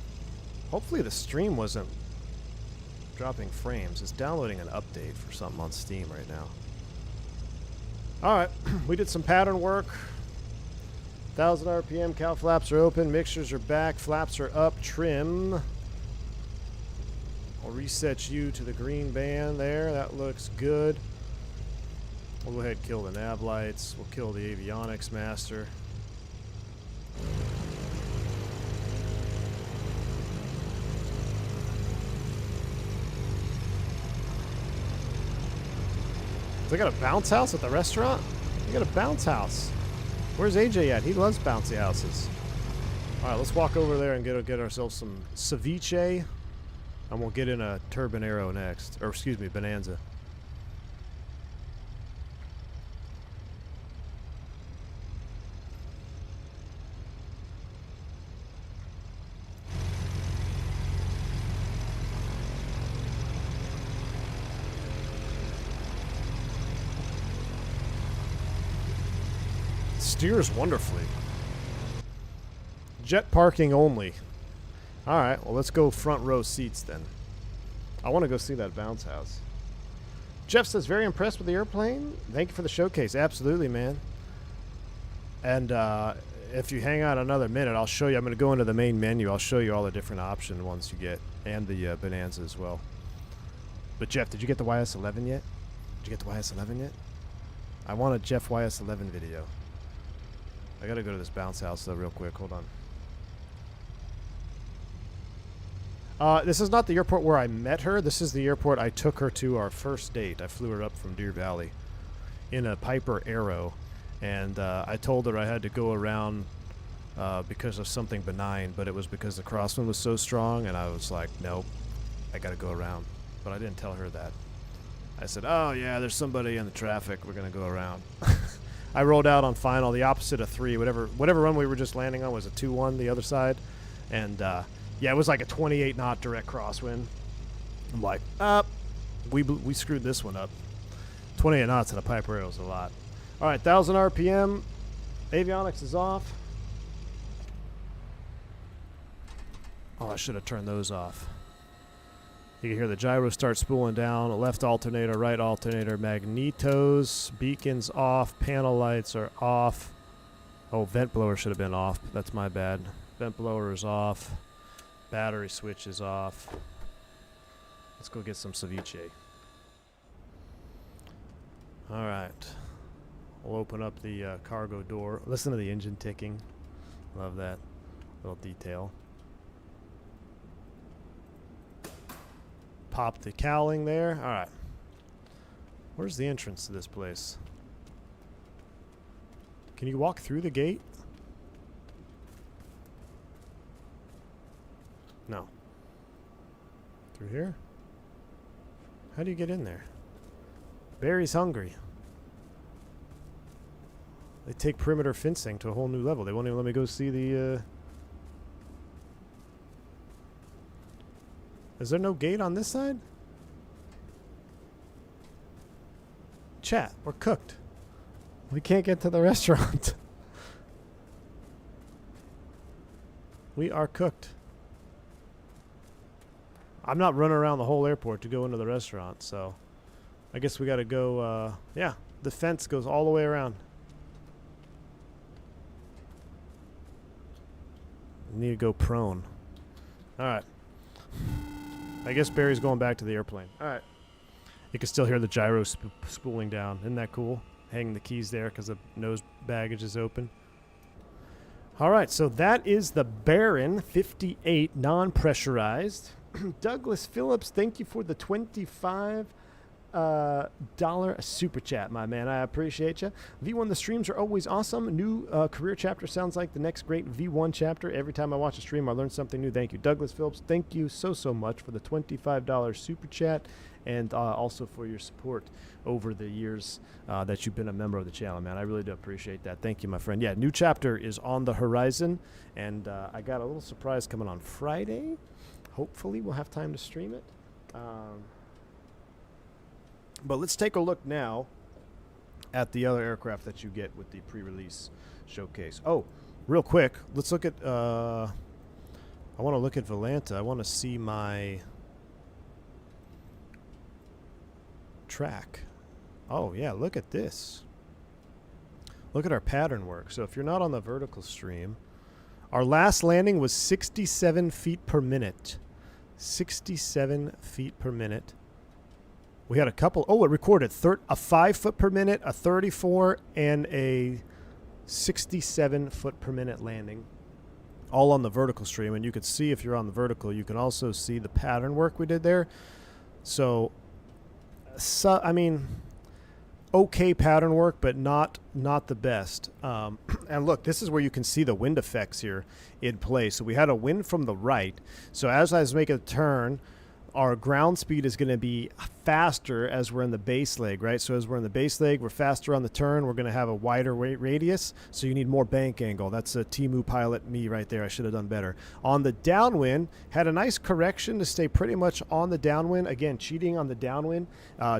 Hopefully the stream wasn't dropping frames. It's downloading an update for something on Steam right now. Alright, we did some pattern work. 1,000 RPM, cow flaps are open, mixtures are back, flaps are up, trim. I'll reset you to the green band there, that looks good. We'll go ahead and kill the nav lights, we'll kill the avionics master. They got a bounce house at the restaurant? They got a bounce house. Where's AJ at? He loves bouncy houses. Alright, let's walk over there and get ourselves some ceviche. And we'll get in a Turbine Arrow next. Or excuse me, Bonanza. Steers wonderfully. Jet parking only. Alright, well let's go front row seats then. I want to go see that bounce house. Jeff says, very impressed with the airplane. Thank you for the showcase. Absolutely, man. And if you hang out another minute, I'll show you. I'm going to go into the main menu. I'll show you all the different option ones you get and the Bonanza as well. But Jeff, did you get the YS11 yet? Did you get the YS11 yet? I want a Jeff YS11 video. I got to go to this bounce house though real quick. Hold on. This is not the airport where I met her. This is the airport I took her to our first date. I flew her up from Deer Valley in a Piper Arrow. And I told her I had to go around because of something benign, but it was because the crosswind was so strong, and I was like, nope, I got to go around. But I didn't tell her that. I said, oh, yeah, there's somebody in the traffic. We're going to go around. I rolled out on final, the opposite of 3. Whatever runway we were just landing on was a 2-1, the other side. And, yeah, it was like a 28-knot direct crosswind. I'm like, we screwed this one up. 28 knots in a Piper Arrow is a lot. All right, 1,000 RPM. Avionics is off. Oh, I should have turned those off. You can hear the gyro start spooling down. Left alternator, right alternator, magnetos, beacons off, panel lights are off. Oh, vent blower should have been off. That's my bad. Vent blower is off. Battery switch is off. Let's go get some ceviche. All right. We'll open up the cargo door. Listen to the engine ticking. Love that little detail. Pop the cowling there. All right. Where's the entrance to this place? Can you walk through the gate? No. Through here? How do you get in there? Barry's hungry. They take perimeter fencing to a whole new level. They won't even let me go see the... Is there no gate on this side? Chat, we're cooked. We can't get to the restaurant. We are cooked. I'm not running around the whole airport to go into the restaurant, so... I guess we gotta go, yeah, the fence goes all the way around. Need to go prone. Alright. I guess Barry's going back to the airplane. Alright. You can still hear the gyro spooling down. Isn't that cool? Hanging the keys there because the nose baggage is open. Alright, so that is the Baron 58 non-pressurized. Douglas Phillips, thank you for the $25 super chat, my man. I appreciate you. V1, the streams are always awesome. New career chapter sounds like the next great V1 chapter. Every time I watch a stream, I learn something new. Thank you. Douglas Phillips, thank you so much for the $25 super chat and also for your support over the years that you've been a member of the channel, man. I really do appreciate that. Thank you, my friend. Yeah, new chapter is on the horizon, and I got a little surprise coming on Friday. Hopefully we'll have time to stream it. But let's take a look now at the other aircraft that you get with the pre-release showcase. Oh, real quick, let's look at, I want to look at Volanta. I want to see my track. Oh, yeah, look at this. Look at our pattern work. So if you're not on the vertical stream, our last landing was 67 feet per minute. 67 feet per minute. We had a couple. Oh, it recorded a 5 foot per minute, a 34, and a 67 foot per minute landing, all on the vertical stream. And you could see if you're on the vertical, you can also see the pattern work we did there. So I mean, okay pattern work, but not the best. And look, this is where you can see the wind effects here in play. So we had a wind from the right. So as I was making a turn, our ground speed is going to be faster as we're in the base leg, right? So as we're in the base leg, we're faster on the turn. We're going to have a wider radius, so you need more bank angle. That's a Temu pilot me right there. I should have done better. On the downwind, had a nice correction to stay pretty much on the downwind. Again, cheating on the downwind.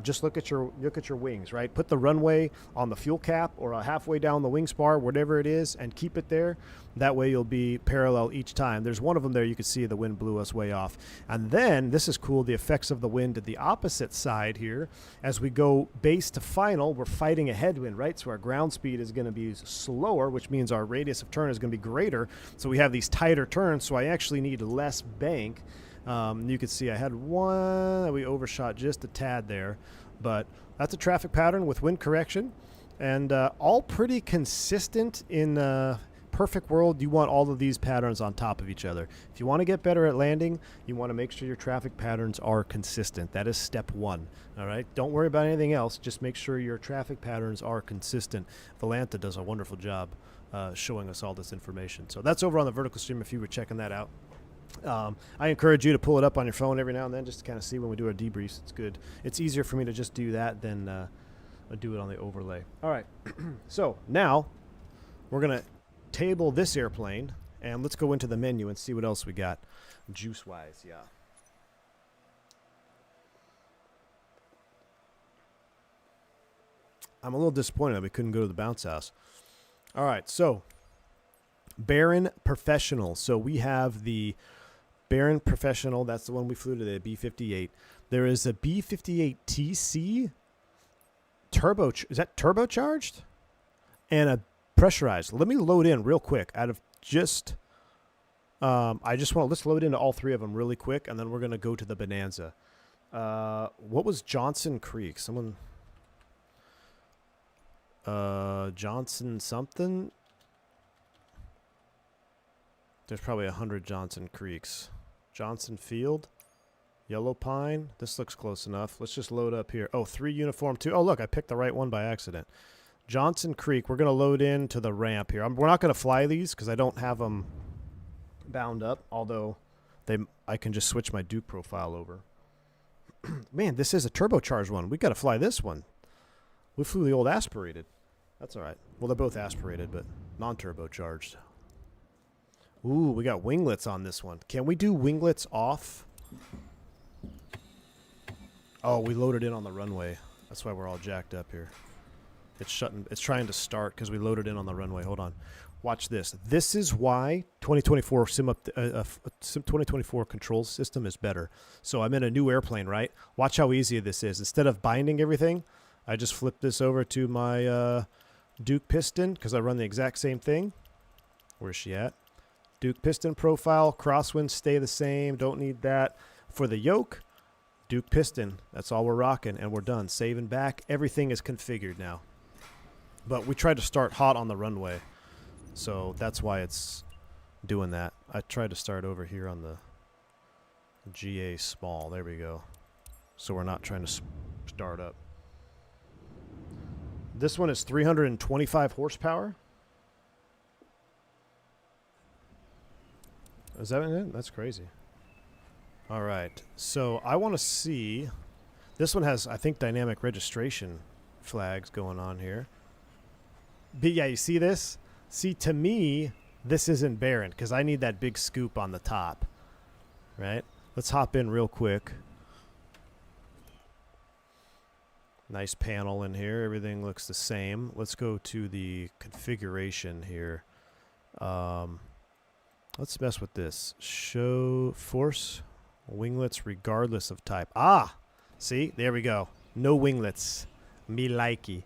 Just look at your wings, right? Put the runway on the fuel cap or halfway down the wing spar, whatever it is, and keep it there. That way you'll be parallel each time. There's one of them there. You can see the wind blew us way off. And then, this is cool, the effects of the wind at the opposite side here. As we go base to final, we're fighting a headwind, right? So our ground speed is going to be slower, which means our radius of turn is going to be greater. So we have these tighter turns, so I actually need less bank. You can see I had one that we overshot just a tad there, but that's a traffic pattern with wind correction, and all pretty consistent in perfect world. You want all of these patterns on top of each other. If you want to get better at landing, you want to make sure your traffic patterns are consistent. That is step one. All right, don't worry about anything else. Just make sure your traffic patterns are consistent. Volanta does a wonderful job showing us all this information. So that's over on the vertical stream if you were checking that out. I encourage you to pull it up on your phone every now and then just to kind of see when we do our debriefs. It's good. It's easier for me to just do that than do it on the overlay. All right. So now we're going to table this airplane, and let's go into the menu and see what else we got juice-wise. Yeah. I'm a little disappointed that we couldn't go to the bounce house. All right. So Baron Professional. So we have the Baron Professional. That's the one we flew today, B-58. There is a B-58TC turbo. Is that turbocharged? And a pressurized. Let me load in real quick out of just let's load into all three of them really quick, and then we're going to go to the Bonanza. What was Johnson Creek? Someone Johnson something? There's probably 100 Johnson Creeks. Johnson Field, Yellow Pine. This looks close enough. Let's just load up here. Oh, 3 Uniform 2. Oh, look, I picked the right one by accident. Johnson Creek. We're going to load into the ramp here. We're not going to fly these because I don't have them bound up, although I can just switch my Duke profile over. Man, this is a turbocharged one. We got to fly this one. We flew the old aspirated. That's all right. Well, they're both aspirated, but non-turbocharged. Ooh, we got winglets on this one. Can we do winglets off? Oh, we loaded in on the runway. That's why we're all jacked up here. It's trying to start because we loaded in on the runway. Hold on. Watch this. This is why 2024 2024 controls system is better. So I'm in a new airplane, right? Watch how easy this is. Instead of binding everything, I just flip this over to my Duke piston because I run the exact same thing. Where's she at? Duke piston profile. Crosswinds stay the same. Don't need that. For the yoke, Duke piston. That's all we're rocking, and we're done. Save and back. Everything is configured now. But we tried to start hot on the runway, so that's why it's doing that. I tried to start over here on the GA small. There we go. So we're not trying to start up. This one is 325 horsepower. Is that it? That's crazy. All right. So I want to see. This one has, I think, dynamic registration flags going on here. But yeah, you see this? See, to me, this isn't Baron because I need that big scoop on the top. Right? Let's hop in real quick. Nice panel in here. Everything looks the same. Let's go to the configuration here. Let's mess with this. Show force winglets regardless of type. Ah! See? There we go. No winglets. Me likey.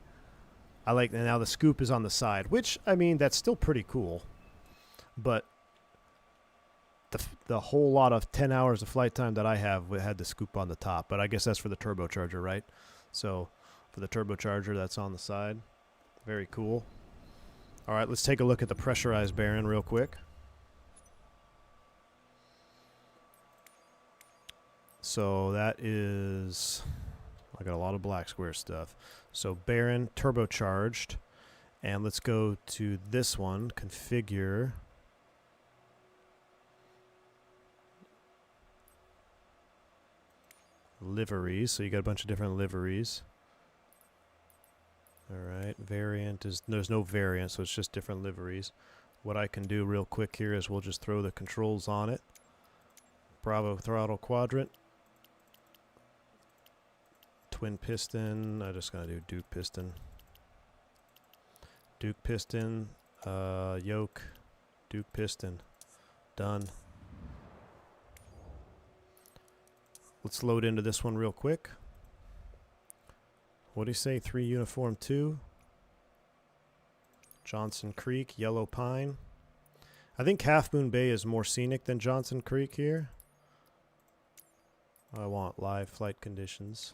I like, and now the scoop is on the side, which, I mean, that's still pretty cool. But the whole lot of 10 hours of flight time that I have had the scoop on the top. But I guess that's for the turbocharger, right? So for the turbocharger, that's on the side. Very cool. All right, let's take a look at the pressurized Baron real quick. So that is, I got a lot of black square stuff. So Baron turbocharged, and let's go to this one, configure. Liveries, so you got a bunch of different liveries. All right, variant is, there's no variant, so it's just different liveries. What I can do real quick here is we'll just throw the controls on it. Bravo throttle quadrant. Twin piston. I'm just going to do Duke piston. Duke piston. Yoke. Duke piston. Done. Let's load into this one real quick. What do you say? 3 Uniform 2. Johnson Creek, Yellow Pine. I think Half Moon Bay is more scenic than Johnson Creek here. I want live flight conditions.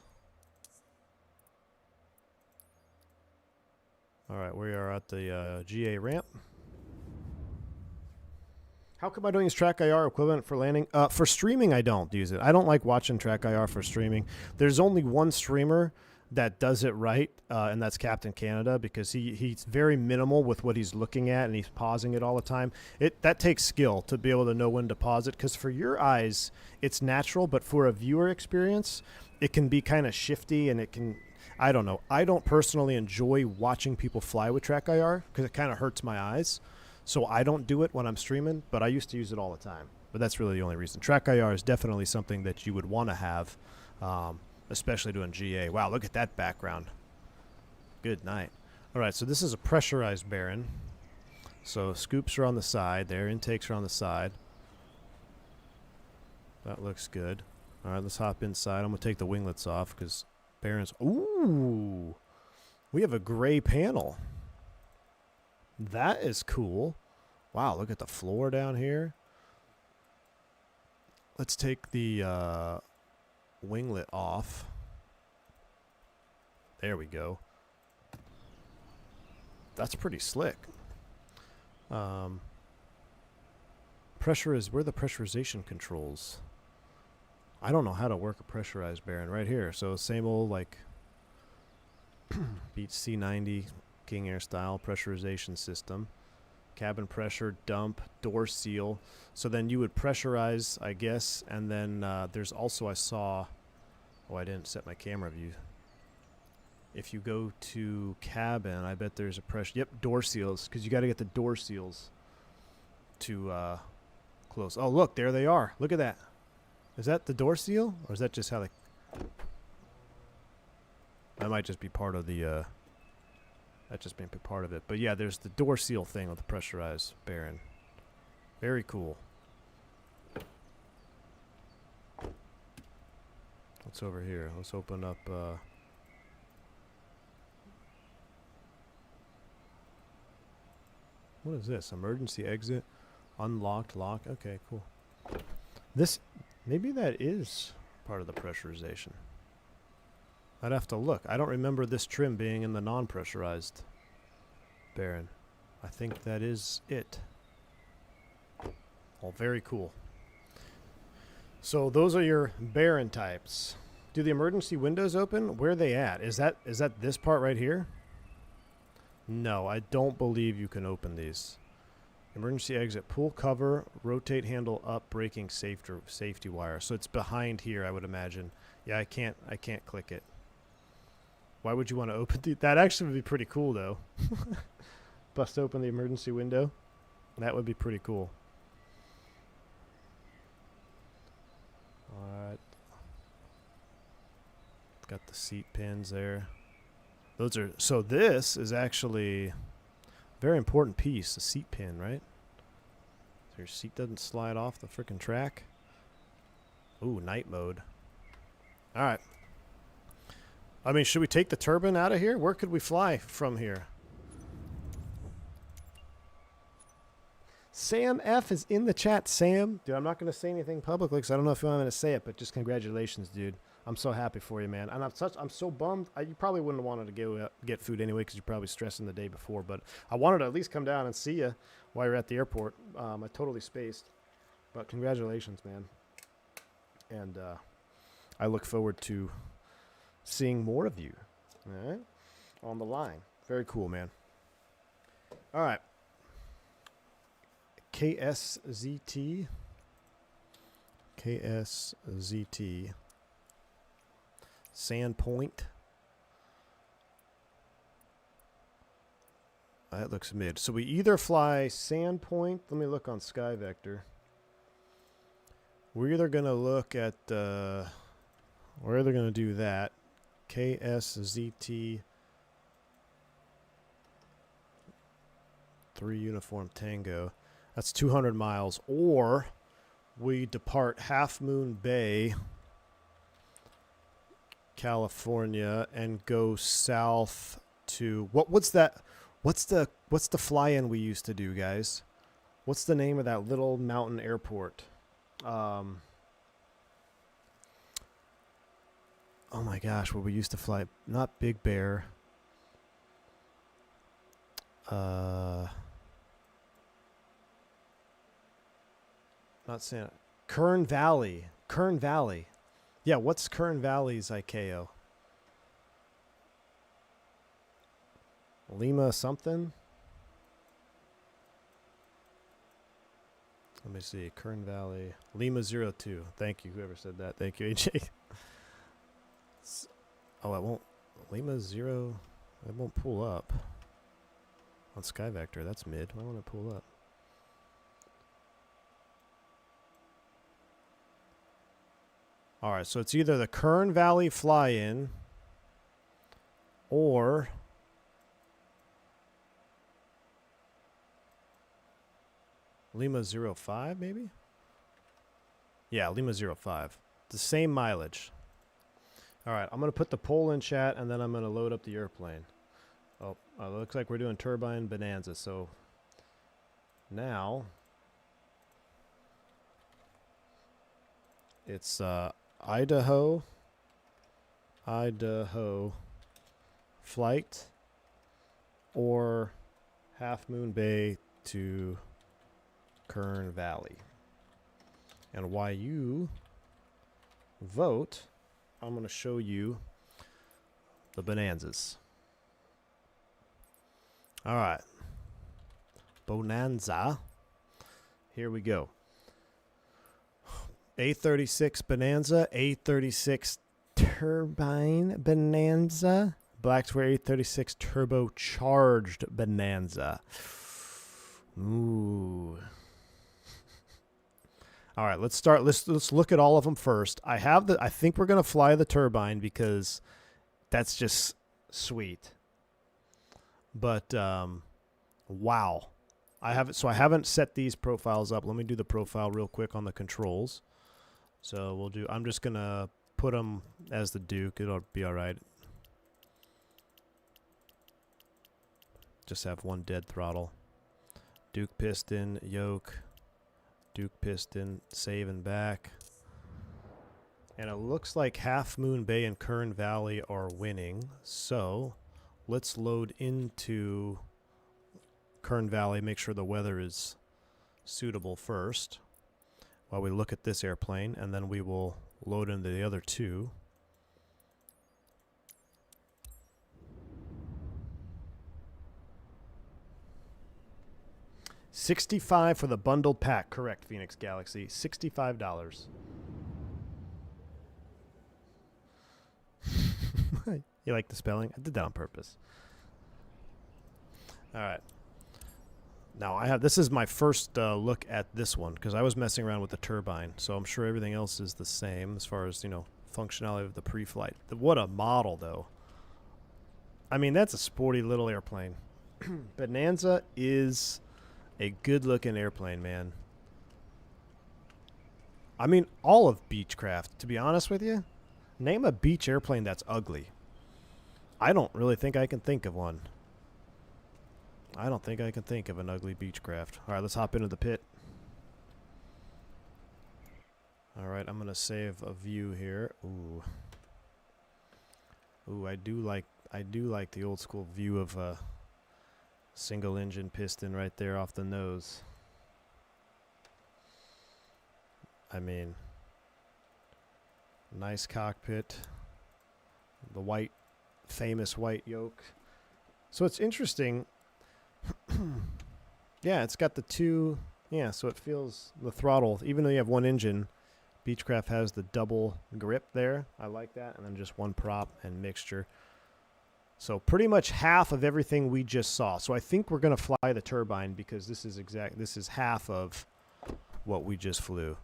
Alright, we are at the GA ramp. How come I don't use Track IR equivalent for landing? For streaming, I don't use it. I don't like watching Track IR for streaming. There's only one streamer that does it right, and that's Captain Canada, because he's very minimal with what he's looking at, and he's pausing it all the time. That takes skill to be able to know when to pause it, because for your eyes, it's natural, but for a viewer experience, it can be kind of shifty, and it can, I don't know. I don't personally enjoy watching people fly with Track IR, because it kind of hurts my eyes. So I don't do it when I'm streaming, but I used to use it all the time. But that's really the only reason. Track IR is definitely something that you would want to have, especially doing GA. Wow, look at that background. Good night. All right, so this is a pressurized bearing. So scoops are on the side there. Intakes are on the side. That looks good. All right, let's hop inside. I'm going to take the winglets off because bearings. Ooh, we have a gray panel. That is cool. Wow, look at the floor down here. Let's take the winglet off. There we go. That's pretty slick. Where are the pressurization controls? I don't know how to work a pressurized bearing right here. So same old like Beach C90 King Air style pressurization system. Cabin pressure, dump, door seal. So then you would pressurize, I guess, and then there's also, I saw, oh, I didn't set my camera view. If you go to cabin, I bet there's a pressure, yep, door seals, because you got to get the door seals to close. Oh, look, there they are. Look at that. Is that the door seal, or is that just how they... That might just be part of the... That just may be part of it. But yeah, there's the door seal thing with the pressurized bearing. Very cool. What's over here? Let's open up... What is this? Emergency exit? Unlocked lock? Okay, cool. This... Maybe that is part of the pressurization. I'd have to look. I don't remember this trim being in the non-pressurized bearing. I think that is it. Well, very cool. So those are your bearing types. Do the emergency windows open? Where are they at? Is that this part right here? No, I don't believe you can open these. Emergency exit, pull cover, rotate handle up, braking safety wire. So it's behind here, I would imagine. Yeah, I can't click it. Why would you want to open that? Actually would be pretty cool, though. Bust open the emergency window. That would be pretty cool. Alright. Got the seat pins there. Those are... So this is actually a very important piece, the seat pin, right? So your seat doesn't slide off the frickin' track. Ooh, night mode. Alright. I mean, should we take the turbine out of here? Where could we fly from here? Sam F is in the chat. Sam, dude, I'm not going to say anything publicly because I don't know if I'm going to say it, but just congratulations, dude. I'm so happy for you, man. And I'm so bummed. You probably wouldn't have wanted to get food anyway because you're probably stressing the day before. But I wanted to at least come down and see you while you're at the airport. I totally spaced. But congratulations, man. And I look forward to seeing more of you, all right, on the line. Very cool, man. All right. KSZT. Sandpoint. That looks mid. So we either fly Sandpoint. Let me look on Sky Vector. We're either going to look at... we're either going to do that. KSZT 3 Uniform Tango. That's 200 miles. Or we depart Half Moon Bay California and go south to what's that? What's the fly-in we used to do, guys? What's the name of that little mountain airport? Oh my gosh, where we used to fly, not Big Bear. Not Santa. Kern Valley. Kern Valley. Yeah, what's Kern Valley's ICAO? Lima something? Let me see. Kern Valley. Lima 02. Thank you, whoever said that. Thank you, AJ. Oh, it won't. Lima 0. It won't pull up. On SkyVector. That's mid. Why won't it pull up? Alright, so it's either the Kern Valley fly-in or Lima 05, maybe? Yeah, Lima 05. The same mileage. Alright, I'm going to put the poll in chat and then I'm going to load up the airplane. Oh, looks like we're doing Turbine Bonanza, so now it's Idaho Flight or Half Moon Bay to Kern Valley. And while you vote, I'm going to show you the Bonanzas. All right. Bonanza. Here we go. A36 Bonanza, A36 Turbine Bonanza, Blackbird A36 turbocharged Bonanza. Ooh. All right, let's start. Let's look at all of them first. I think we're gonna fly the turbine because that's just sweet. But wow, I haven't set these profiles up. Let me do the profile real quick on the controls. So we'll do. I'm just gonna put them as the Duke. It'll be all right. Just have one dead throttle. Duke piston, yoke. Duke piston, save and back. And it looks like Half Moon Bay and Kern Valley are winning. So let's load into Kern Valley, make sure the weather is suitable first while we look at this airplane, and then we will load into the other two. $65 for the bundled pack. Correct, Phoenix Galaxy. $65. You like the spelling? I did that on purpose. All right. Now this is my first look at this one because I was messing around with the turbine, so I'm sure everything else is the same as far as, functionality of the pre-flight. What a model, though. I mean, that's a sporty little airplane. Bonanza is a good-looking airplane, man. I mean, all of Beechcraft, to be honest with you. Name a beach airplane that's ugly. I don't really think I can think of one. I don't think I can think of an ugly Beechcraft. All right, let's hop into the pit. All right, I'm going to save a view here. Ooh. Ooh, I do like the old school view of a single engine piston right there off the nose. I mean, nice cockpit. The famous white yoke. So it's interesting. Yeah, it's got the two. Yeah, so it feels the throttle. Even though you have one engine, Beechcraft has the double grip there. I like that. And then just one prop and mixture. So pretty much half of everything we just saw. So I think we're going to fly the turbine because this is half of what we just flew.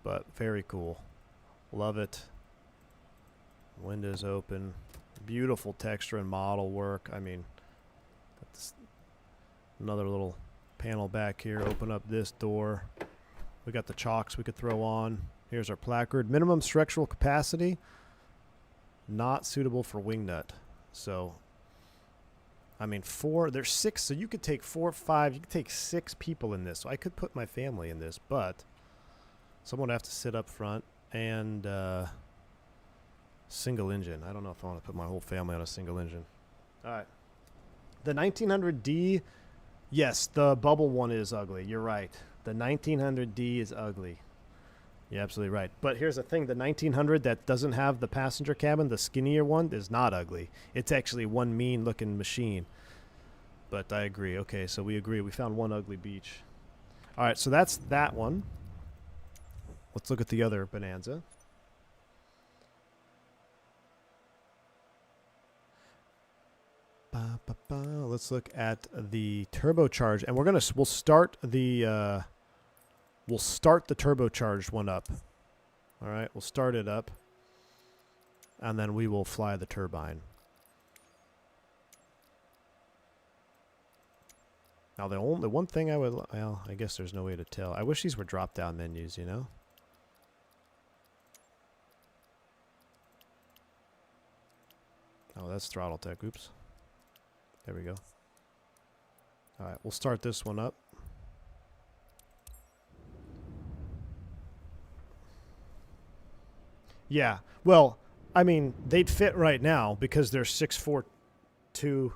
But very cool. Love it. Windows open. Beautiful texture and model work. I mean, another little panel back here. Open up this door. We got the chocks we could throw on. Here's our placard. Minimum structural capacity. not suitable for wing nut. So, I mean, there's 6, so you could take 4, 5, you could take 6 people in this. So I could put my family in this, but someone would have to sit up front and single engine. I don't know if I want to put my whole family on a single engine. All right. The 1900D, yes, the bubble one is ugly. You're right. The 1900D is ugly. You're absolutely right. But here's the thing. The 1900 that doesn't have the passenger cabin, the skinnier one, is not ugly. It's actually one mean-looking machine. But I agree. Okay, so we agree. We found one ugly beach. All right, so that's that one. Let's look at the other Bonanza. Let's look at the turbocharged, and we'll start the turbocharged one up. All right, we'll start it up, and then we will fly the turbine. Now the one thing I guess there's no way to tell. I wish these were drop-down menus, you know. Oh, that's Throttletek. Oops. There we go. All right, we'll start this one up. Yeah, well, I mean, they'd fit right now because they're 6'4", 2,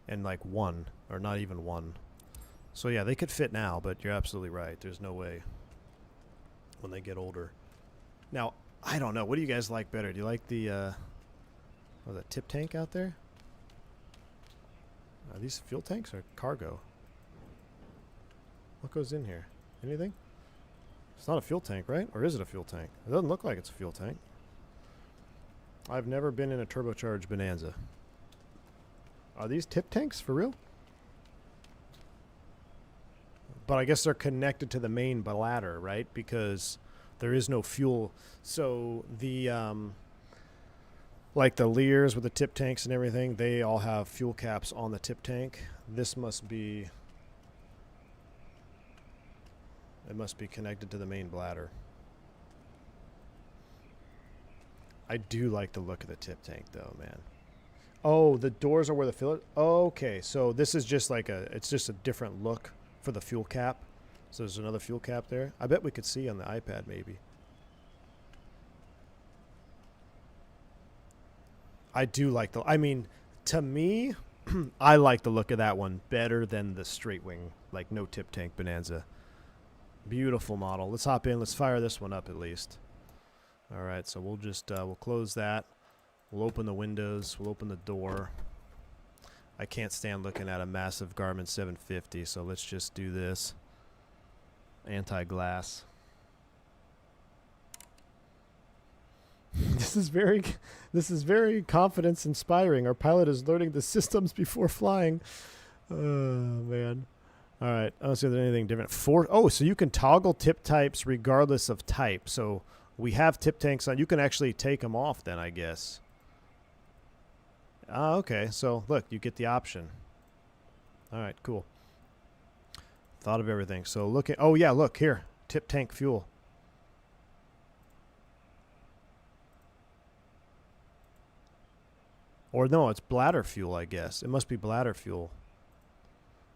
and like 1, or not even 1. So yeah, they could fit now, but you're absolutely right. There's no way when they get older. Now, I don't know. What do you guys like better? Do you like the that tip tank out there? Are these fuel tanks or cargo? What goes in here? Anything? It's not a fuel tank, right? Or is it a fuel tank? It doesn't look like it's a fuel tank. I've never been in a turbocharged Bonanza. Are these tip tanks for real? But I guess they're connected to the main bladder, right? Because there is no fuel. So the like the Lears with the tip tanks and everything, they all have fuel caps on the tip tank. This must be, it must be connected to the main bladder. I do like the look of the tip tank though, man. Oh, the doors are where the filler. Okay, so this is just like it's just a different look for the fuel cap. So there's another fuel cap there. I bet we could see on the iPad maybe. I do like I mean, to me, I like the look of that one better than the straight wing, like no tip tank Bonanza. Beautiful model. Let's hop in. Let's fire this one up at least. All right, so we'll just we'll close that. We'll open the windows. We'll open the door. I can't stand looking at a massive Garmin 750, so let's just do this. Anti-glass. This is very confidence inspiring. Our pilot is learning the systems before flying. Oh man. All right. I don't see if there's anything different. So you can toggle tip types regardless of type. So we have tip tanks on. You can actually take them off then, I guess. Okay. So look, you get the option. All right, cool. Thought of everything. So look at, oh yeah, look here. Tip tank fuel. Or no, it's bladder fuel, I guess. It must be bladder fuel.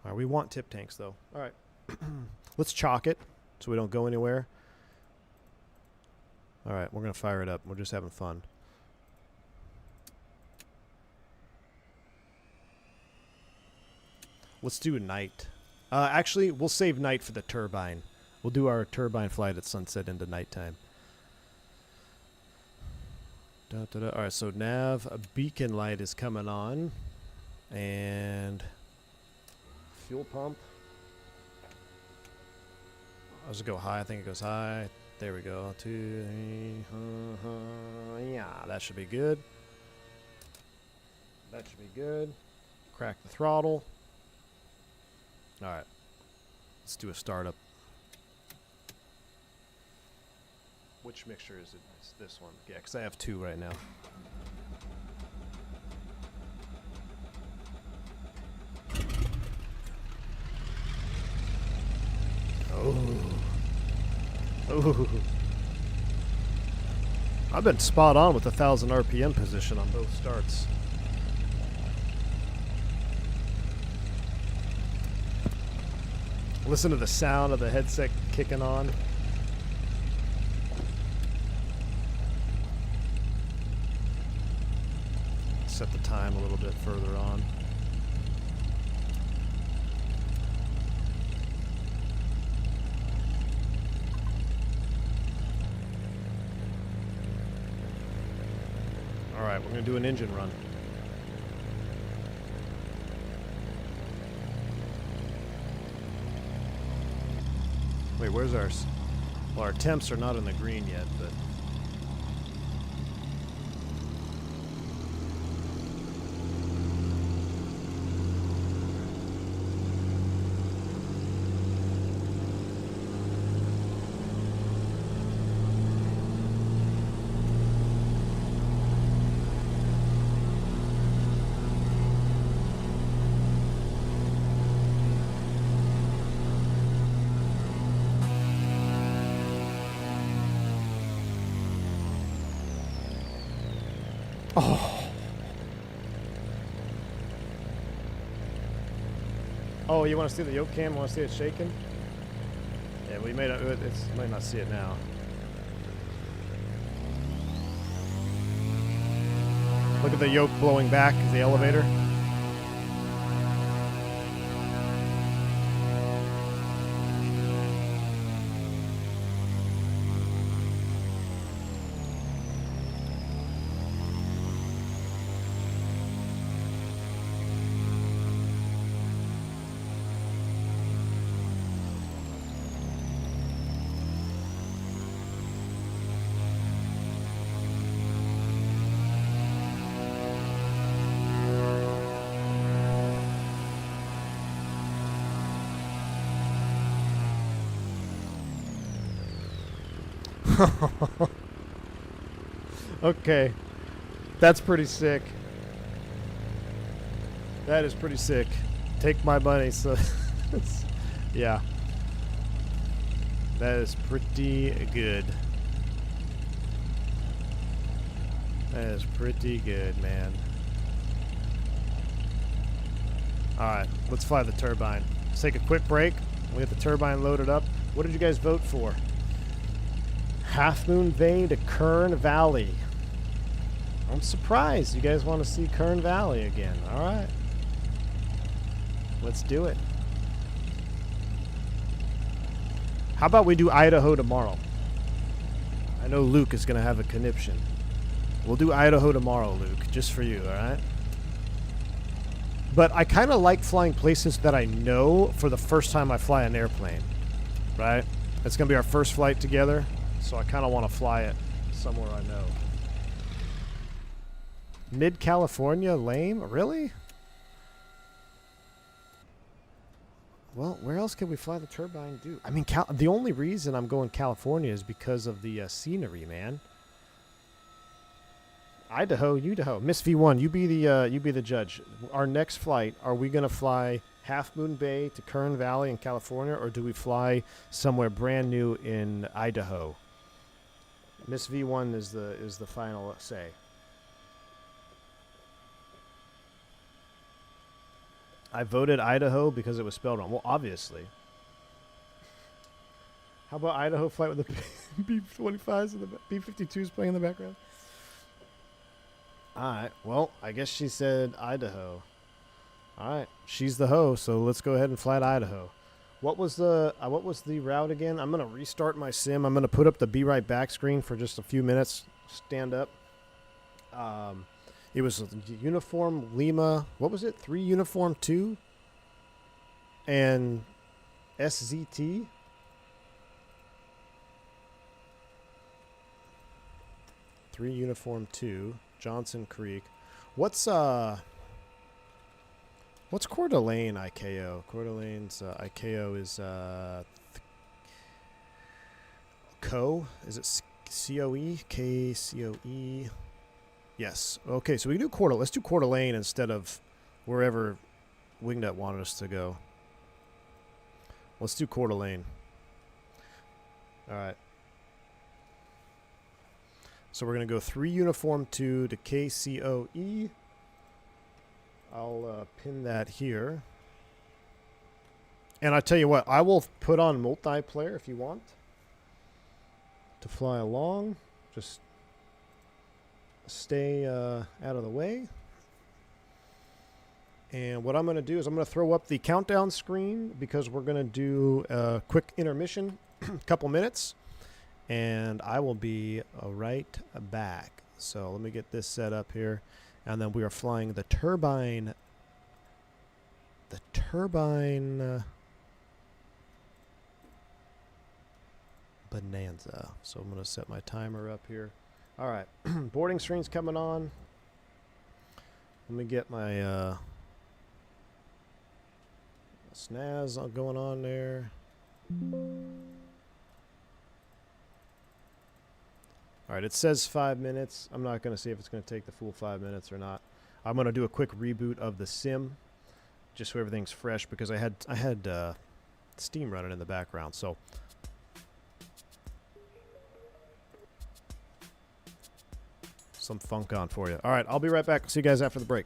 All right, we want tip tanks, though. All right. Let's chalk it so we don't go anywhere. All right, we're going to fire it up. We're just having fun. Let's do night. Actually, we'll save night for the turbine. We'll do our turbine flight at sunset into nighttime. All right, so nav, a beacon light is coming on, and fuel pump. Does it go high? I think it goes high. There we go. 2, 3, yeah, that should be good. That should be good. Crack the throttle. All right, let's do a startup. Which mixture is it? It's this one. Yeah, because I have 2 right now. Oh. Oh. I've been spot on with 1,000 RPM position on both starts. Listen to the sound of the headset kicking on. Set the time a little bit further on. All right, we're going to do an engine run. Wait, where's ours? Well, our temps are not in the green yet, but... Oh, you want to see the yoke cam? Want to see it shaking? Yeah, we may not. Might not see it now. Look at the yoke blowing back. The elevator. Okay, that's pretty sick. That is pretty sick. Take my money. So, yeah, that is pretty good. That is pretty good, man. All right, let's fly the turbine. Let's take a quick break. We get the turbine loaded up. What did you guys vote for? Half Moon Bay to Kern Valley. I'm surprised you guys want to see Kern Valley again. All right. Let's do it. How about we do Idaho tomorrow? I know Luke is going to have a conniption. We'll do Idaho tomorrow, Luke, just for you, all right? But I kind of like flying places that I know for the first time I fly an airplane, right? It's going to be our first flight together, so I kind of want to fly it somewhere I know. Mid-California, lame? Really? Well, where else can we fly the turbine? I mean, the only reason I'm going California is because of the scenery, man. Idaho, Idaho. Miss V1, you be the judge. Our next flight, are we going to fly Half Moon Bay to Kern Valley in California, or do we fly somewhere brand new in Idaho? Miss V1 is the final say. I voted Idaho because it was spelled wrong. Well, obviously. How about Idaho flight with the B-25s and the B-52s playing in the background? All right. Well, I guess she said Idaho. All right. She's the hoe, so let's go ahead and fly to Idaho. What was the route again? I'm going to restart my sim. I'm going to put up the Be Right Back screen for just a few minutes. Stand up. It was Uniform Lima. What was it? 3 Uniform 2 and SZT. 3 Uniform 2, Johnson Creek. What's Coeur d'Alene ICAO? Coeur d'Alene's ICAO is CO. Is it COE? KCOE. Yes. Okay, so we can do let's do Coeur d'Alene instead of wherever Wingnut wanted us to go. Let's do Coeur d'Alene. All right. So we're going to go 3 uniform 2 to KCOE. I'll pin that here. And I tell you what, I will put on multiplayer if you want to fly along. Just stay out of the way. And what I'm going to do is I'm going to throw up the countdown screen because we're going to do a quick intermission, a couple minutes, and I will be right back. So let me get this set up here, and then we are flying the Turbine Bonanza. So I'm going to set my timer up here. All right, boarding screen's coming on. Let me get my snaz going on there. All right, it says 5 minutes. I'm not going to see if it's going to take the full 5 minutes or not. I'm going to do a quick reboot of the sim, just so everything's fresh, because I had Steam running in the background. So some funk on for you. All right, I'll be right back. See you guys after the break.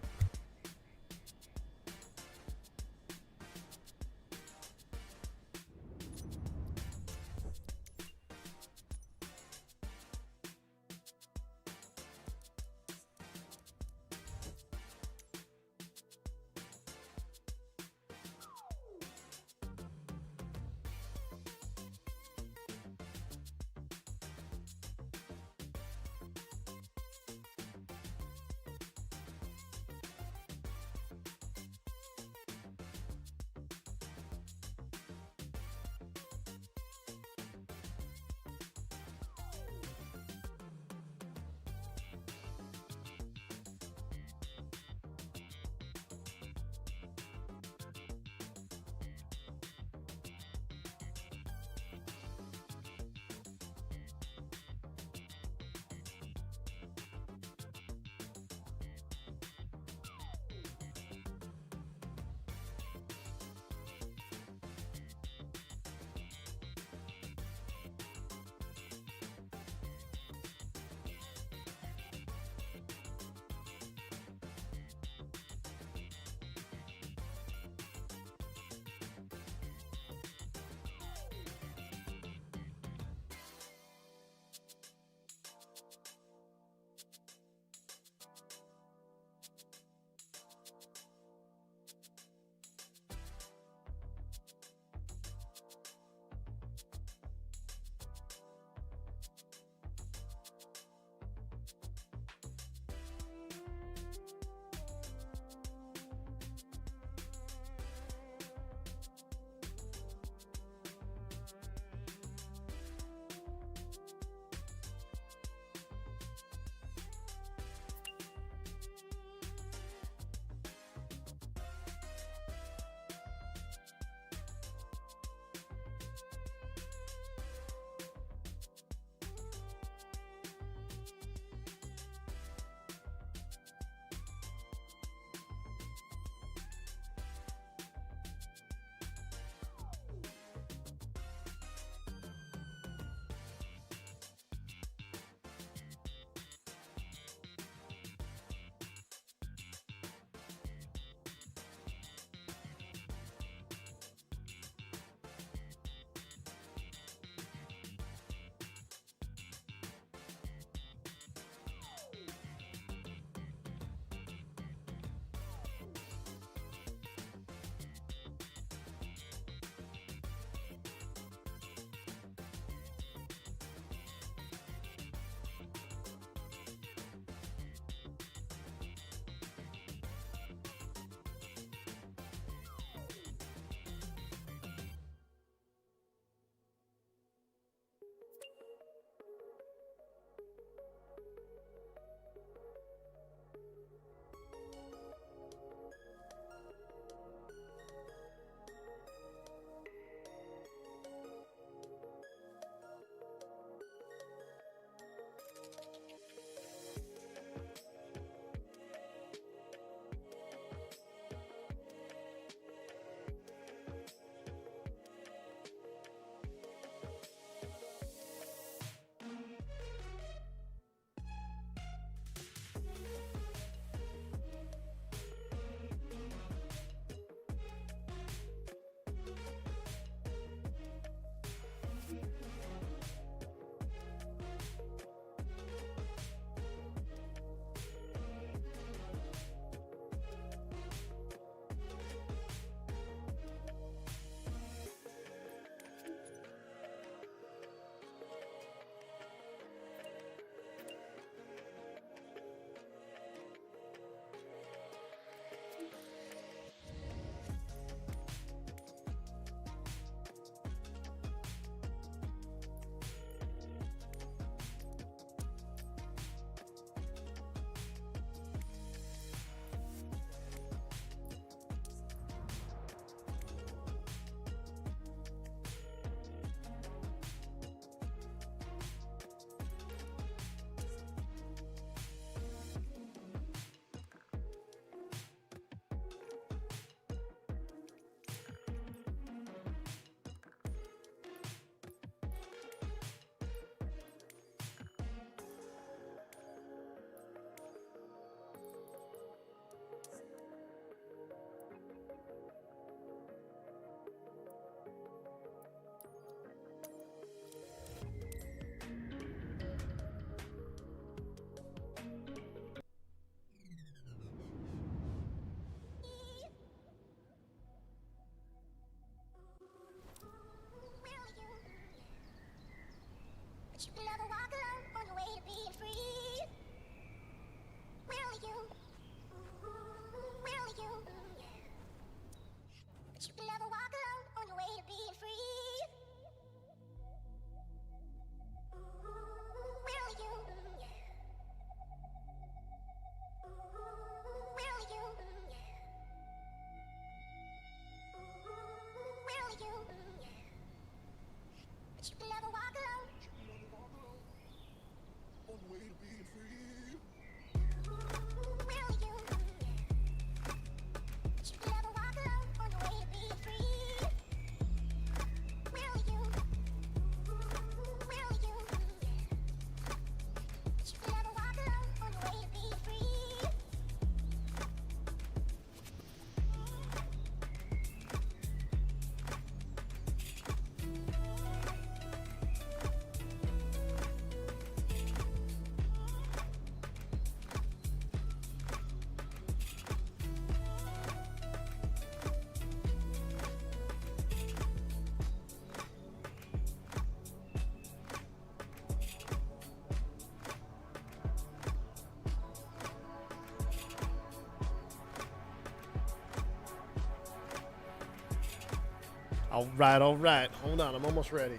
All right, all right. Hold on, I'm almost ready.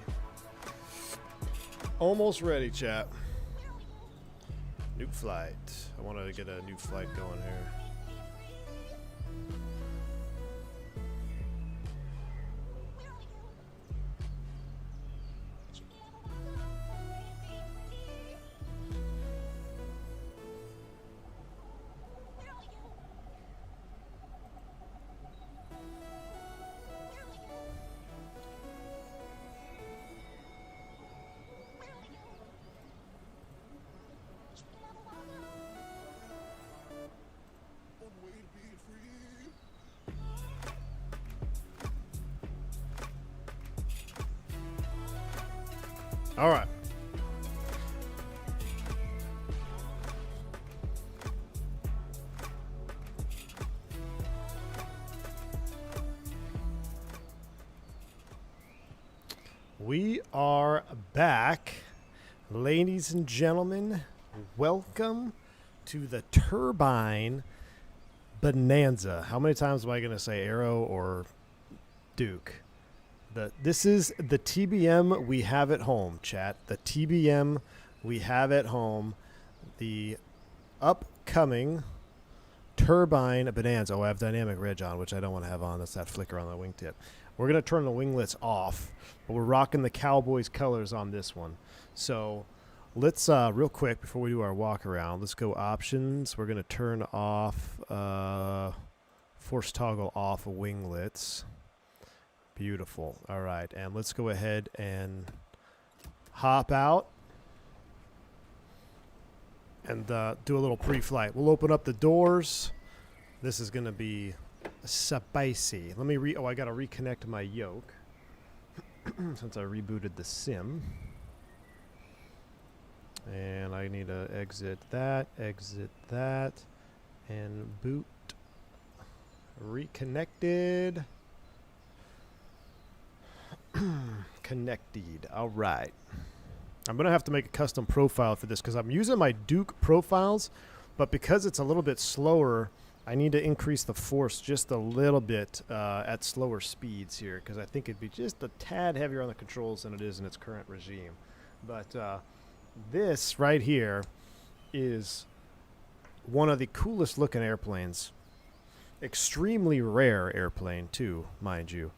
Almost ready, chat. New flight. I wanted to get a new flight going here. All right. We are back, ladies and gentlemen. Welcome to the Turbine Bonanza. How many times am I going to say Arrow or Duke? This is the TBM we have at home, chat. The TBM we have at home. The upcoming Turbine Bonanza. Oh, I have dynamic reg on, which I don't want to have on. That's that flicker on the wingtip. We're going to turn the winglets off, but we're rocking the Cowboys colors on this one. So let's, real quick, before we do our walk around, let's go options. We're going to turn off, force toggle off winglets. Beautiful. All right, and let's go ahead and hop out and do a little pre-flight. We'll open up the doors. This is going to be spicy. Let me I got to reconnect my yoke since I rebooted the sim. And I need to exit that, and boot. Reconnected. Connected. All right. I'm going to have to make a custom profile for this because I'm using my Duke profiles, but because it's a little bit slower, I need to increase the force just a little bit at slower speeds here because I think it'd be just a tad heavier on the controls than it is in its current regime. But this right here is one of the coolest looking airplanes. Extremely rare airplane too, mind you.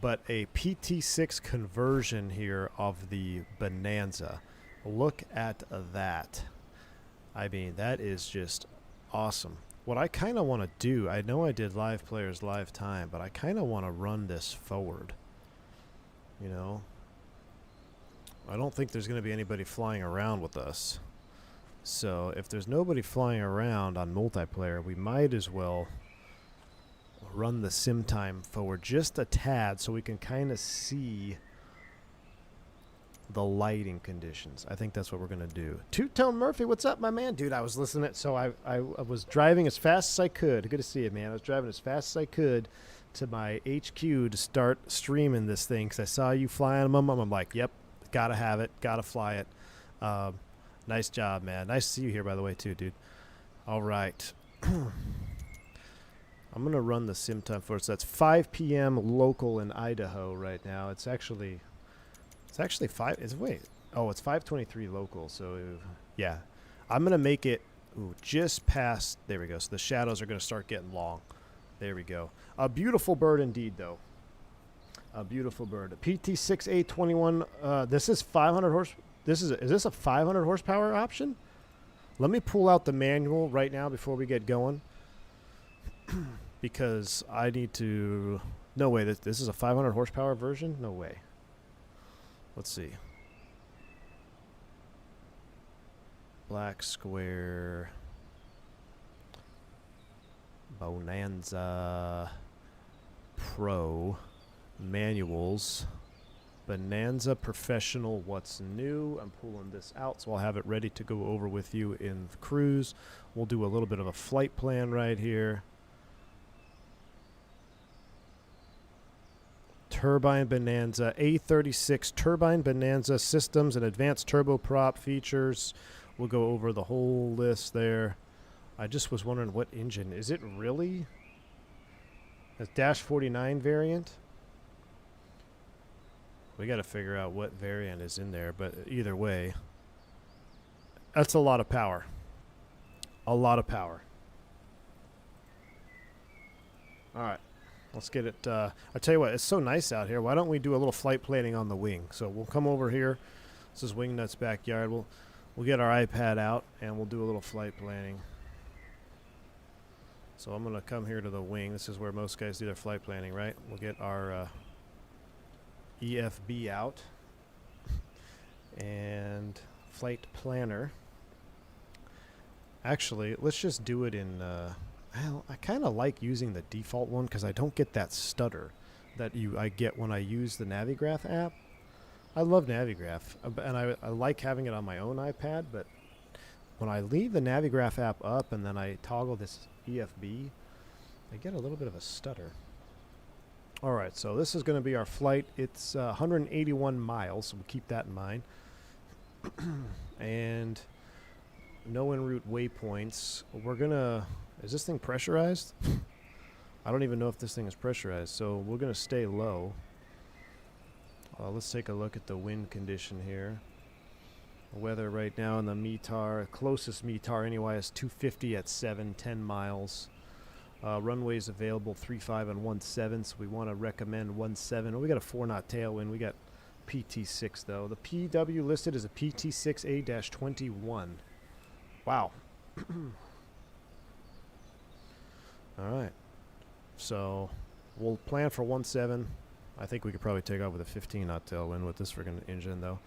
But a PT6 conversion here of the Bonanza. Look at that. I mean, that is just awesome. What I kind of want to do, I know I did live players live time, but I kind of want to run this forward. You know? I don't think there's going to be anybody flying around with us. So if there's nobody flying around on multiplayer, we might as well run the sim time forward just a tad so we can kind of see the lighting conditions. I think that's what we're going to do. Two-Tone Murphy, what's up, my man? Dude, I was listening. So I was driving as fast as I could. Good to see you, man. I was driving as fast as I could to my HQ to start streaming this thing because I saw you flying them. I'm like, yep, Gotta have it. Gotta fly it. Nice job, man. Nice to see you here, by the way, too, dude. All right. I'm going to run the sim time first. That's 5 p.m. local in Idaho right now. It's actually 5. It's 5:23 local. So, yeah. I'm going to make it just past. There we go. So the shadows are going to start getting long. There we go. A beautiful bird indeed, though. A beautiful bird. A PT6A21. This is 500 horse. Is this a 500 horsepower option? Let me pull out the manual right now before we get going. Because I need to... No way. This is a 500 horsepower version? No way. Let's see. Black Square. Bonanza. Pro. Manuals. Bonanza Professional, what's new? I'm pulling this out, so I'll have it ready to go over with you in the cruise. We'll do a little bit of a flight plan right here. Turbine Bonanza, A36 Turbine Bonanza systems and advanced turboprop features. We'll go over the whole list there. I just was wondering what engine. Is it really a Dash 49 variant? We got to figure out what variant is in there, but either way, that's a lot of power. A lot of power. All right, let's get it. I tell you what, it's so nice out here. Why don't we do a little flight planning on the wing? So we'll come over here. This is Wingnut's backyard. We'll get our iPad out and we'll do a little flight planning. So I'm going to come here to the wing. This is where most guys do their flight planning, right? We'll get our EFB out and flight planner. Actually, let's just do it in I kind of like using the default one because I don't get that stutter that I get when I use the Navigraph app. I love Navigraph and I like having it on my own iPad, but when I leave the Navigraph app up and then I toggle this EFB, I get a little bit of a stutter. All right, so this is going to be our flight. It's 181 miles, so we'll keep that in mind. And no en route waypoints. We're going to... Is this thing pressurized? I don't even know if this thing is pressurized, so we're going to stay low. Let's take a look at the wind condition here. Weather right now in the METAR, closest METAR anyway, is 250 at 710 miles. Runways available 35 and 17, so we want to recommend 17. Oh, we got a 4-knot tailwind. We got PT6 though. The PW listed is a PT6A-21. Wow. All right. So we'll plan for 17. I think we could probably take off with a 15-knot tailwind with this friggin' engine though.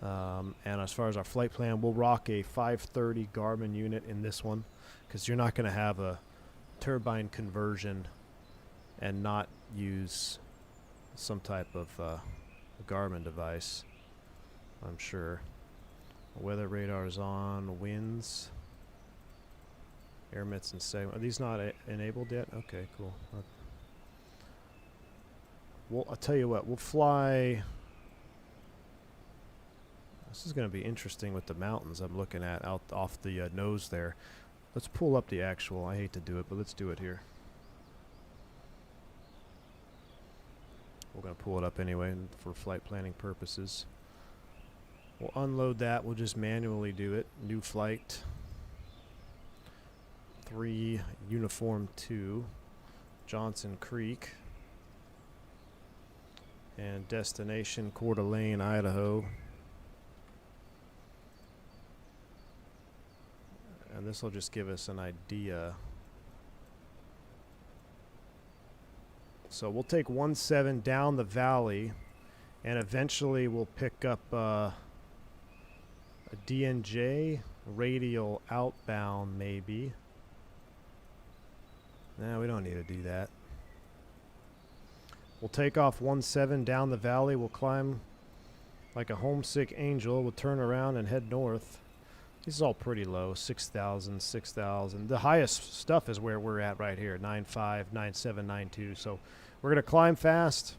And as far as our flight plan, we'll rock a 530 Garmin unit in this one because you're not going to have a turbine conversion and not use some type of Garmin device, I'm sure. Weather radar is on. Winds, air mitts and segment. Are these not enabled yet? Okay, cool. Well, I'll tell you what, we'll fly. This is going to be interesting with the mountains I'm looking at out off the nose there. Let's pull up the actual. I hate to do it, but let's do it here. We're going to pull it up anyway for flight planning purposes. We'll unload that. We'll just manually do it. New flight. 3, Uniform 2, Johnson Creek. And destination Coeur d'Alene, Idaho. And this will just give us an idea. So we'll take 17 down the valley, and eventually we'll pick up a DNJ radial outbound maybe. No, we don't need to do that. We'll take off 17 down the valley. We'll climb like a homesick angel. We'll turn around and head north. This is all pretty low, 6,000, 6,000. The highest stuff is wwhere we're at right here, 9.5, 9.7, 9.2. So we're going to climb fast,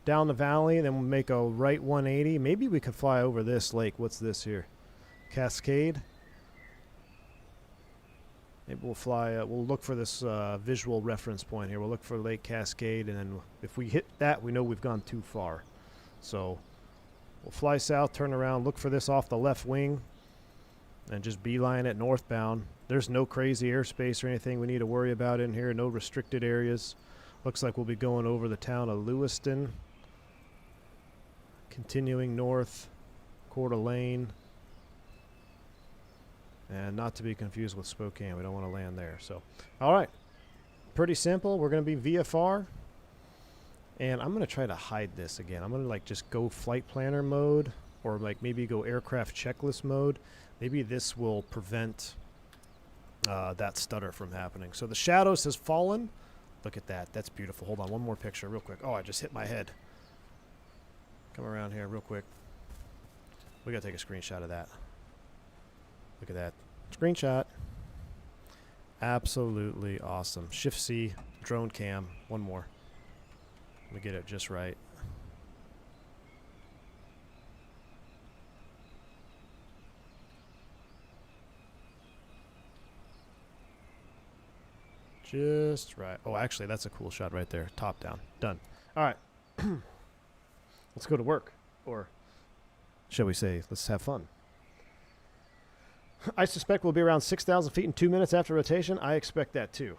down the valley, then we'll make a right 180. Maybe we could fly over this lake. What's this here? Cascade. Maybe we'll fly, we'll look for this visual reference point here. We'll look for Lake Cascade, and then if we hit that, we know we've gone too far. So we'll fly south, turn around, look for this off the left wing, and just beeline it northbound. There's no crazy airspace or anything we need to worry about in here. No restricted areas. Looks like we'll be going over the town of Lewiston. Continuing north, Coeur d'Alene. And not to be confused with Spokane. We don't want to land there. So, all right. Pretty simple. We're going to be VFR. And I'm going to try to hide this again. I'm going to like just go flight planner mode, or like maybe go aircraft checklist mode. Maybe this will prevent that stutter from happening. So the shadows has fallen. Look at that. That's beautiful. Hold on. One more picture real quick. Oh, I just hit my head. Come around here real quick. We got to take a screenshot of that. Look at that. Screenshot. Absolutely awesome. Shift C, drone cam. One more. Let me get it just right. Just right. Oh, actually, that's a cool shot right there. Top down. Done. All right. Let's go to work. Or shall we say, let's have fun. I suspect we'll be around 6,000 feet in 2 minutes after rotation. I expect that too.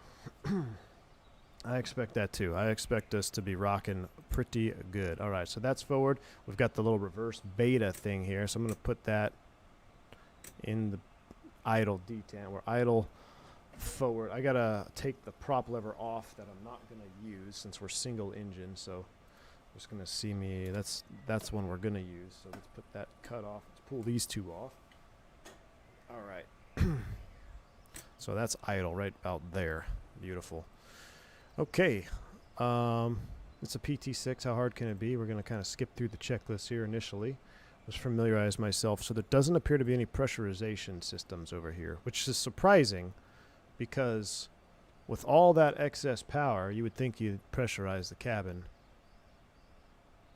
I expect that too. I expect us to be rocking pretty good. All right, so that's forward. We've got the little reverse beta thing here. So I'm going to put that in the idle detan. We're idle forward. I got to take the prop lever off that I'm not going to use since we're single engine. So just going to see me. That's one we're going to use. So let's put that cut off. Let's pull these two off. All right. So that's idle right about there. Beautiful. Okay. It's a PT6. How hard can it be? We're going to kind of skip through the checklist here initially. Just familiarize myself. So there doesn't appear to be any pressurization systems over here, which is surprising because with all that excess power, you would think you'd pressurize the cabin.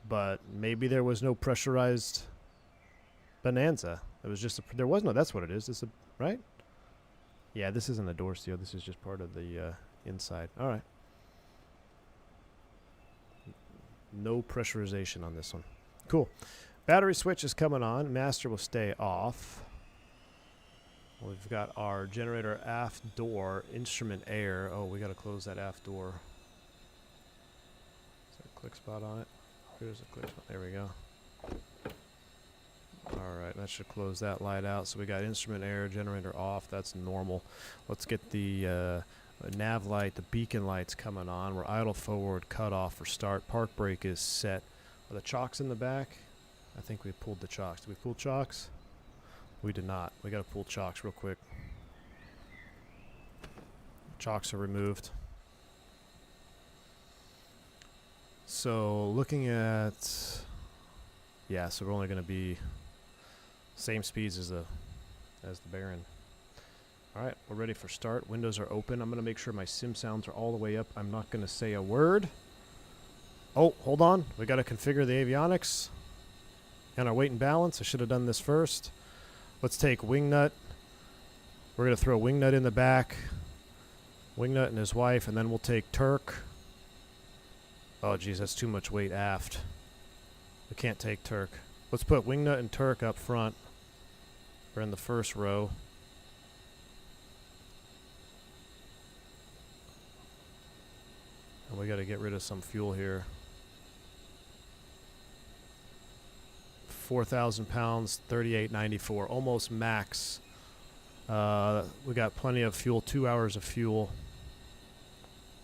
But maybe there was no pressurized Bonanza. It was just there was no. That's what it is. This right? Yeah, this isn't a door seal. This is just part of the inside. All right. No pressurization on this one. Cool. Battery switch is coming on. Master will stay off. We've got our generator aft door, instrument air. Oh, we got to close that aft door. Is there a click spot on it? Here's a click spot. There we go. Alright, that should close that light out. So we got instrument air, generator off. That's normal. Let's get the nav light, the beacon lights coming on. We're idle forward, cut off for start. Park brake is set. Are the chocks in the back? I think we pulled the chocks. Did we pull chocks? We did not. We got to pull chocks real quick. Chocks are removed. So looking at... Yeah, so we're only going to be... same speeds as the Baron. All right, we're ready for start. Windows are open. I'm going to make sure my sim sounds are all the way up. I'm not going to say a word. Oh, hold on. We got to configure the avionics and our weight and balance. I should have done this first. Let's take Wingnut. We're going to throw Wingnut in the back. Wingnut and his wife, and then we'll take Turk. Oh, geez, that's too much weight aft. We can't take Turk. Let's put Wingnut and Turk up front. We're in the first row. And we got to get rid of some fuel here. 4,000 pounds, 38.94, almost max. We got plenty of fuel, 2 hours of fuel.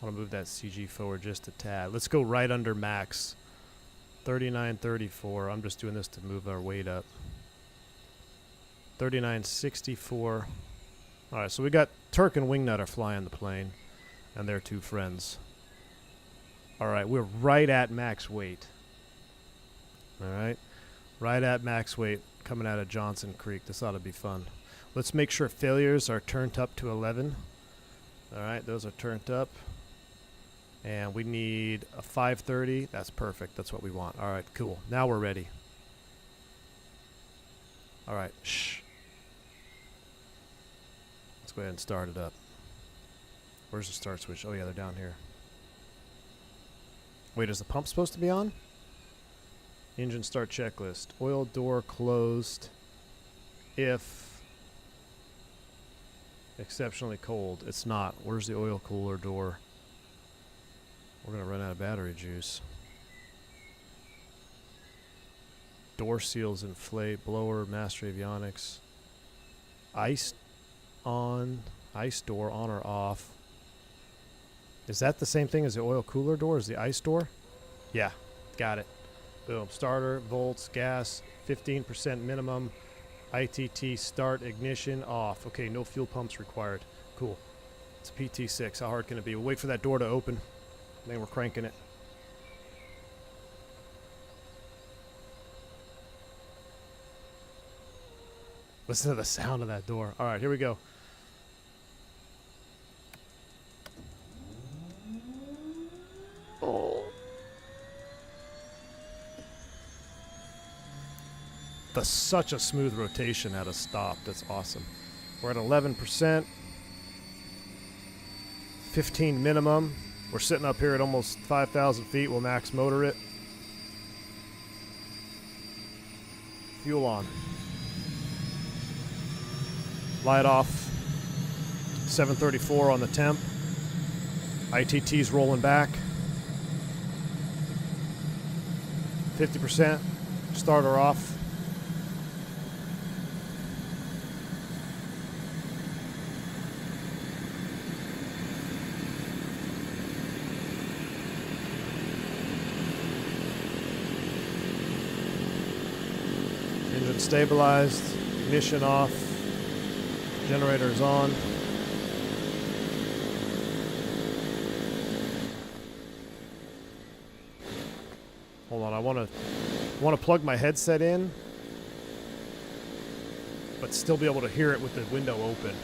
I want to move that CG forward just a tad. Let's go right under max. 39.34. I'm just doing this to move our weight up. 39.64. All right, so we got Turk and Wingnut are flying the plane, and their two friends. All right, we're right at max weight. All right, right at max weight coming out of Johnson Creek. This ought to be fun. Let's make sure failures are turned up to 11. All right, those are turned up. And we need a 530. That's perfect. That's what we want. All right, cool. Now we're ready. All right, shh. Let's go ahead and start it up. Where's the start switch? Oh, yeah, they're down here. Wait, is the pump supposed to be on? Engine start checklist. Oil door closed if exceptionally cold. It's not. Where's the oil cooler door? We're going to run out of battery juice. Door seals inflate. Blower, master avionics. Ice on. Ice door on or off. Is that the same thing as the oil cooler door? Is the ice door? Yeah, got it. Boom. Starter, volts, gas, 15% minimum. ITT start, ignition, off. Okay, no fuel pumps required. Cool. It's a PT6. How hard can it be? We'll wait for that door to open. Then we're cranking it. Listen to the sound of that door. All right, here we go. Oh. That's such a smooth rotation at a stop. That's awesome. We're at 11%. 15 minimum. We're sitting up here at almost 5,000 feet. We'll max motor it. Fuel on. Light off. 734 on the temp. ITT's rolling back. 50%. Starter off. Engine stabilized. Ignition off. Generator's on. Hold on, I want to plug my headset in, but still be able to hear it with the window open.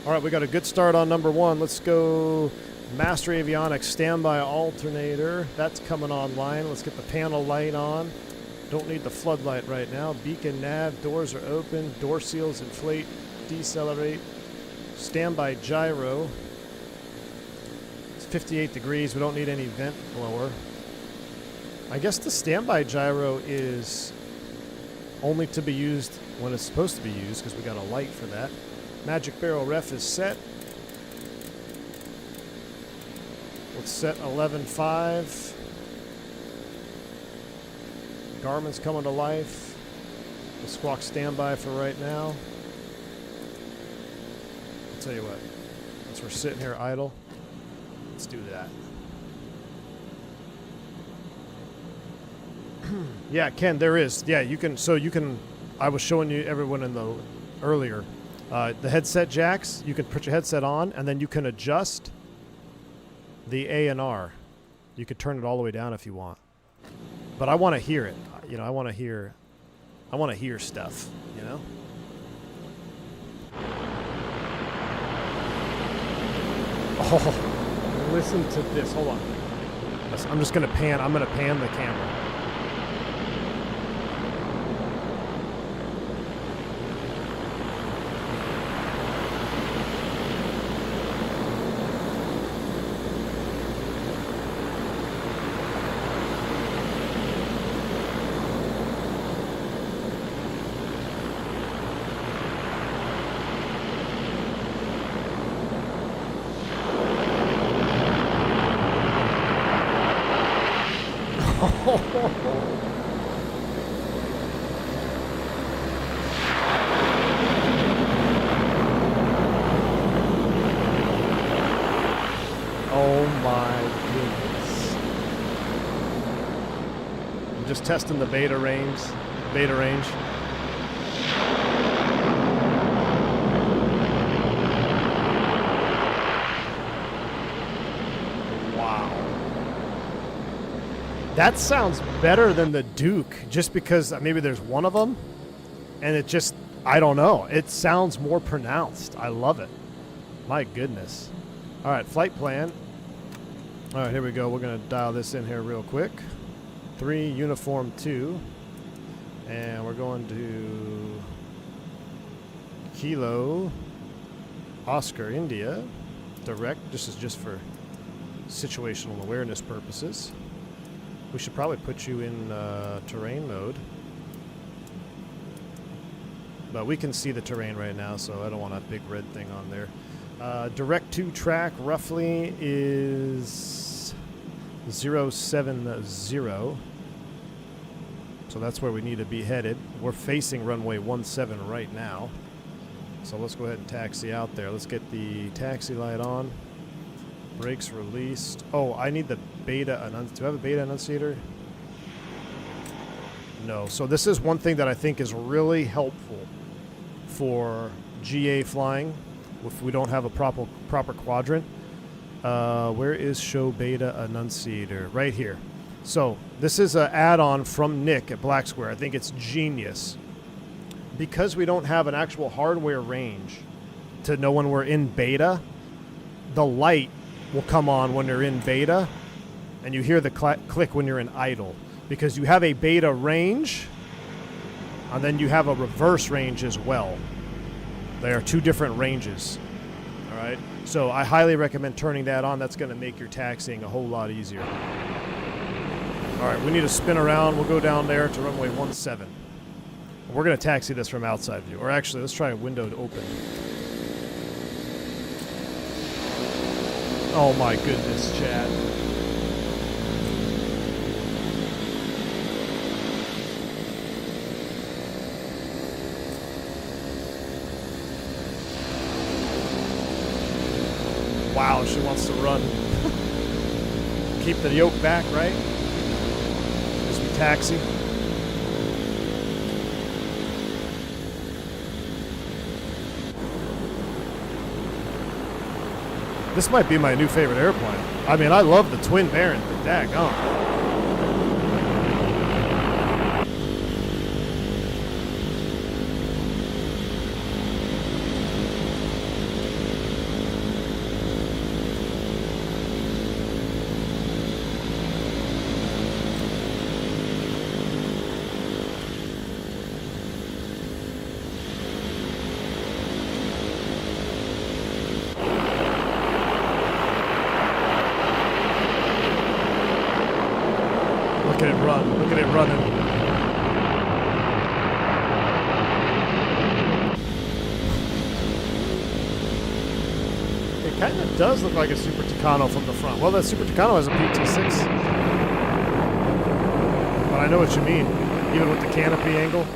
All right, we got a good start on number one. Let's go master avionics standby alternator. That's coming online. Let's get the panel light on. Don't need the floodlight right now. Beacon nav, doors are open. Door seals inflate, decelerate. Standby gyro. It's 58 degrees. We don't need any vent blower. I guess the standby gyro is only to be used when it's supposed to be used because we got a light for that. Magic barrel ref is set. Let's set 11.5. Garmin's coming to life. We'll squawk standby for right now. I'll tell you what, since we're sitting here idle, let's do that. Yeah, Ken, there is. Yeah, you can. So you can. I was showing you everyone in the earlier. The headset jacks. You can put your headset on, and then you can adjust the A and R. You could turn it all the way down if you want. But I want to hear it. You know, I want to hear stuff. You know. Oh, listen to this. Hold on. I'm just gonna pan. I'm gonna pan the camera. Oh my goodness. I'm just testing the beta range. Wow. That sounds better than the Duke, just because maybe there's one of them, and it just, I don't know. It sounds more pronounced. I love it. My goodness. All right, flight plan. All right, here we go. We're going to dial this in here real quick. 3 uniform 2. And we're going to Kilo Oscar India direct. This is just for situational awareness purposes. We should probably put you in terrain mode. But we can see the terrain right now, so I don't want a big red thing on there. Direct to track roughly is 070. So that's where we need to be headed. We're facing runway 17 right now. So let's go ahead and taxi out there. Let's get the taxi light on. Brakes released. Oh, I need the beta do I have a beta annunciator? No. So this is one thing that I think is really helpful for GA flying if we don't have a proper quadrant. Where is show beta annunciator? Right here. So this is an add-on from Nick at Black Square. I think it's genius. Because we don't have an actual hardware range to know when we're in beta, the light will come on when you're in beta, and you hear the click when you're in idle. Because you have a beta range, and then you have a reverse range as well. They are 2 different ranges. All right? So I highly recommend turning that on. That's going to make your taxiing a whole lot easier. All right, we need to spin around. We'll go down there to runway 17. We're going to taxi this from outside view. Or actually, let's try a window to open. Oh my goodness, Chad. Wow, she wants to run. Keep the yoke back, right? As we taxi. This might be my new favorite airplane. I mean, I love the twin Baron, but daggone. Look at it run. Look at it running. It kind of does look like a Super Tucano from the front. Well, that Super Tucano has a PT6. But I know what you mean. Even with the canopy angle.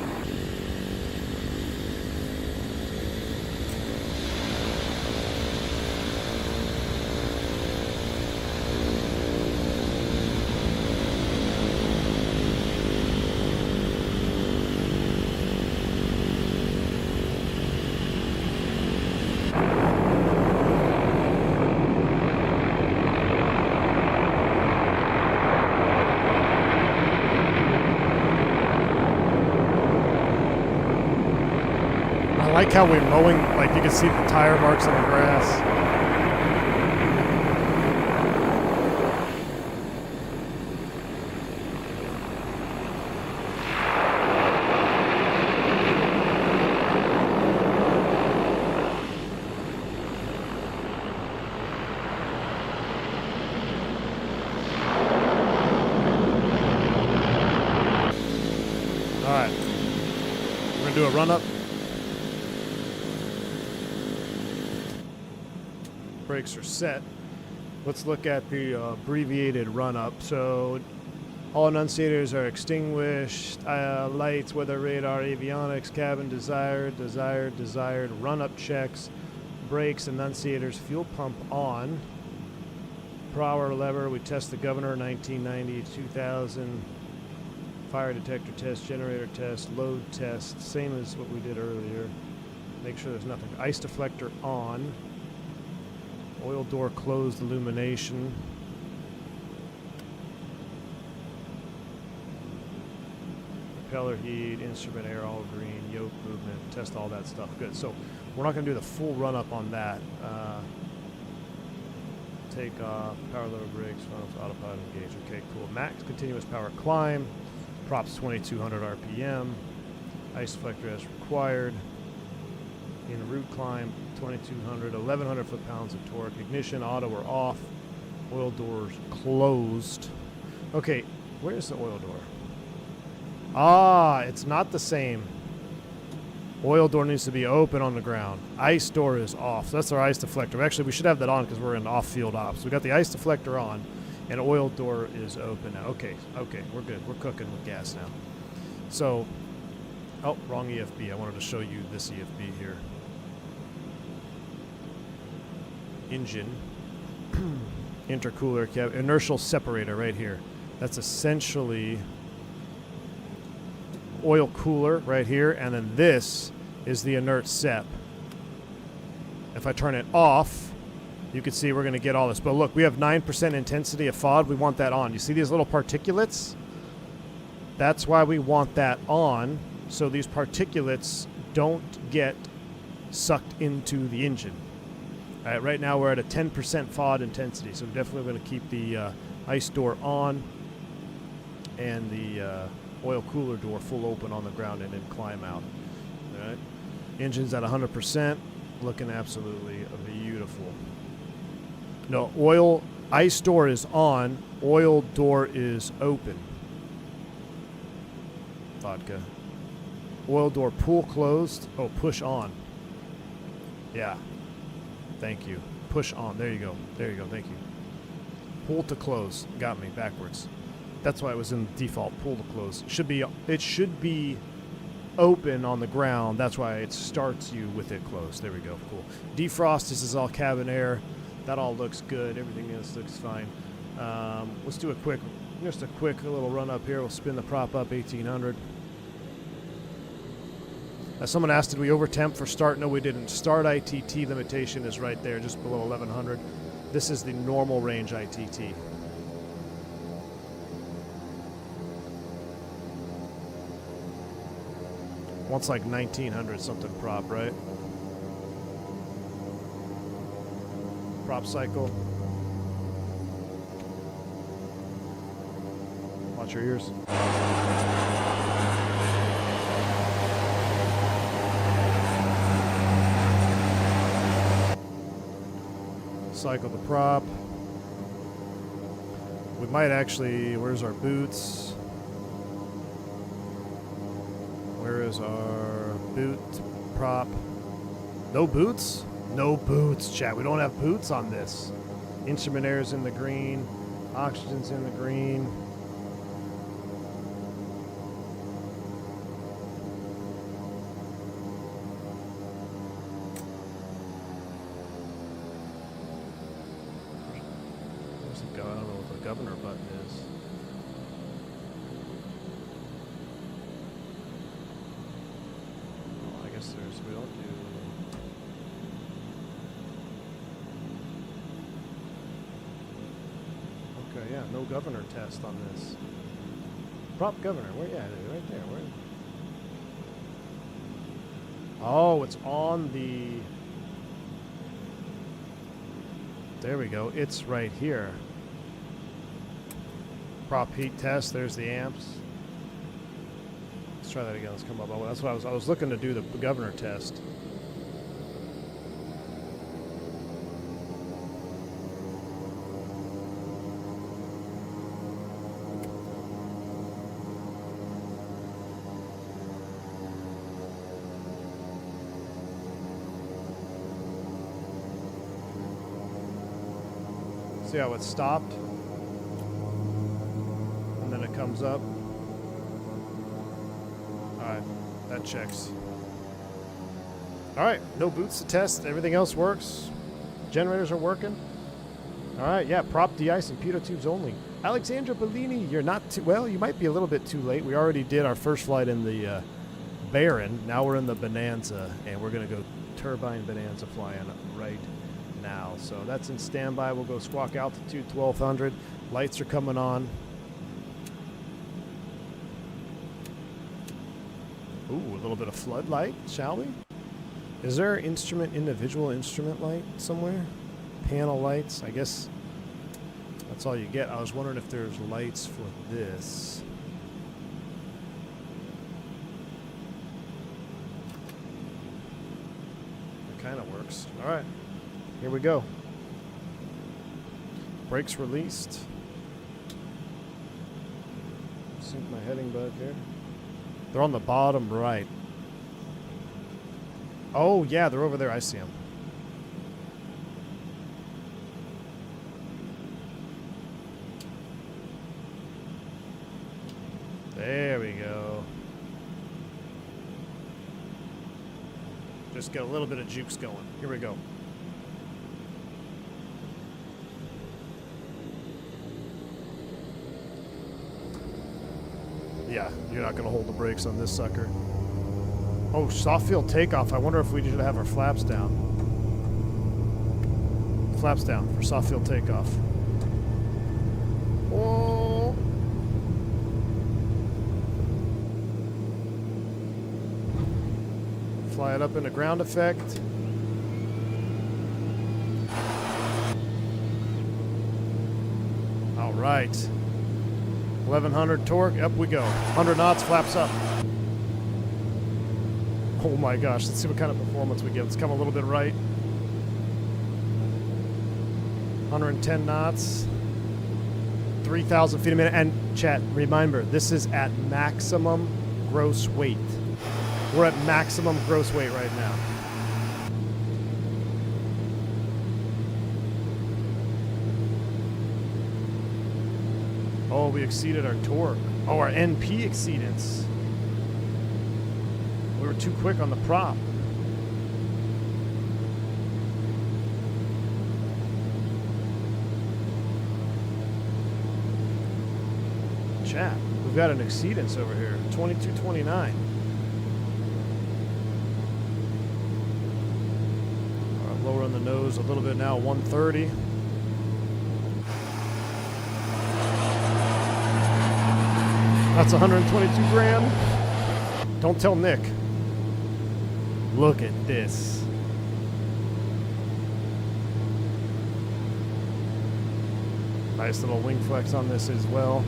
I like how we're mowing, like you can see the tire marks on the grass. All right, we're gonna do a run up. Brakes are set. Let's look at the abbreviated run-up. So all annunciators are extinguished, lights, weather radar, avionics, cabin desired, run-up checks, brakes, annunciators, fuel pump on, power lever, we test the governor, 1990, 2000, fire detector test, generator test, load test, same as what we did earlier. Make sure there's nothing. Ice deflector on. Oil door closed, illumination. Propeller heat, instrument air all green, yoke movement, test all that stuff. Good. So we're not going to do the full run up on that. takeoff, power lever brakes, funnels, autopilot engage. Okay, cool. Max continuous power climb, props 2200 RPM, ice deflector as required. In route climb, 2200, 1100 foot-pounds of torque. Ignition, auto or off. Oil doors closed. Okay, where's the oil door? Ah, it's not the same. Oil door needs to be open on the ground. Ice door is off. So that's our ice deflector. Actually, we should have that on because we're in off-field ops. We got the ice deflector on, and oil door is open now. Okay, we're good. We're cooking with gas now. So, oh, wrong EFB. I wanted to show you this EFB here. Engine, intercooler, inertial separator right here. That's essentially oil cooler right here, and then this is the inert sep. If I turn it off, you can see we're going to get all this. But look, we have 9% intensity of FOD. We want that on. You see these little particulates? That's why we want that on, so these particulates don't get sucked into the engine. All right, right now we're at a 10% FOD intensity, so we're definitely going to keep the ice door on and the oil cooler door full open on the ground and then climb out. All right, engine's at 100%, looking absolutely beautiful. No, ice door is on, oil door is open. Vodka. Oil door pull closed. Oh, push on. Yeah. Thank you. Push on. There you go. There you go. Thank you. Pull to close. Got me backwards. That's why it was in default. Pull to close. It should be open on the ground. That's why it starts you with it closed. There we go. Cool. Defrost. This is all cabin air. That all looks good. Everything else looks fine. Let's do just a quick little run up here. We'll spin the prop up 1800. Someone asked, did we overtemp for start? No, we didn't. Start ITT limitation is right there, just below 1100. This is the normal range ITT. Wants like 1900 something prop, right? Prop cycle. Watch your ears. Cycle the prop. We might actually, where's our boots? Where is our boot prop? No boots? No boots, chat. We don't have boots on this. Instrument air is in the green. Oxygen's in the green. I don't know what the governor button is. Well, I guess we don't do. Okay, yeah, no governor test on this. Prop governor, where? Yeah, right there. Where? Oh, it's on the. There we go. It's right here. Prop heat test. There's the amps. Let's try that again. Let's come up. Oh, that's what I was looking to do the governor test. See how it stopped? And then it comes up. Alright, that checks. Alright, no boots to test. Everything else works. Generators are working. Alright, yeah, prop de-ice and pitot tubes only. Alexandra Bellini, you're not too... Well, you might be a little bit too late. We already did our first flight in the Baron. Now we're in the Bonanza, and we're going to go Turbine Bonanza flying right now. So that's in standby. We'll go squawk altitude 1200. Lights are coming on. Ooh, a little bit of floodlight, shall we? Is there individual instrument light somewhere? Panel lights, I guess. That's all you get. I was wondering if there's lights for this. It kind of works. All right, here we go. Brakes released. Sync my heading bug here. They're on the bottom right. Oh, yeah, they're over there. I see them. There we go. Just get a little bit of jukes going. Here we go. Yeah, you're not going to hold the brakes on this sucker. Oh, soft field takeoff. I wonder if we should have our flaps down. Flaps down for soft field takeoff. Oh. Fly it up into ground effect. All right. 1100 torque, up we go. 100 knots, flaps up. Oh my gosh, let's see what kind of performance we get. Let's come a little bit right. 110 knots. 3,000 feet a minute. And chat, remember, this is at maximum gross weight. We're at maximum gross weight right now. Oh, we exceeded our torque. Oh, our NP exceedance. We were too quick on the prop. Chat, we've got an exceedance over here. 2229. All right, lower on the nose a little bit now. 130. That's 122 grand. Don't tell Nick. Look at this. Nice little wing flex on this as well.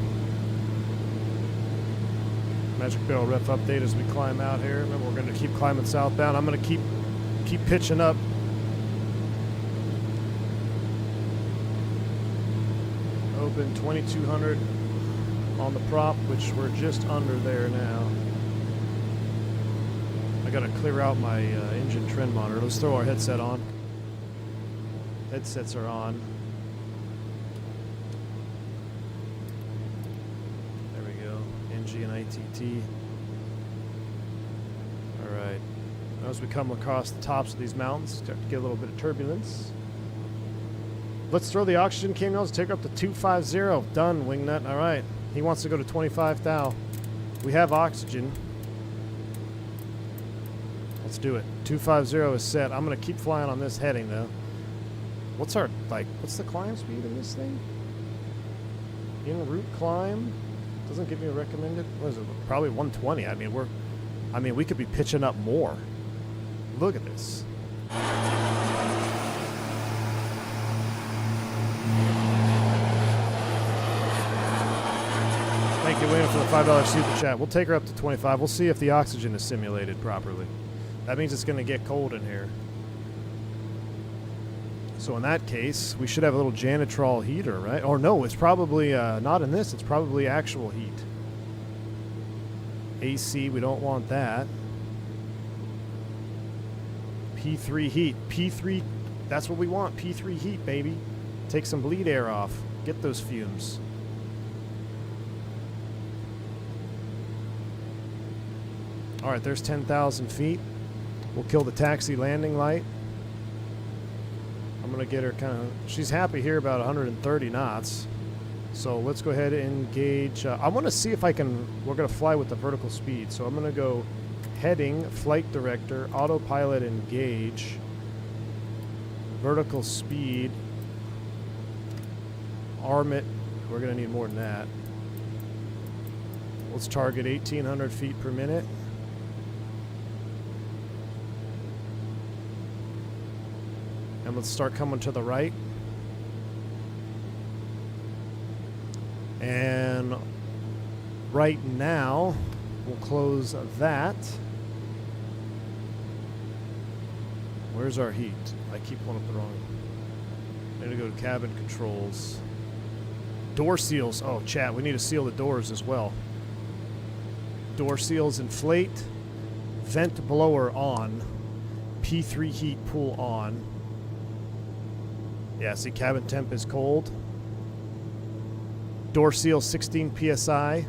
Magic barrel ref update as we climb out here. Remember, we're going to keep climbing southbound. I'm going to keep pitching up. Open 2200 on the prop, which we're just under there now. I got to clear out my engine trend monitor. Let's throw our headset on. Headsets are on. There we go. NG and ITT. All right. Now as we come across the tops of these mountains, start to get a little bit of turbulence. Let's throw the oxygen cannons, take up to 250. Done, wingnut. All right. He wants to go to 25 thou. We have oxygen. Let's do it. 250 is set. I'm going to keep flying on this heading, though. What's the climb speed in this thing? En route climb? Doesn't give me a recommended. What is it? Probably 120. I mean, we could be pitching up more. Look at this. Thank you, Wayne, for the $5 super chat. We'll take her up to 25. We'll see if the oxygen is simulated properly. That means it's going to get cold in here. So in that case, we should have a little janitrol heater, right? Or no, it's probably not in this. It's probably actual heat. AC, we don't want that. P3 heat. P3, that's what we want. P3 heat, baby. Take some bleed air off. Get those fumes. All right, there's 10,000 feet. We'll kill the taxi landing light. I'm going to get her kind of... She's happy here about 130 knots. So let's go ahead and engage. I want to see if I can... We're going to fly with the vertical speed. So I'm going to go heading, flight director, autopilot engage, vertical speed, arm it. We're going to need more than that. Let's target 1,800 feet per minute. And let's start coming to the right. And right now, we'll close that. Where's our heat? I keep pulling up the wrong. I need to go to cabin controls. Door seals. Oh, chat, we need to seal the doors as well. Door seals inflate. Vent blower on. P3 heat pool on. Yeah, see, cabin temp is cold. Door seal 16 psi.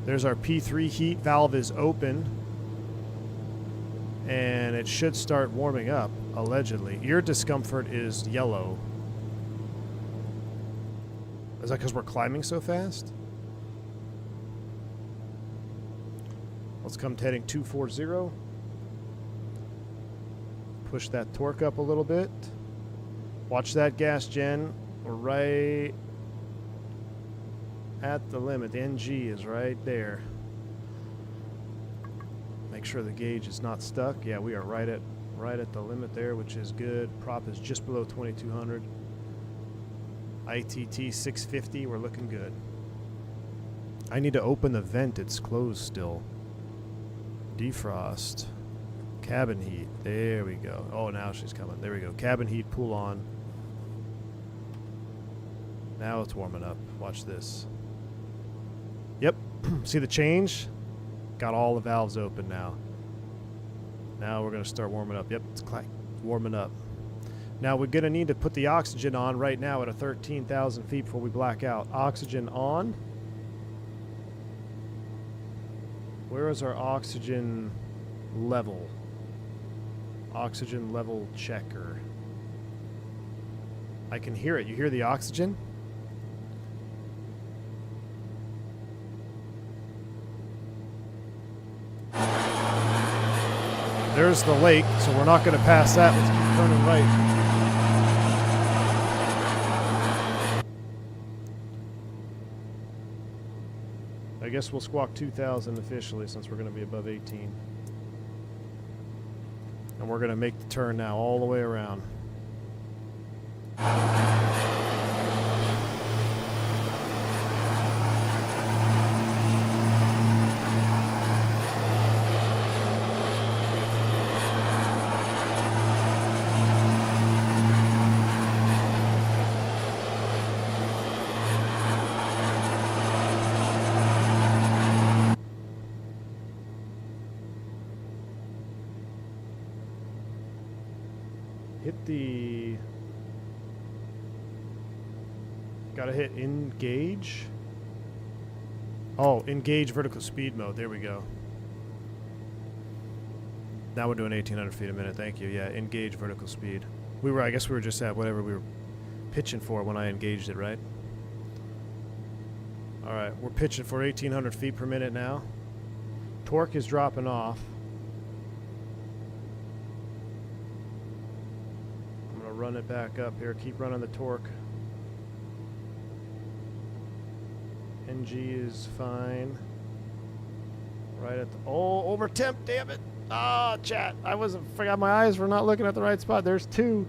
There's our P3 heat. Valve is open. And it should start warming up, allegedly. Ear discomfort is yellow. Is that because we're climbing so fast? Let's come to heading 240. Push that torque up a little bit. Watch that gas gen. We're right at the limit. The NG is right there. Make sure the gauge is not stuck. Yeah, we are right at the limit there, which is good. Prop is just below 2200. ITT 650, we're looking good. I need to open the vent, it's closed still. Defrost. Cabin heat, there we go. Oh, now she's coming, there we go. Cabin heat, pool on. Now it's warming up, watch this. Yep, see the change? Got all the valves open now. Now we're gonna start warming up. Yep, it's warming up. Now we're gonna need to put the oxygen on right now at 13,000 feet before we black out. Oxygen on. Where is our oxygen level? Oxygen level checker. I can hear it. You hear the oxygen? There's the lake, so we're not going to pass that. Let's keep turning right. I guess we'll squawk 2,000 officially since we're going to be above 18. And we're going to make the turn now all the way around. Gotta hit engage. Oh, engage vertical speed mode. There we go. Now we're doing 1,800 feet a minute. Thank you. Yeah, engage vertical speed. I guess we were just at whatever we were pitching for when I engaged it, right? All right, we're pitching for 1,800 feet per minute now. Torque is dropping off. I'm gonna run it back up here. Keep running the torque. NG is fine. Right at the... Oh, over temp, damn it. Ah, chat. Forgot my eyes were not looking at the right spot. There's 2.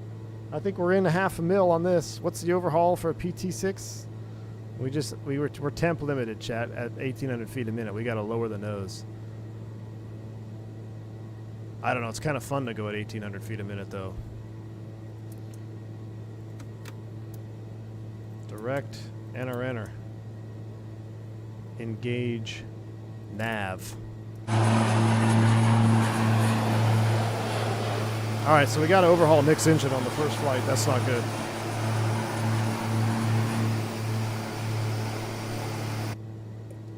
I think we're in a half a mil on this. What's the overhaul for a PT6? We're temp limited, chat, at 1,800 feet a minute. We got to lower the nose. I don't know. It's kind of fun to go at 1,800 feet a minute, though. Direct, enter. Engage nav. Alright, so we got to overhaul Nick's engine on the first flight. That's not good.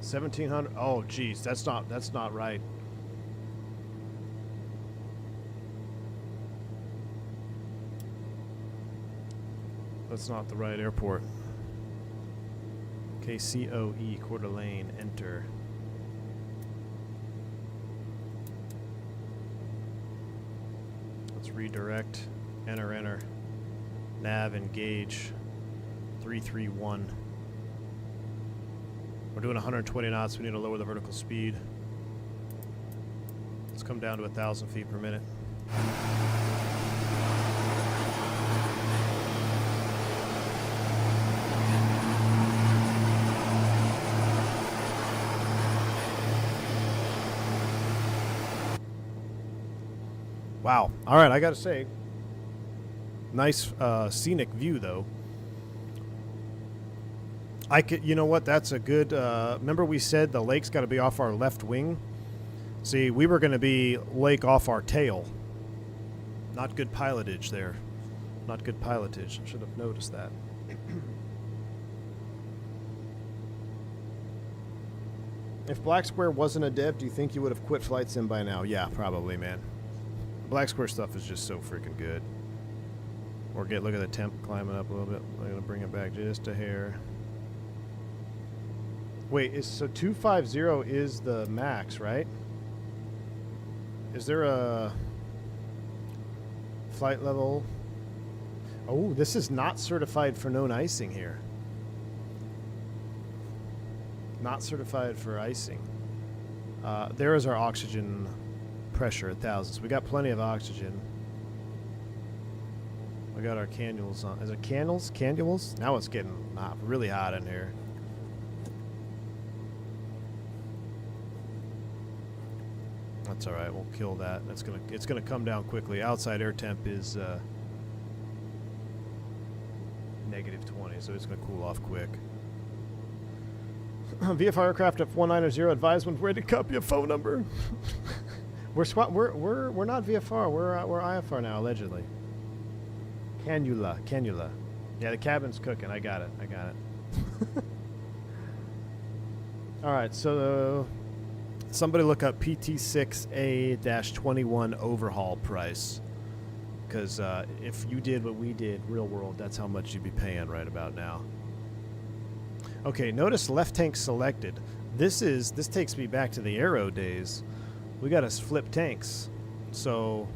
$1,700. Oh, geez, that's not right. That's not the right airport. KCOE, quarter lane, enter. Let's redirect, enter. Nav, engage, 331. We're doing 120 knots, we need to lower the vertical speed. Let's come down to 1,000 feet per minute. Wow. All right, I got to say, nice scenic view, though. I could, you know what? That's a good. Remember, we said the lake's got to be off our left wing. See, we were going to be lake off our tail. Not good pilotage there. Not good pilotage. I should have noticed that. If Black Square wasn't a dev, do you think you would have quit Flight Sim by now? Yeah, probably, man. Black Square stuff is just so freaking good. Or look at the temp climbing up a little bit. I'm going to bring it back just a hair. Wait, so 250 is the max, right? Is there a flight level? Oh, this is not certified for known icing here. Not certified for icing. There is our oxygen pressure at thousands. We got plenty of oxygen. We got our cannules on. Is it candles? Cannules? Now it's getting really hot in here. That's all right. We'll kill that. It's gonna come down quickly. Outside air temp is -20, so it's gonna cool off quick. VFR aircraft F190, advise when ready to copy a phone number. We're not VFR. We're IFR now, allegedly. Cannula. Yeah, the cabin's cooking. I got it. All right, so somebody look up PT6A-21 overhaul price, because if you did what we did, real world, that's how much you'd be paying right about now. Okay, notice left tank selected. This takes me back to the Aero days. We got to flip tanks. So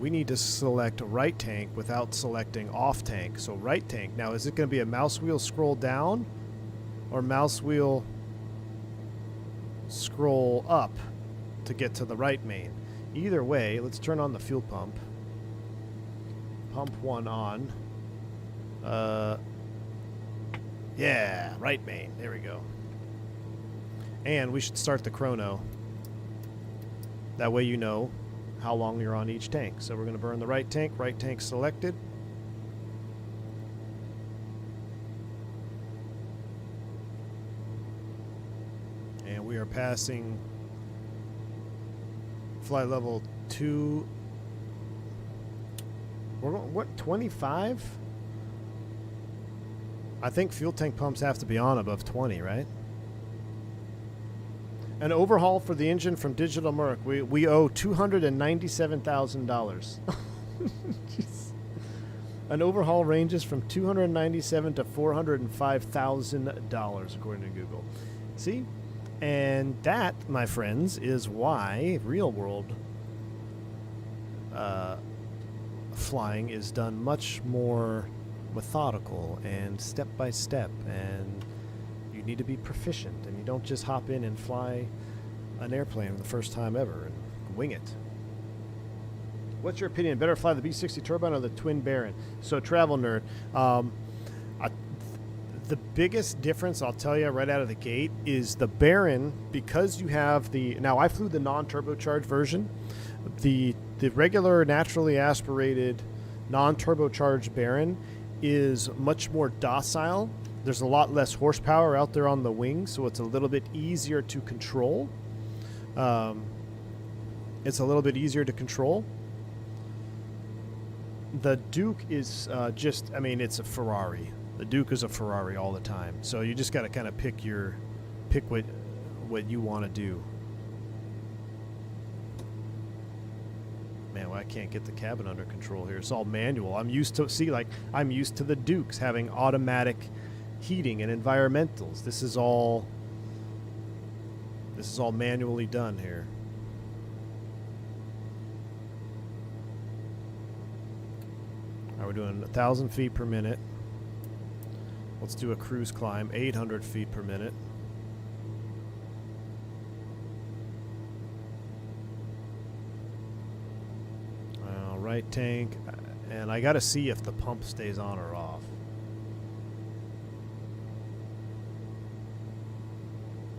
we need to select right tank without selecting off tank. So right tank. Now, is it going to be a mouse wheel scroll down or mouse wheel scroll up to get to the right main? Either way, let's turn on the fuel pump. Pump 1 on. Yeah, right main. There we go. And we should start the chrono. That way you know how long you're on each tank. So we're going to burn the right tank selected. And we are passing flight level 2. We're going, what, 25? I think fuel tank pumps have to be on above 20, right? An overhaul for the engine from Digital Merc. We owe $297,000. An overhaul ranges from $297,000 to $405,000, according to Google. See? And that, my friends, is why real world flying is done much more methodical and step by step, and you need to be proficient, and you don't just hop in and fly an airplane for the first time ever and wing it. What's your opinion? Better fly the B-60 turbine or the twin Baron? So, travel nerd, the biggest difference I'll tell you right out of the gate is the Baron, because you have now I flew the non-turbocharged version. The regular naturally aspirated non-turbocharged Baron is much more docile. There's a lot less horsepower out there on the wing, so it's a little bit easier to control. The Duke is it's a Ferrari. The Duke is a Ferrari all the time. So you just got to kind of pick what you want to do. Man, well, I can't get the cabin under control here. It's all manual. I'm used to the Dukes having automatic heating and environmentals. This is all manually done here. All right, we're doing 1,000 feet per minute. Let's do a cruise climb, 800 feet per minute. Right tank, and I got to see if the pump stays on or off.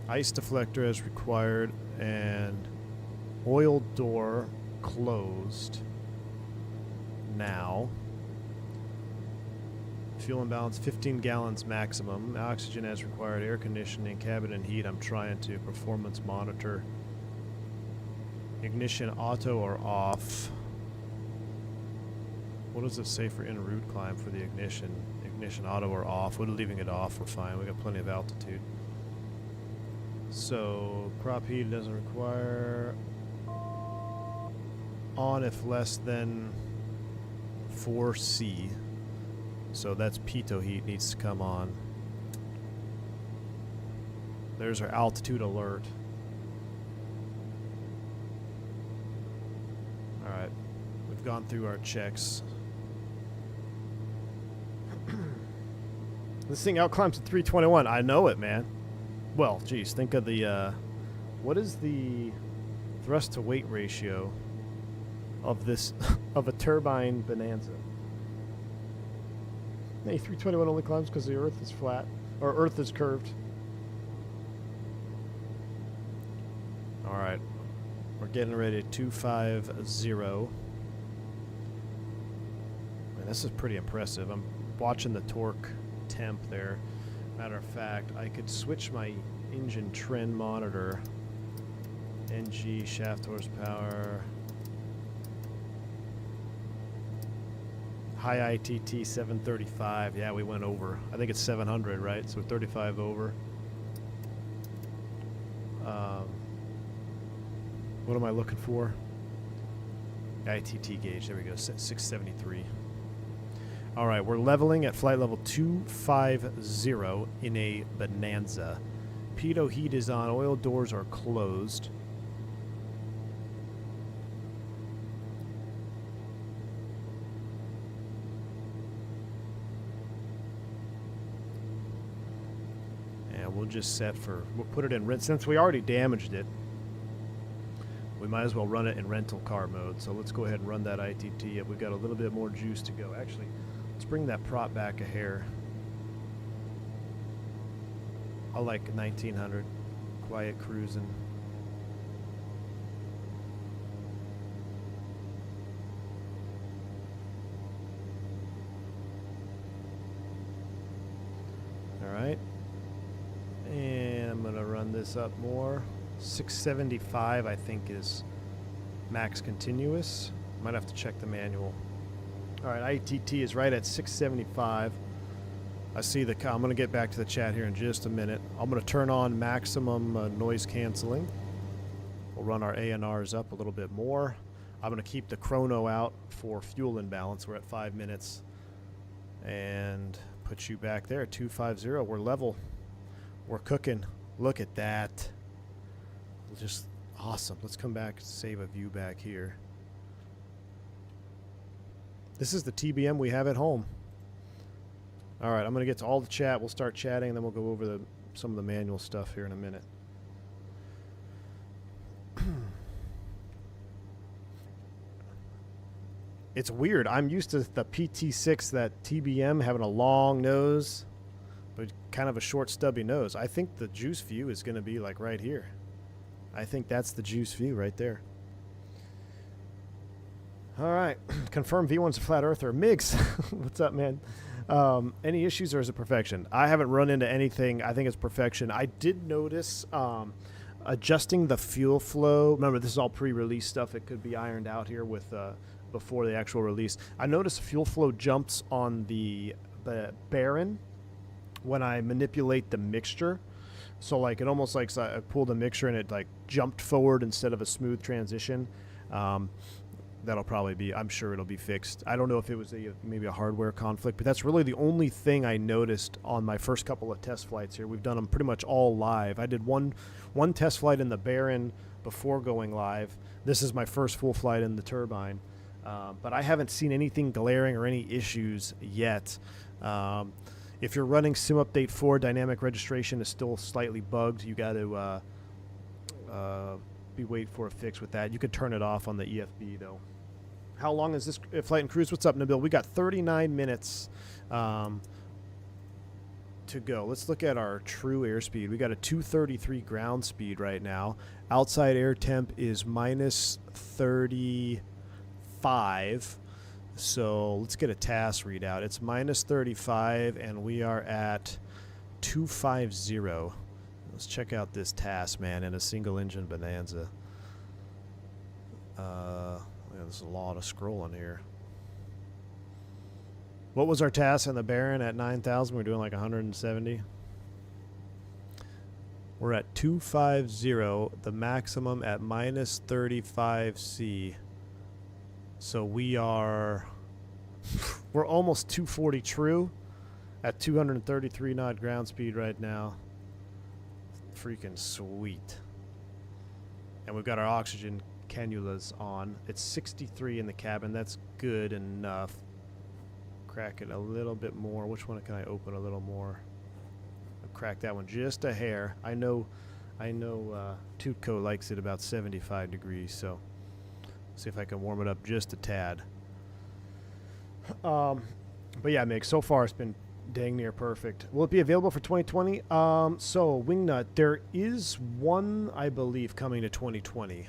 Ice deflector as required, and oil door closed now. Fuel imbalance, 15 gallons maximum. Oxygen as required. Air conditioning, cabin and heat. I'm trying to performance monitor. Ignition auto or off. What does it say for en route climb for the ignition? Ignition auto or off. We're leaving it off. We're fine. We got plenty of altitude. So prop heat doesn't require. On if less than 4C. So that's pitot heat needs to come on. There's our altitude alert. Alright. We've gone through our checks. This thing outclimbs at 321. I know it, man. Well, geez, think of the, what is the thrust to weight ratio of this, of a Turbine Bonanza? Hey, 321 only climbs because the Earth is flat, or Earth is curved. Alright, we're getting ready to 250. Man, this is pretty impressive. I'm watching the torque temp there. Matter of fact, I could switch my engine trend monitor. NG, shaft horsepower. High ITT 735. Yeah, we went over. I think it's 700, right? So 35 over. What am I looking for? ITT gauge. There we go. 673. All right, we're leveling at flight level 250 in a Bonanza. Pitot heat is on. Oil doors are closed. And we'll just set for, we'll put it in rent. Since we already damaged it, we might as well run it in rental car mode. So let's go ahead and run that ITT. We've got a little bit more juice to go. Actually, let's bring that prop back a hair. I like 1900. Quiet cruising. Alright. And I'm going to run this up more. 675 I think is max continuous. Might have to check the manual. Alright, ITT is right at 675. I see the. I'm going to get back to the chat here in just a minute. I'm going to turn on maximum noise canceling. We'll run our ANRs up a little bit more. I'm going to keep the chrono out for fuel imbalance. We're at 5 minutes. And put you back there at 250. We're level. We're cooking. Look at that. Just awesome. Let's come back and save a view back here. This is the TBM we have at home. All right, I'm going to get to all the chat. We'll start chatting, and then we'll go over some of the manual stuff here in a minute. It's weird. I'm used to the PT6, that TBM, having a long nose, but kind of a short, stubby nose. I think the juice view is going to be like right here. I think that's the juice view right there. All right. Confirm V1's a flat earther. Migs, what's up, man? Any issues or is it perfection? I haven't run into anything. I think it's perfection. I did notice adjusting the fuel flow. Remember, this is all pre-release stuff. It could be ironed out here with before the actual release. I noticed fuel flow jumps on the Baron when I manipulate the mixture. So like it almost like I pulled the mixture and it like jumped forward instead of a smooth transition. That'll probably be, I'm sure it'll be fixed. I don't know if it was maybe a hardware conflict, but that's really the only thing I noticed on my first couple of test flights here. We've done them pretty much all live. I did one test flight in the Baron before going live. This is my first full flight in the Turbine. But I haven't seen anything glaring or any issues yet. If you're running Sim Update 4, dynamic registration is still slightly bugged. You got to be wait for a fix with that. You could turn it off on the EFB though. How long is this Flight and Cruise? What's up, Nabil? We got 39 minutes to to go. Let's look at our true airspeed. We got a 233 ground speed right now. Outside air temp is minus 35. So let's get a TAS readout. It's minus 35, and we are at 250. Let's check out this TAS, man, in a single engine Bonanza. Yeah, there's a lot of scrolling here. What was our TAS in the Baron at 9,000? We're doing like 170. We're at 250, the maximum at minus 35 C. So we are, we're almost 240 true at 233 knot ground speed right now. Freaking sweet. And we've got our oxygen cannulas on. It's 63 in the cabin. That's good enough. Crack it a little bit more. Which one can I open a little more? I'll crack that one just a hair. I know Tutco likes it about 75 degrees, so see if I can warm it up just a tad. But yeah, Mick, so far it's been dang near perfect. Will it be available for 2020? So Wingnut, there is one, I believe, coming to 2020.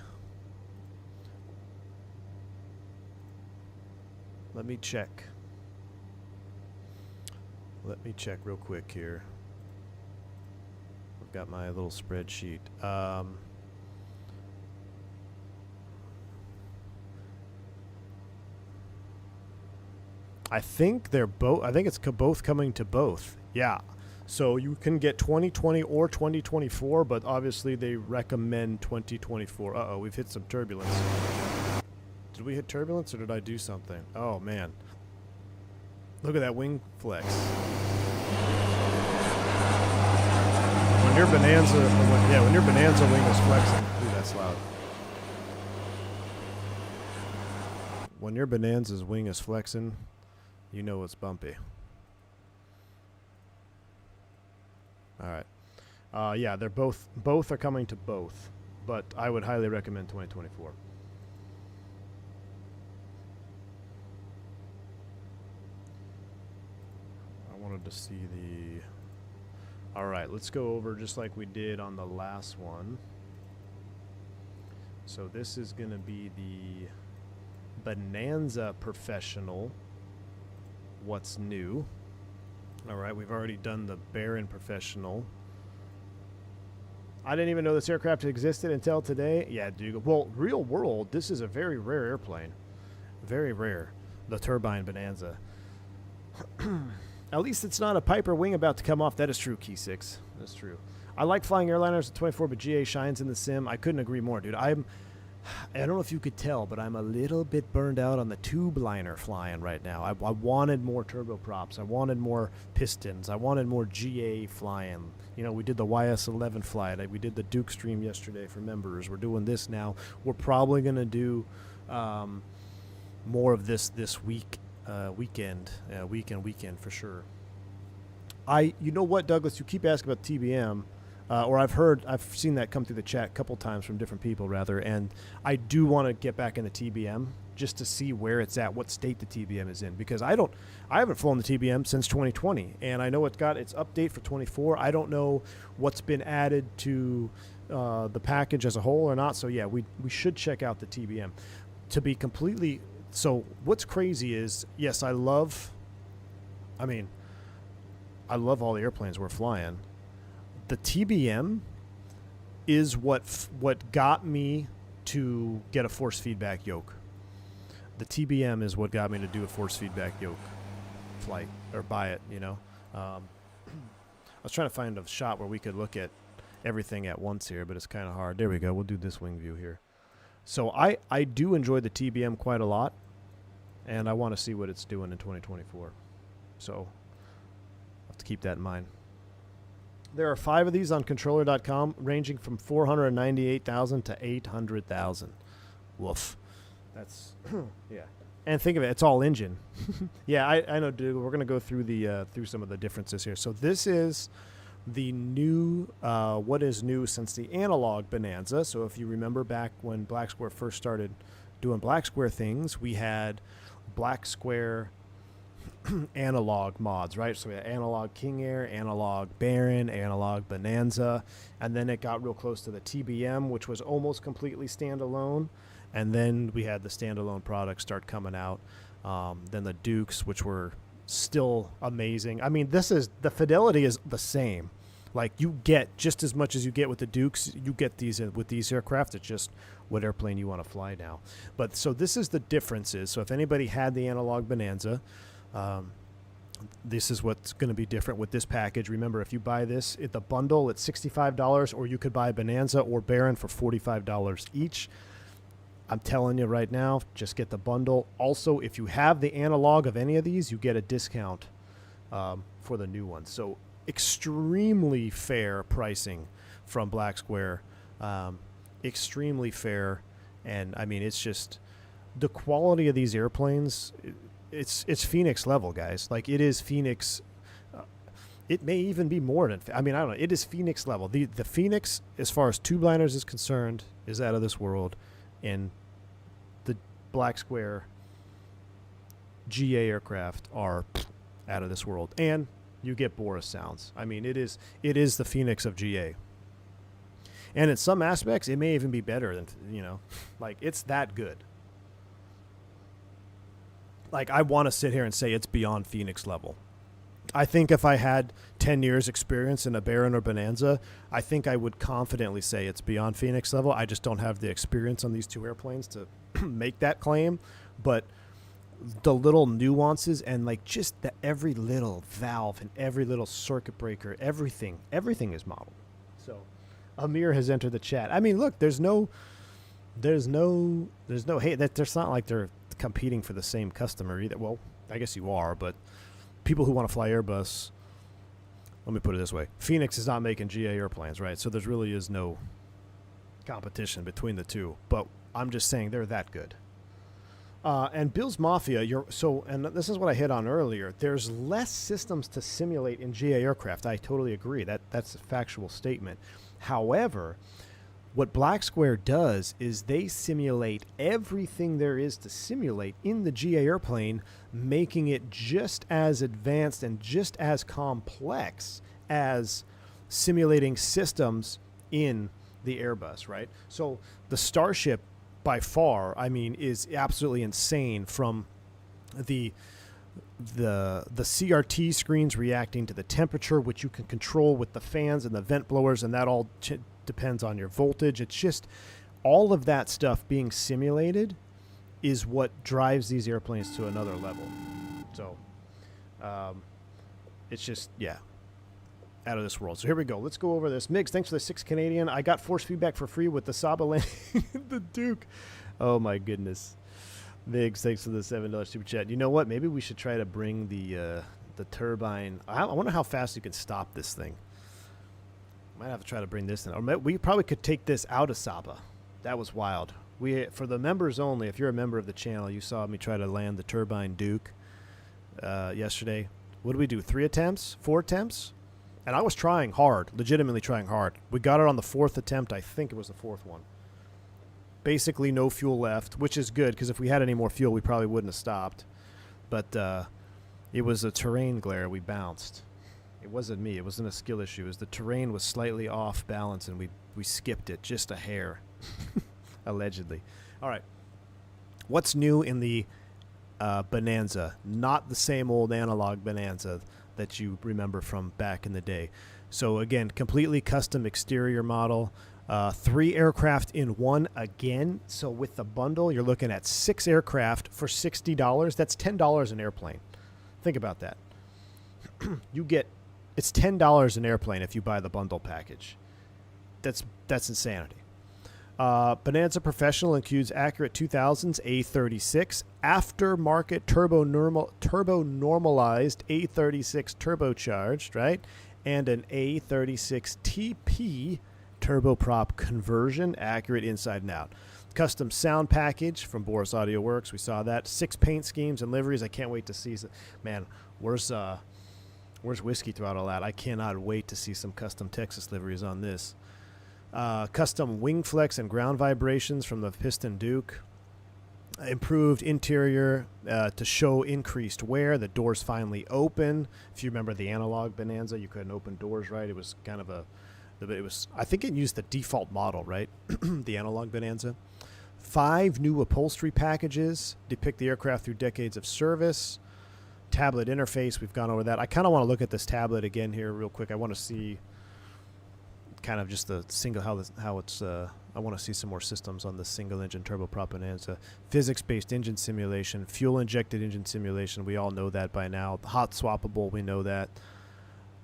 Let me check. Let me check real quick here. I've got my little spreadsheet. I think they're both. I think it's both coming to both. Yeah. So you can get 2020 or 2024, but obviously they recommend 2024. Uh-oh, we've hit some turbulence. Did we hit turbulence or did I do something? Oh, man. Look at that wing flex. When your Bonanza, when your Bonanza wing is flexing, ooh, that's loud. When your Bonanza's wing is flexing, you know it's bumpy. All right. Yeah, they're both are coming to both, but I would highly recommend 2024. Wanted to see the. All right, let's go over just like we did on the last one. So this is going to be the Bonanza Professional. What's new? All right, we've already done the Baron Professional. I didn't even know this aircraft existed until today. Yeah, dude. Well, real world, this is a very rare airplane. Very rare. The Turbine Bonanza. At least it's not a Piper wing about to come off. That is true, Key 6. That's true. I like flying airliners at 24, but GA shines in the sim. I couldn't agree more, dude. I don't know if you could tell, but I'm a little bit burned out on the tube liner flying right now. I wanted more turboprops. I wanted more pistons. I wanted more GA flying. You know, we did the YS-11 flight. We did the Duke Stream yesterday for members. We're doing this now. We're probably going to do more of this week. Weekend for sure. You know what, Douglas, you keep asking about TBM, or I've seen that come through the chat a couple times from different people rather, and I do want to get back in the TBM just to see where it's at, what state the TBM is in, because I haven't flown the TBM since 2020, and I know it's got its update for 24. I don't know what's been added to the package as a whole or not. So yeah, we should check out the TBM. To be completely. So what's crazy is, yes, I love all the airplanes we're flying. The TBM is what got me to get a force feedback yoke. The TBM is what got me to do a force feedback yoke flight or buy it, you know. I was trying to find a shot where we could look at everything at once here, but it's kind of hard. There we go. We'll do this wing view here. So I do enjoy the TBM quite a lot, and I want to see what it's doing in 2024. So I'll have to keep that in mind. There are 5 of these on controller.com, ranging from 498,000 to 800,000. Woof. That's yeah. And think of it, it's all engine. Yeah, I know, dude. We're gonna go through through some of the differences here. So this is the new, what is new since the analog Bonanza. So if you remember back when Black Square first started doing Black Square things, we had Black Square analog mods, right? So we had analog King Air, analog Baron, analog Bonanza, and then it got real close to the TBM, which was almost completely standalone. And then we had the standalone products start coming out. Then the Dukes, which were still amazing. I mean, the fidelity is the same. Like, you get just as much as you get with the Dukes, you get these with these aircraft. It's just what airplane you want to fly now. But so this is the differences. So if anybody had the analog Bonanza, this is what's going to be different with this package. Remember, if you buy this at the bundle, it's $65, or you could buy Bonanza or Baron for $45 each. I'm telling you right now, just get the bundle. Also, if you have the analog of any of these, you get a discount for the new ones. So extremely fair pricing from Black Square. Extremely fair. And, I mean, it's just the quality of these airplanes, it's Fenix level, guys. Like, it is Fenix. It may even be more than, I mean, I don't know. It is Fenix level. The Fenix, as far as tube liners is concerned, is out of this world. And the Black Square GA aircraft are out of this world. And you get Boris sounds. I mean, it is the Fenix of GA. And in some aspects, it may even be better than, like, it's that good. Like, I want to sit here and say it's beyond Fenix level. I think if I had 10 years experience in a Baron or Bonanza, I think I would confidently say it's beyond Fenix level. I just don't have the experience on these two airplanes to make that claim. But the little nuances and, like, just every little valve and every little circuit breaker, everything is modeled. So Amir has entered the chat. I mean, look, there's no hey, there's not like they're competing for the same customer either. Well, I guess you are, but people who want to fly Airbus, let me put it this way. Fenix is not making GA airplanes, right? So there really is no competition between the two. But I'm just saying they're that good. And Bill's Mafia, and this is what I hit on earlier. There's less systems to simulate in GA aircraft. I totally agree. That's a factual statement. However, what Black Square does is they simulate everything there is to simulate in the GA airplane, making it just as advanced and just as complex as simulating systems in the Airbus, right? So the Starship, by far, I mean, is absolutely insane, from the CRT screens reacting to the temperature, which you can control with the fans and the vent blowers, and that all depends on your voltage. It's just all of that stuff being simulated is what drives these airplanes to another level. So it's just, yeah, out of this world. So here we go. Let's go over this. Migs, thanks for the 6 Canadian. I got force feedback for free with the Saba landing. The Duke. Oh my goodness. Migs, thanks for the $7 super chat. You know what? Maybe we should try to bring the turbine. I wonder how fast you can stop this thing. Might have to try to bring this in. Or we probably could take this out of Saba. That was wild. For the members only, if you're a member of the channel, you saw me try to land the Turbine Duke yesterday. What did we do? 3 attempts? 4 attempts? And I was trying hard, legitimately trying hard. We got it on the 4th attempt. I think it was the 4th one. Basically no fuel left, which is good, because if we had any more fuel, we probably wouldn't have stopped. But it was a terrain glare. We bounced. It wasn't me. It wasn't a skill issue. It was the terrain was slightly off balance, and we skipped it just a hair, allegedly. All right. What's new in the Bonanza? Not the same old analog Bonanza that you remember from back in the day. So, again, completely custom exterior model. 3 aircraft in one again. So with the bundle, you're looking at 6 aircraft for $60. That's $10 an airplane. Think about that. It's $10 an airplane if you buy the bundle package. That's insanity. Bonanza Professional includes accurate 2000s A36, aftermarket turbo normalized A36 turbocharged, right? And an A36 TP turboprop conversion, accurate inside and out. Custom sound package from Boris Audio Works. We saw that. 6 paint schemes and liveries. I can't wait to see. Man, where's Whiskey throughout all that? I cannot wait to see some custom Texas liveries on this. Custom wing flex and ground vibrations from the Piston Duke. Improved interior to show increased wear. The doors finally open. If you remember the analog Bonanza, you couldn't open doors, right? It was kind of I think it used the default model, right? The analog Bonanza. 5 new upholstery packages depict the aircraft through decades of service. Tablet interface, we've gone over that. I kind of want to look at this tablet again here real quick. I want to see kind of just the single, how it's, I want to see some more systems on the single engine turboprop Bonanza. Physics-based engine simulation, fuel-injected engine simulation, we all know that by now. Hot swappable, we know that.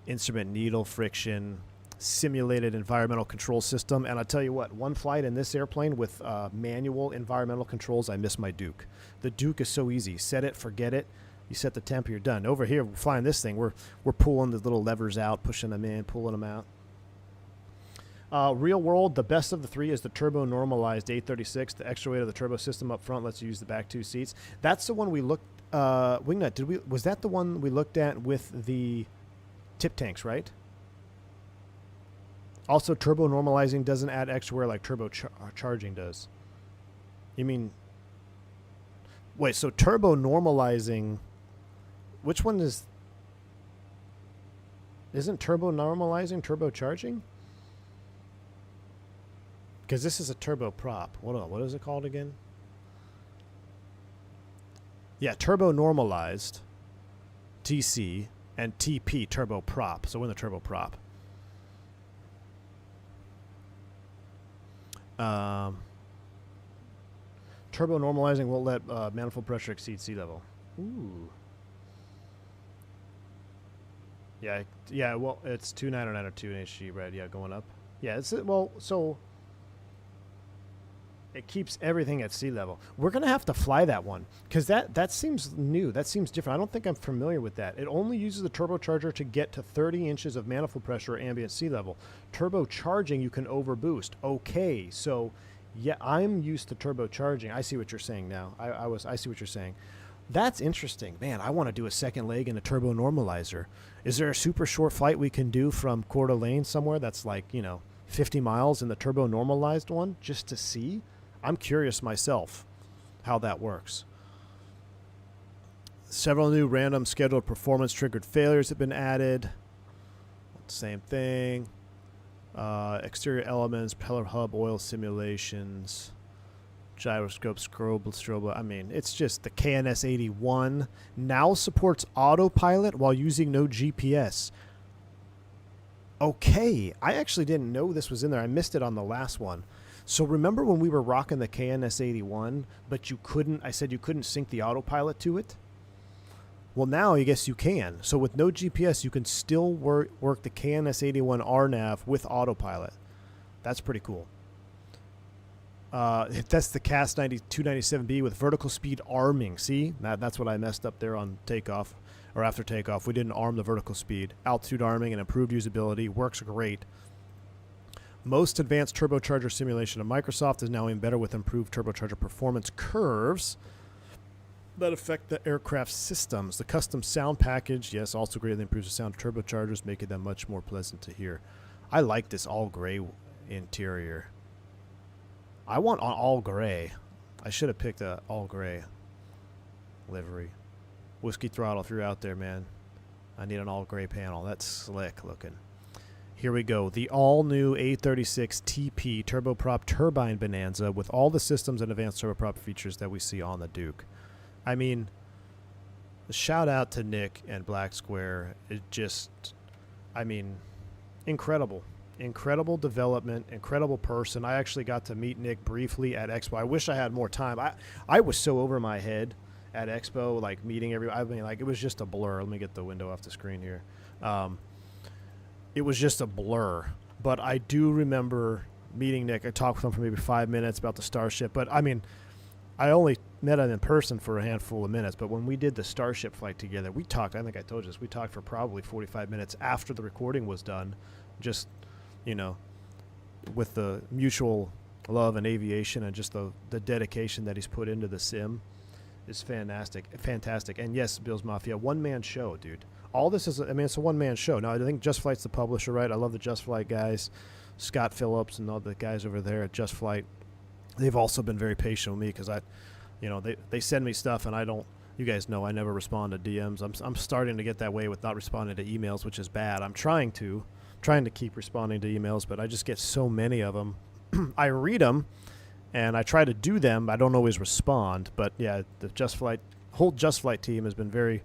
Instrument needle friction, simulated environmental control system. And I tell you what, one flight in this airplane with manual environmental controls, I miss my Duke. The Duke is so easy. Set it, forget it. You set the temp, you're done. Over here, we're flying this thing. We're pulling the little levers out, pushing them in, pulling them out. Real world, the best of the 3 is the turbo normalized A36. The extra weight of the turbo system up front lets you use the back 2 seats. That's the one we looked. Wingnut, was that the one we looked at with the tip tanks, right? Also, turbo normalizing doesn't add extra wear like turbo charging does. You mean? Wait, so turbo normalizing? Which one is? Isn't turbo normalizing turbo charging? Because this is a turbo prop. What is it called again? Yeah, turbo normalized, TC, and TP, turbo prop. So we're in the turbo prop. Turbo normalizing won't let manifold pressure exceed sea level. Ooh. Yeah. Well, it's 299 or 2 in HG, right? Yeah, going up. Yeah, it's well. So it keeps everything at sea level. We're gonna have to fly that one because that seems new. That seems different. I don't think I'm familiar with that. It only uses the turbocharger to get to 30 inches of manifold pressure at ambient sea level. Turbocharging, you can overboost. Okay, so yeah, I'm used to turbocharging. I see what you're saying now. I see what you're saying. That's interesting. Man, I want to do a second leg in a turbo normalizer. Is there a super short flight we can do from Coeur d'Alene somewhere that's like, 50 miles in the turbo normalized one just to see? I'm curious myself how that works. Several new random scheduled performance triggered failures have been added. Same thing. Exterior elements, propeller hub, oil simulations, gyroscope, strobe. I mean, it's just the KNS 81 now supports autopilot while using no GPS. Okay, I actually didn't know this was in there. I missed it on the last one. So remember when we were rocking the KNS 81, but I said you couldn't sync the autopilot to it? Well, now I guess you can. So with no GPS, you can still work the KNS 81 RNAV with autopilot. That's pretty cool. That's the CAS 297B with vertical speed arming. See, that's what I messed up there on takeoff or after takeoff. We didn't arm the vertical speed. Altitude arming and improved usability works great. Most advanced turbocharger simulation of Microsoft is now embedded with improved turbocharger performance curves that affect the aircraft systems. The custom sound package, yes, also greatly improves the sound of turbochargers, making them much more pleasant to hear. I like this all gray interior. I want all gray. I should have picked a all gray livery. Whiskey Throttle, if you're out there, man, I need an all gray panel. That's slick looking. Here we go. The all-new A36 TP turboprop Turbine Bonanza with all the systems and advanced turboprop features that we see on the Duke. I mean, shout out to Nick and Black Square. It just, incredible. Incredible development, incredible person. I actually got to meet Nick briefly at Expo. I wish I had more time. I was so over my head at Expo, like meeting it was just a blur. Let me get the window off the screen here. It was just a blur. But I do remember meeting Nick. I talked with him for maybe 5 minutes about the Starship. But, I only met him in person for a handful of minutes. But when we did the Starship flight together, we talked, I think I told you this, we talked for probably 45 minutes after the recording was done. Just, with the mutual love and aviation and just the dedication that he's put into the sim is fantastic. And yes, Bill's Mafia, one-man show, dude. All this is, it's a one-man show. Now, I think Just Flight's the publisher, right? I love the Just Flight guys, Scott Phillips and all the guys over there at Just Flight. They've also been very patient with me because You know, they send me stuff and I don't. You guys know I never respond to DMs. I'm starting to get that way with not responding to emails, which is bad. I'm trying to keep responding to emails, but I just get so many of them. I read them and I try to do them. I don't always respond, but yeah, the whole Just Flight team has been very,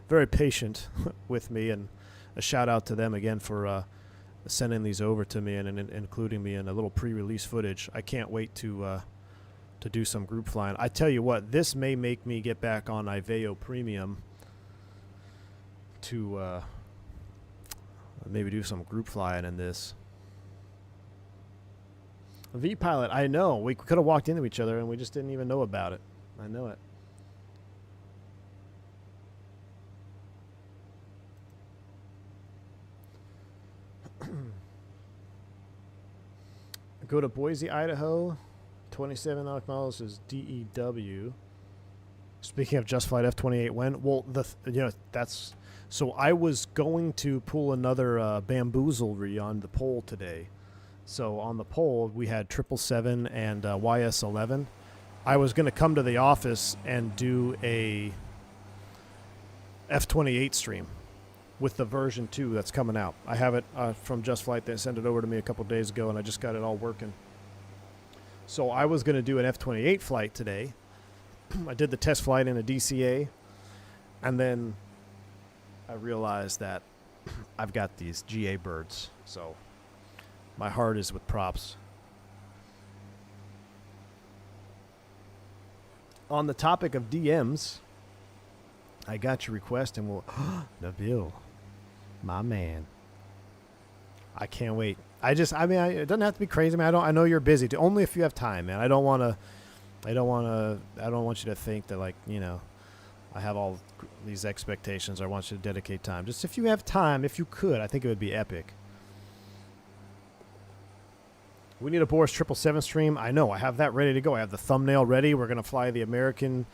very patient with me, and a shout out to them again for sending these over to me and including me in a little pre-release footage. I can't wait to do some group flying. I tell you what, this may make me get back on Iveo Premium to maybe do some group flying in this. V-Pilot, I know. We could have walked into each other and we just didn't even know about it. I know it. Go to Boise, Idaho. 27 miles is DEW. Speaking of Just Flight F-28, when? Well, that's... So I was going to pull another bamboozlery on the pole today. So on the pole, we had 777 and YS-11. I was going to come to the office and do a F-28 stream with the version 2 that's coming out. I have it from Just Flight. They sent it over to me a couple days ago, and I just got it all working. So I was going to do an F-28 flight today. I did the test flight in a DCA, and then I realized that I've got these GA birds, so my heart is with props. On the topic of DMs, I got your request, and we'll... Nabil, my man. I can't wait. It doesn't have to be crazy, man. I know you're busy. Only if you have time, man. I don't want you to think that, like, you know, I have all these expectations. I want you to dedicate time. Just if you have time, if you could, I think it would be epic. We need a Boris 777 stream. I know. I have that ready to go. I have the thumbnail ready. We're going to fly the American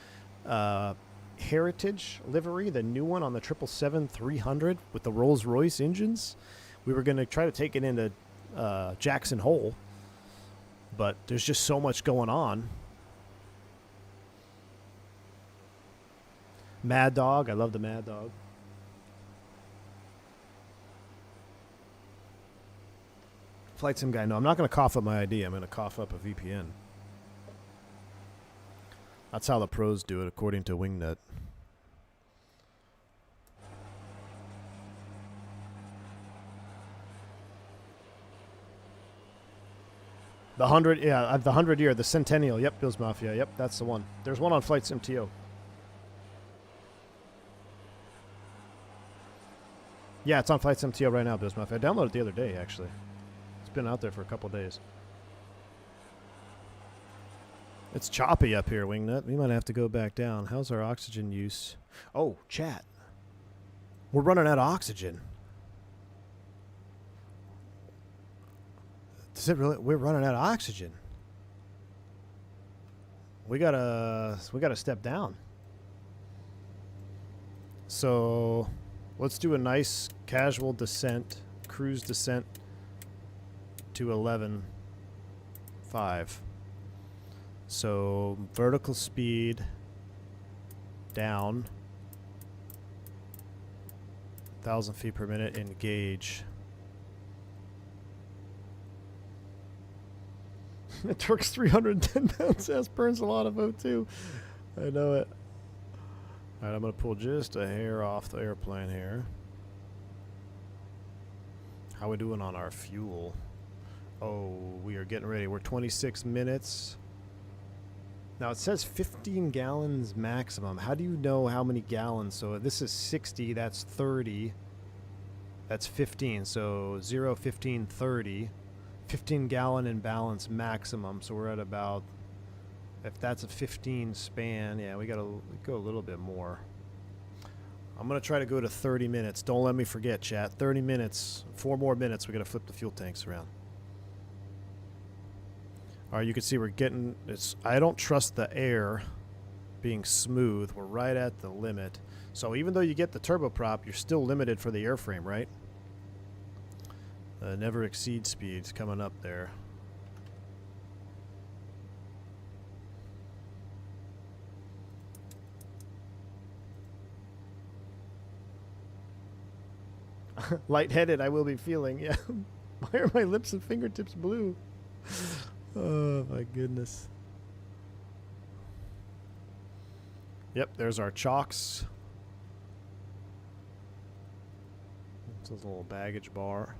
Heritage livery, the new one on the 777-300 with the Rolls-Royce engines. We were going to try to take it into Jackson Hole, but there's just so much going on. Mad Dog. I love the Mad Dog. Flight sim guy. No, I'm not going to cough up my ID. I'm going to cough up a VPN. That's how the pros do it, according to Wingnut. The 100, yeah, the 100-year, the Centennial. Yep, Bills Mafia. Yep, that's the one. There's one on Flight Sim TO. Yeah, it's on Flight Sim TO right now, Bills Mafia. I downloaded it the other day, actually. It's been out there for a couple days. It's choppy up here, Wingnut. We might have to go back down. How's our oxygen use? Oh, chat. We're running out of oxygen. Is it really? We're running out of oxygen. We gotta step down. So let's do a nice casual descent, cruise descent to 11.5. So vertical speed down, 1,000 feet per minute, engage. It torques 310 pounds. Ass burns a lot of O2. I know it. All right, I'm going to pull just a hair off the airplane here. How we doing on our fuel? Oh, we are getting ready. We're 26 minutes. Now, it says 15 gallons maximum. How do you know how many gallons? So this is 60. That's 30. That's 15. So 0, 15, 30. 15 gallon in balance maximum. So we're at about, if that's a 15 span, yeah, we got to go a little bit more. I'm going to try to go to 30 minutes. Don't let me forget, chat. 30 minutes. 4 more minutes. We got to flip the fuel tanks around. All right, you can see we're getting, I don't trust the air being smooth. We're right at the limit. So even though you get the turboprop, you're still limited for the airframe, right? Never exceed speeds coming up there. Lightheaded, I will be feeling. Yeah. Why are my lips and fingertips blue? Oh my goodness. Yep, there's our chocks. It's a little baggage bar.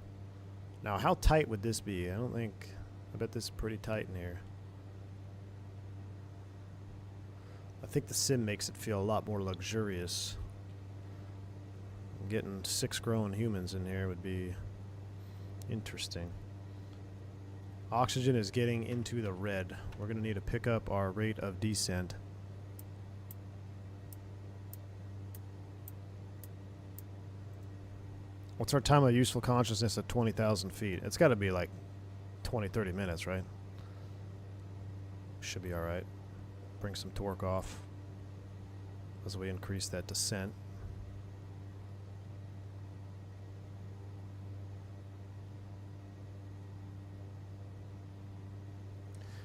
Now, how tight would this be? I bet this is pretty tight in here. I think the sim makes it feel a lot more luxurious. Getting 6 grown humans in here would be interesting. Oxygen is getting into the red. We're going to need to pick up our rate of descent. What's our time of useful consciousness at 20,000 feet? It's got to be like 20, 30 minutes, right? Should be all right. Bring some torque off as we increase that descent.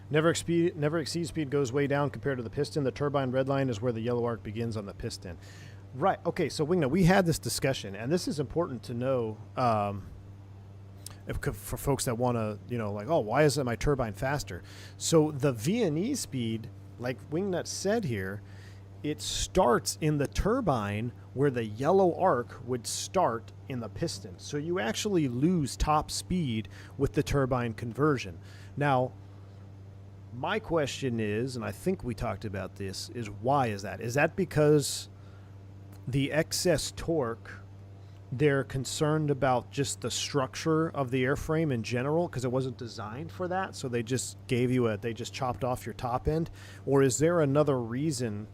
Never exceed speed goes way down compared to the piston. The turbine red line is where the yellow arc begins on the piston. Right. Okay. So Wingnut, we had this discussion, and this is important to know for folks that want to, like, oh, why isn't my turbine faster? So the V&E speed, like Wingnut said here, it starts in the turbine where the yellow arc would start in the piston. So you actually lose top speed with the turbine conversion. Now, my question is, and I think we talked about this, is why is that? Is that because the excess torque, they're concerned about just the structure of the airframe in general because it wasn't designed for that, so they just gave you they just chopped off your top end? Or is there another reason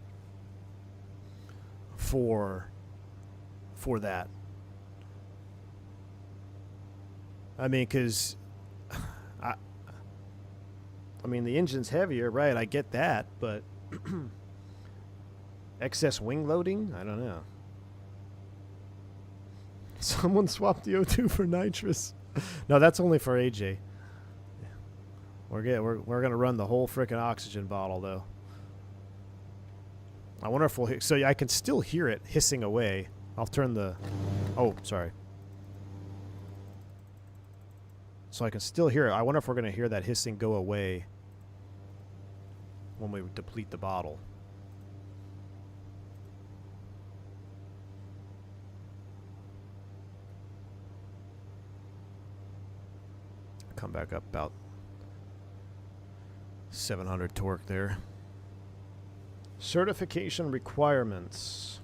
for that? I mean, because the engine's heavier, right? I get that, but excess wing loading? I don't know. Someone swapped the O2 for nitrous. No, that's only for AJ. We're gonna run the whole frickin' oxygen bottle though. I wonder if we'll so I can still hear it hissing away. I'll turn the. Oh, sorry. So I can still hear it. I wonder if we're gonna hear that hissing go away when we deplete the bottle. Come back up about 700 torque there. Certification requirements.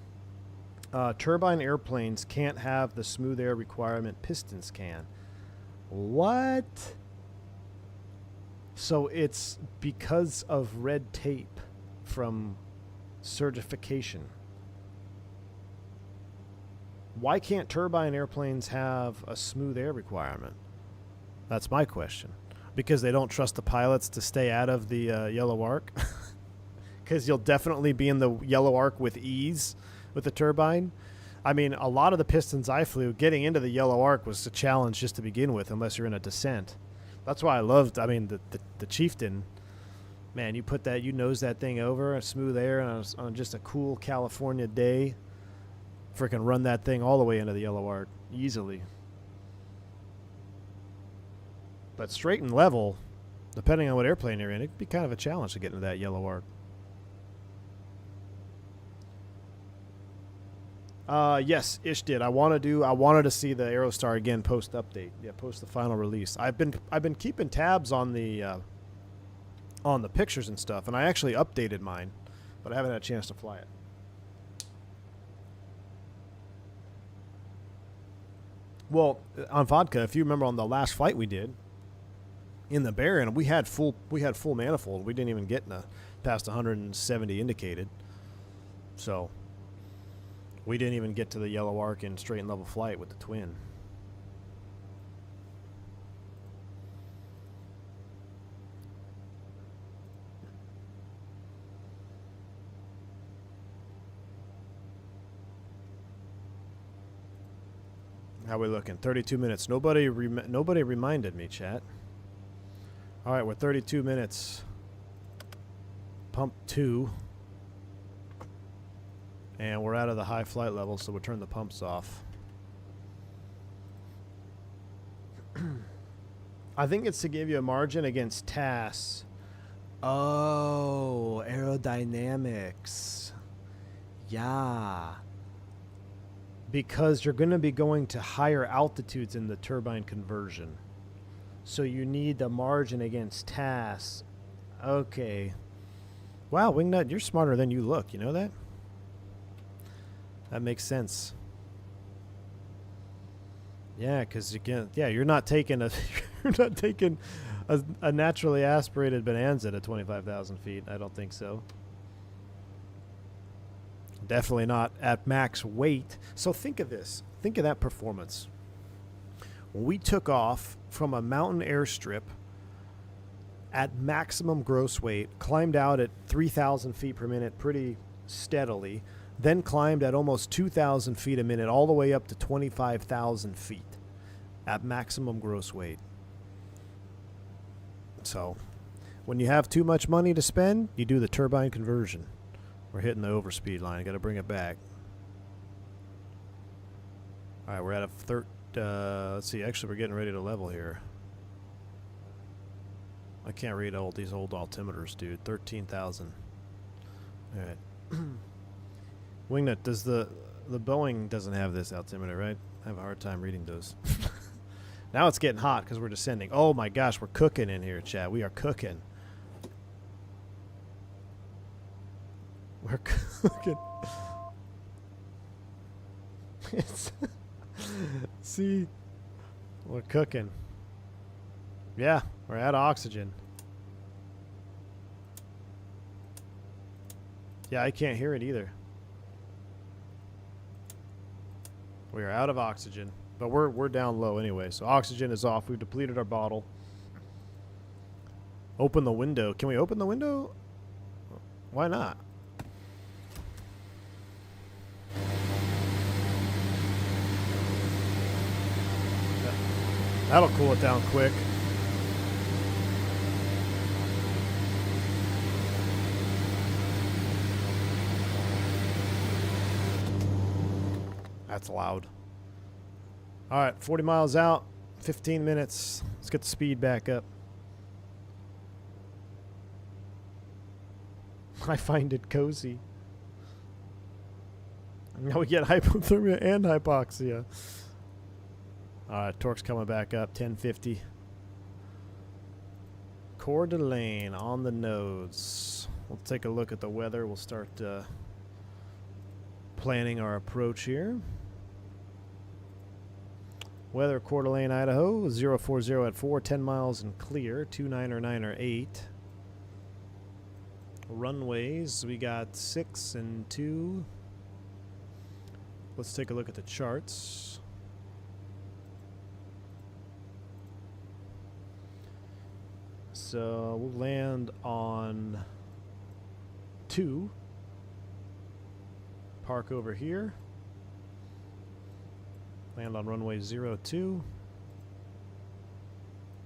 Turbine airplanes can't have the smooth air requirement pistons can. What? So it's because of red tape from certification. Why can't turbine airplanes have a smooth air requirement? That's my question. Because they don't trust the pilots to stay out of the yellow arc? Because you'll definitely be in the yellow arc with ease with the turbine? I mean, a lot of the pistons I flew, getting into the yellow arc was a challenge just to begin with, unless you're in a descent. That's why I loved, the Chieftain. Man, you nose that thing over, a smooth air, on just a cool California day. Freaking run that thing all the way into the yellow arc easily. But straight and level, depending on what airplane you're in, it could be kind of a challenge to get into that yellow arc. Yes, Ish did. I wanted to see the Aerostar again post update. Yeah, post the final release. I've been keeping tabs on the pictures and stuff, and I actually updated mine, but I haven't had a chance to fly it. Well, on vodka, if you remember on the last flight we did in the Baron, we had full manifold. We didn't even get past 170 indicated, so we didn't even get to the yellow arc in straight and level flight with the twin. How we looking? 32 minutes. Nobody reminded me, chat. All right, we're 32 minutes. Pump 2. And we're out of the high flight level, so we'll turn the pumps off. I think it's to give you a margin against TAS. Oh, aerodynamics. Yeah. Because you're going to be going to higher altitudes in the turbine conversion. So you need the margin against TAS. Okay. Wow, Wingnut, you're smarter than you look. You know that? That makes sense. Yeah, because you're not taking a a naturally aspirated Bonanza to 25,000 feet. I don't think so. Definitely not at max weight. So think of this. Think of that performance. When we took off from a mountain airstrip at maximum gross weight, climbed out at 3,000 feet per minute pretty steadily, then climbed at almost 2,000 feet a minute all the way up to 25,000 feet at maximum gross weight. So when you have too much money to spend, you do the turbine conversion. We're hitting the overspeed line. Got to bring it back. All right, we're at a let's see. Actually, we're getting ready to level here. I can't read these old altimeters, dude. 13,000. All right. Wingnut, does the Boeing doesn't have this altimeter, right? I have a hard time reading those. Now it's getting hot because we're descending. Oh my gosh, we're cooking in here, chat. We are cooking. We're cooking. See, we're cooking. Yeah, we're out of oxygen. Yeah, I can't hear it either. We are out of oxygen, but we're down low anyway. So oxygen is off. We've depleted our bottle. Open the window. Can we open the window? Why not? That'll cool it down quick. That's loud. All right, 40 miles out, 15 minutes. Let's get the speed back up. I find it cozy. Now we get hypothermia and hypoxia. All right, torque's coming back up, 1050. Coeur d'Alene on the nose. We'll take a look at the weather. We'll start planning our approach here. Weather, Coeur d'Alene, Idaho, 040 at 4, 10 miles and clear, 29908. Runways, we got 6 and 2. Let's take a look at the charts. So we'll land on 2. Park over here. Land on runway 02.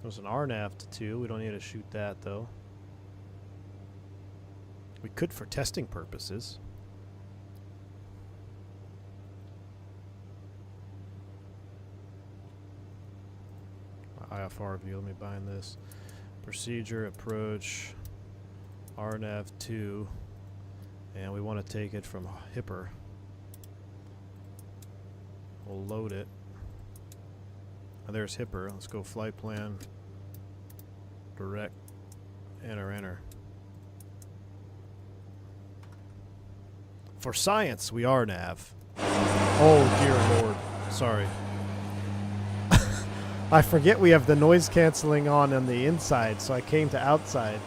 There's an RNAV to 2. We don't need to shoot that though. We could for testing purposes. IFR view, let me bind this. Procedure, approach, RNAV 2, and we want to take it from Hipper. We'll load it. Oh, there's Hipper. Let's go flight plan, direct, enter. For science, we are nav. Oh dear Lord, sorry. I forget we have the noise canceling on the inside, so I came to outside.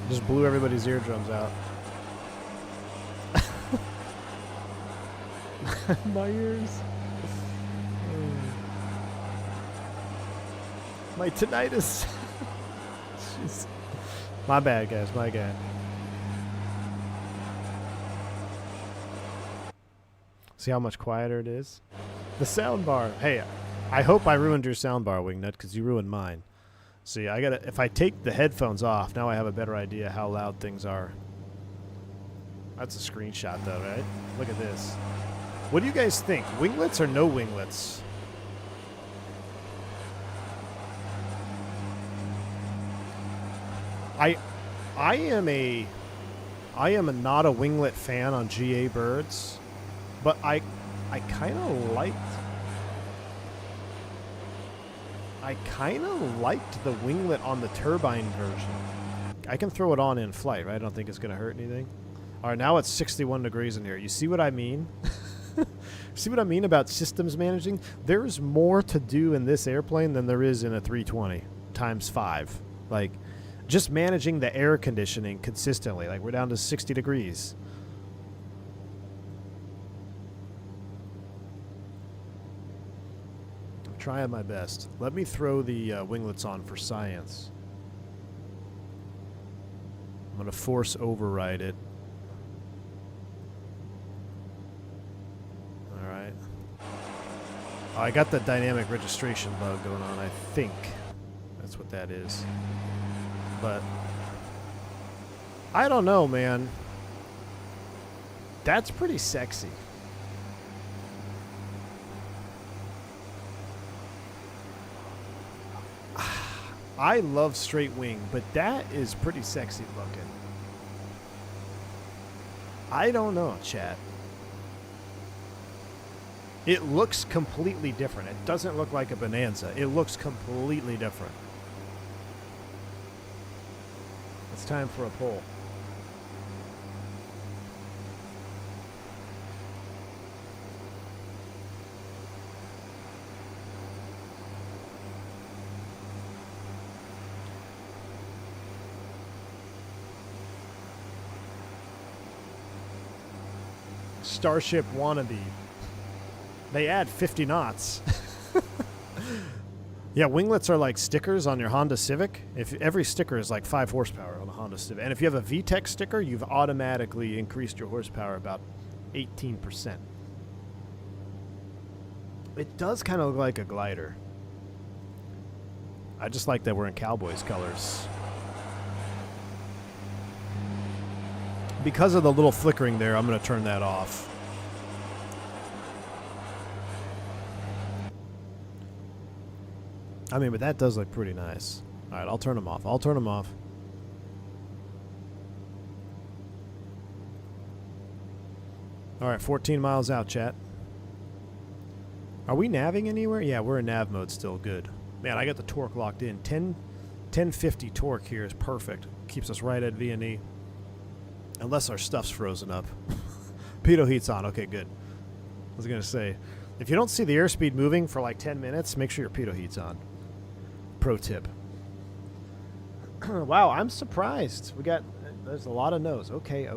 Just blew everybody's eardrums out. My ears. My tinnitus. Jeez. My bad, guys. My bad. See how much quieter it is? The sound bar. Hey, I hope I ruined your sound bar, Wingnut, because you ruined mine. See, I gotta. If I take the headphones off, now I have a better idea how loud things are. That's a screenshot, though, right? Look at this. What do you guys think? Winglets or no winglets? I am not a winglet fan on GA birds, but I kind of liked the winglet on the turbine version. I can throw it on in flight, right? I don't think it's going to hurt anything. All right, now it's 61 degrees in here. You see what I mean? See what I mean about systems managing? There's more to do in this airplane than there is in a 320 times 5. Like, just managing the air conditioning consistently. Like, we're down to 60 degrees. I'm trying my best. Let me throw the winglets on for science. I'm going to force override it. Alright. Oh, I got the dynamic registration bug going on, I think. That's what that is. But I don't know, man. That's pretty sexy. I love straight wing, but that is pretty sexy looking. I don't know, chat. It looks completely different. It doesn't look like a Bonanza. It looks completely different. It's time for a poll. Starship wannabe. They add 50 knots. Yeah, winglets are like stickers on your Honda Civic. If every sticker is like 5 horsepower on a Honda Civic. And if you have a VTEC sticker, you've automatically increased your horsepower about 18%. It does kind of look like a glider. I just like that we're in Cowboys colors. Because of the little flickering there, I'm going to turn that off. I mean, but that does look pretty nice. All right, I'll turn them off. I'll turn them off. All right, 14 miles out, chat. Are we navving anywhere? Yeah, we're in nav mode still. Good. Man, I got the torque locked in. 1050 torque here is perfect. Keeps us right at V&E. Unless our stuff's frozen up. Pitot heat's on. Okay, good. I was going to say, if you don't see the airspeed moving for like 10 minutes, make sure your pitot heat's on. Pro tip. Wow, I'm surprised. There's a lot of no's. Okay,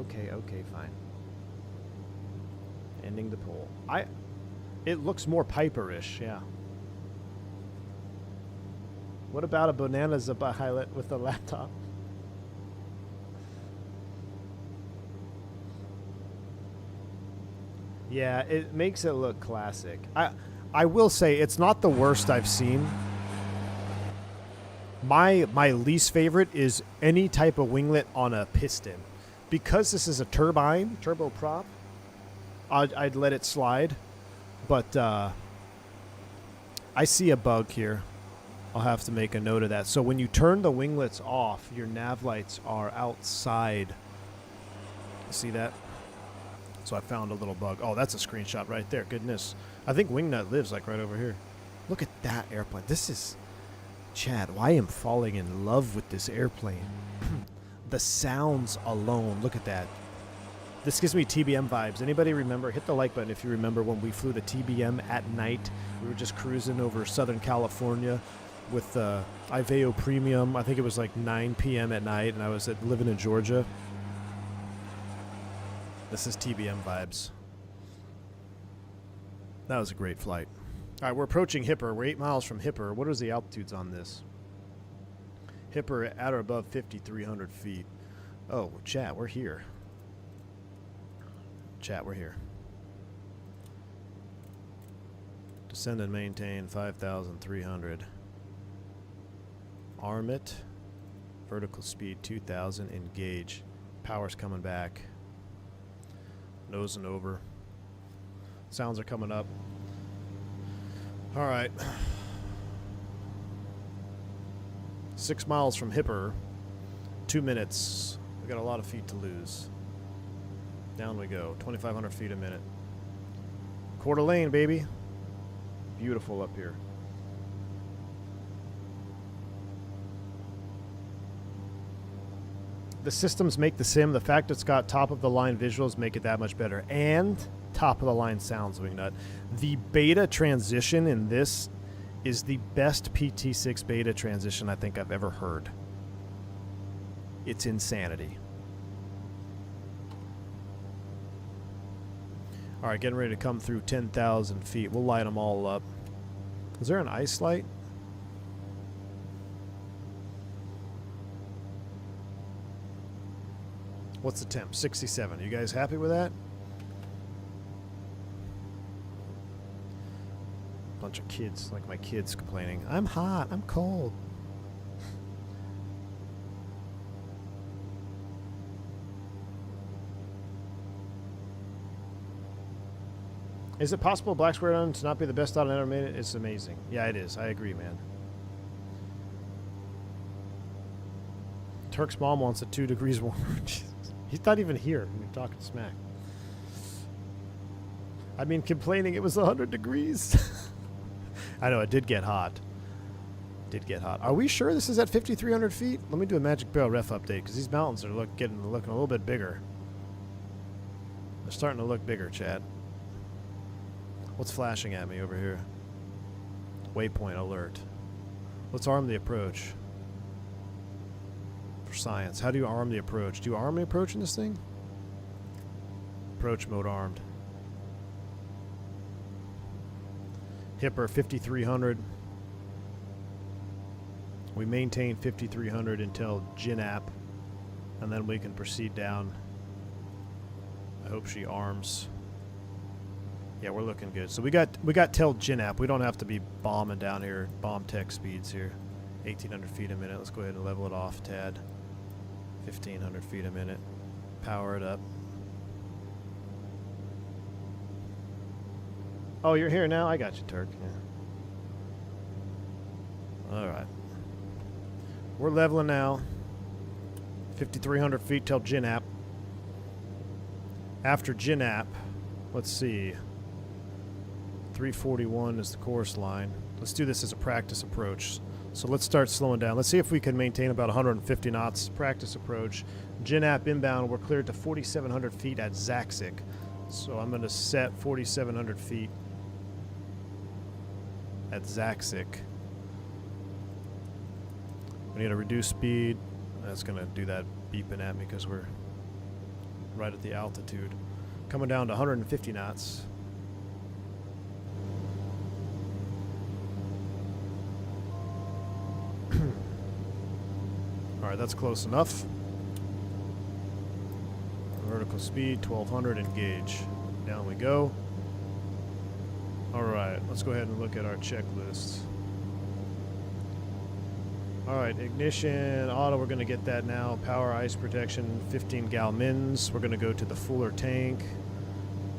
fine. Ending the poll. It looks more Piper-ish, yeah. What about a Bonanza pilot with a laptop? Yeah, it makes it look classic. I will say it's not the worst I've seen. My least favorite is any type of winglet on a piston. Because this is a turbine, turboprop, I'd let it slide. But I see a bug here. I'll have to make a note of that. So when you turn the winglets off, your nav lights are outside. See that? So I found a little bug. Oh, that's a screenshot right there. Goodness. I think Wingnut lives like right over here. Look at that airplane. This is... Chad, I am falling in love with this airplane. The sounds alone. Look at that. This gives me TBM vibes. Anybody remember? Hit the like button if you remember when we flew the TBM at night. We were just cruising over Southern California with Iveo Premium. I think it was like 9 p.m. at night, and I was living in Georgia. This is TBM vibes. That was a great flight. All right, we're approaching Hipper. We're 8 miles from Hipper. What is the altitudes on this? Hipper at or above 5,300 feet. Oh, chat, we're here. Chat, we're here. Descend and maintain 5,300. Arm it. Vertical speed 2,000. Engage. Power's coming back. Nose and over. Sounds are coming up. All right. 6 miles from Hipper. 2 minutes. We got a lot of feet to lose. Down we go. 2,500 feet a minute. Quarter lane, baby. Beautiful up here. The systems make the sim. The fact it's got top-of-the-line visuals make it that much better. And top-of-the-line sounds, Wingnut. The beta transition in this is the best PT6 beta transition I think I've ever heard. It's insanity. All right, getting ready to come through 10,000 feet. We'll light them all up. Is there an ice light? What's the temp? 67. You guys happy with that? Bunch of kids, like my kids complaining. I'm hot. I'm cold. Is it possible Black Square Run to not be the best out I've ever made it? It's amazing. Yeah, it is. I agree, man. Turk's mom wants it 2 degrees warmer. He's not even here. We're talking smack. I mean, complaining it was 100 degrees. I know, it did get hot. Did get hot. Are we sure this is at 5,300 feet? Let me do a Magic Barrel ref update, because these mountains are looking a little bit bigger. They're starting to look bigger, Chad. What's flashing at me over here? Waypoint alert. Let's arm the approach. For science. How do you arm the approach? Do you arm the approach in this thing? Approach mode armed. Hipper 5,300. We maintain 5,300 until GNAP, and then we can proceed down. I hope she arms. Yeah, we're looking good. So we got till GNAP. We don't have to be bombing down here, bomb tech speeds here. 1,800 feet a minute. Let's go ahead and level it off, Tad. 1,500 feet a minute. Power it up. Oh, you're here now? I got you, Turk. Yeah. All right. We're leveling now. 5,300 feet till GNAP. After GNAP, let's see. 341 is the course line. Let's do this as a practice approach. So let's start slowing down. Let's see if we can maintain about 150 knots. Practice approach. GNAP inbound, we're cleared to 4,700 feet at Zaxik. So I'm going to set 4,700 feet at Zaxik. We need to reduce speed. That's going to do that beeping at me because we're right at the altitude. Coming down to 150 knots. Alright, that's close enough. Vertical speed, 1,200, engage. Down we go. Alright, let's go ahead and look at our checklist. Alright, ignition, auto, we're going to get that now. Power, ice protection, 15 gal mins. We're going to go to the Fuller tank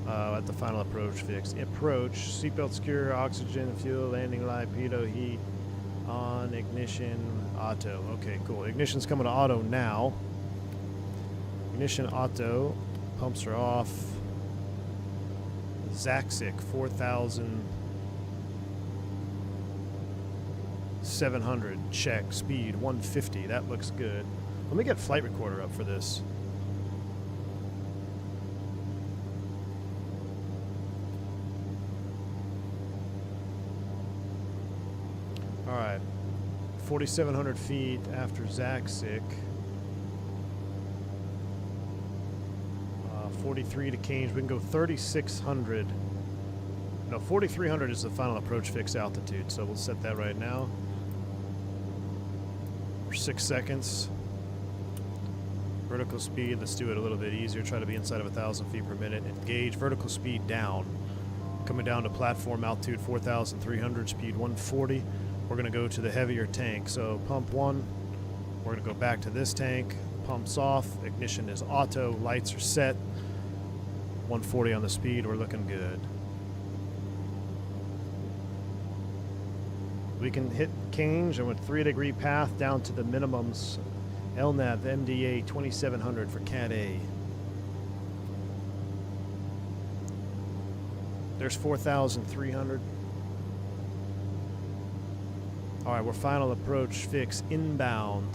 at the final approach fix. Approach, seatbelt secure, oxygen, fuel, landing light, pitot, heat, on, ignition, auto. Okay, cool. Ignition's coming to auto now. Ignition auto. Pumps are off. Zaxik, 4,700. Check. Speed, 150. That looks good. Let me get flight recorder up for this. Alright. 4,700 feet after Zaxik. 43 to Cange. We can go 3,600. No, 4,300 is the final approach fix altitude, so we'll set that right now. For 6 seconds. Vertical speed, let's do it a little bit easier. Try to be inside of 1,000 feet per minute. Engage. Vertical speed down. Coming down to platform altitude 4,300, speed 140. We're going to go to the heavier tank. So pump 1. We're going to go back to this tank. Pumps off. Ignition is auto. Lights are set. 140 on the speed. We're looking good. We can hit change and with 3-degree path down to the minimums. LNAV MDA 2700 for Cat A. There's 4,300. All right, we're final approach fix inbound.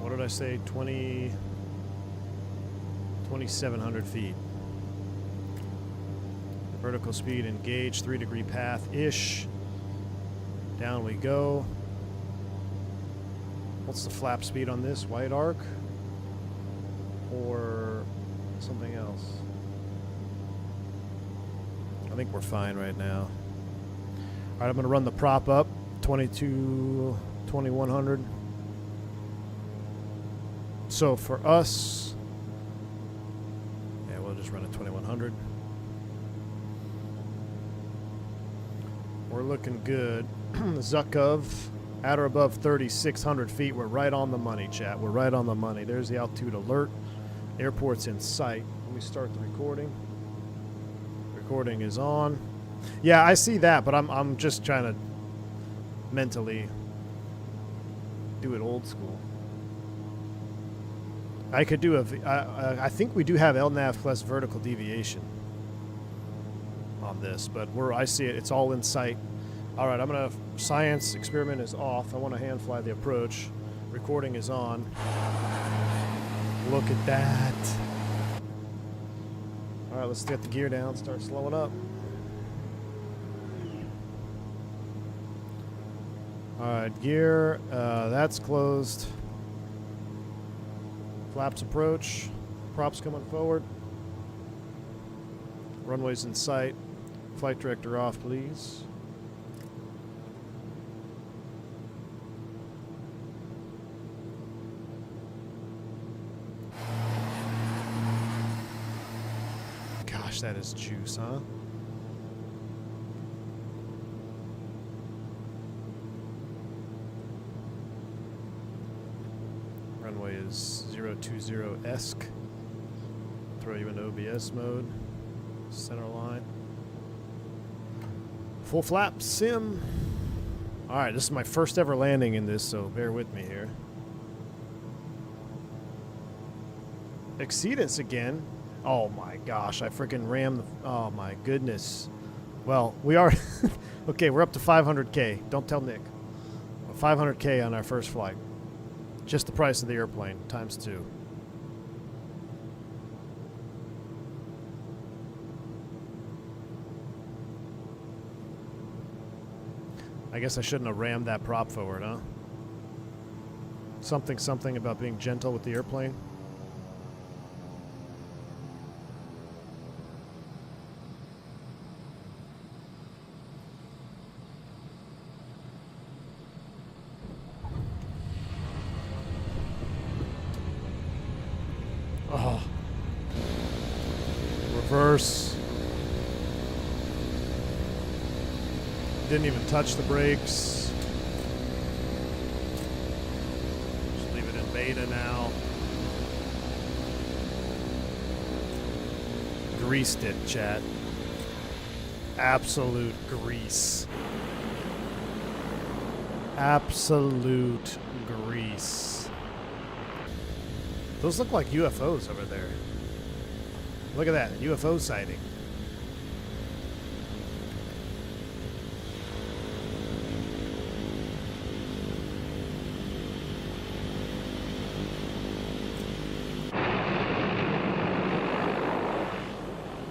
What did I say? 2,700 feet. Vertical speed engaged, 3-degree path-ish. Down we go. What's the flap speed on this? White arc? Or something else? I think we're fine right now. All right, I'm going to run the prop up. 2100. So for us, yeah, we'll just run at 2100. We're looking good. Zukov, at or above 3,600 feet. We're right on the money, chat. We're right on the money. There's the altitude alert. Airport's in sight. Let me start the recording. Recording is on. Yeah, I see that, but I'm just trying to mentally do it old school. I could do I think we do have LNAV plus vertical deviation on this, but I see it. It's all in sight. All right, I'm gonna science experiment is off. I want to hand fly the approach. Recording is on. Look at that. All right, let's get the gear down. Start slowing up. All right, gear. That's closed. Flaps approach. Props coming forward. Runway's in sight. Flight director off, please. Gosh, that is juice, huh? Runway is 020-esque. Throw you into OBS mode. Center line. Full flap, sim. Alright, this is my first ever landing in this, so bear with me here. Exceedance again. Oh my gosh, I freaking rammed the... Oh my goodness. Well, we are... Okay, we're up to 500K. Don't tell Nick. 500K on our first flight. Just the price of the airplane, times 2. I guess I shouldn't have rammed that prop forward, huh? Something about being gentle with the airplane. Oh. Reverse. Didn't even touch the brakes. Just leave it in beta now. Greased it, chat. Absolute grease. Absolute grease. Those look like UFOs over there. Look at that, UFO sighting.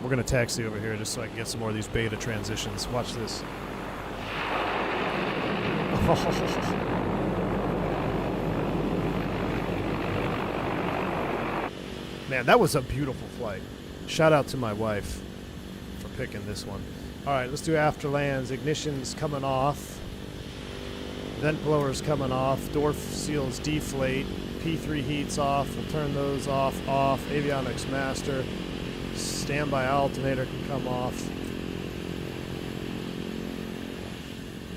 We're going to taxi over here just so I can get some more of these beta transitions. Watch this. Man, that was a beautiful flight. Shout out to my wife for picking this one. All right, let's do after lands. Ignition's coming off. Vent blowers coming off. Door seals deflate. P3 heats off. We'll turn those off. Avionics master. Standby alternator can come off.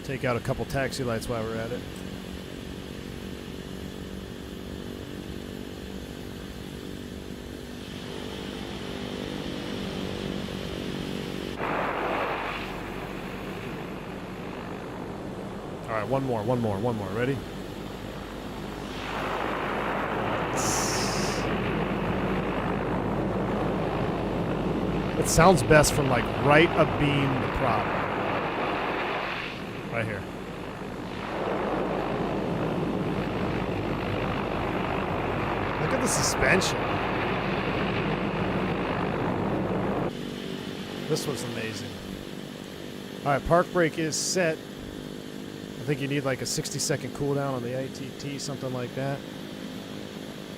Take out a couple taxi lights while we're at it. All right, one more. Ready? It sounds best from like right abeam the prop. Right here. Look at the suspension. This was amazing. All right, park brake is set. I think you need like a 60-second cooldown on the ITT, something like that.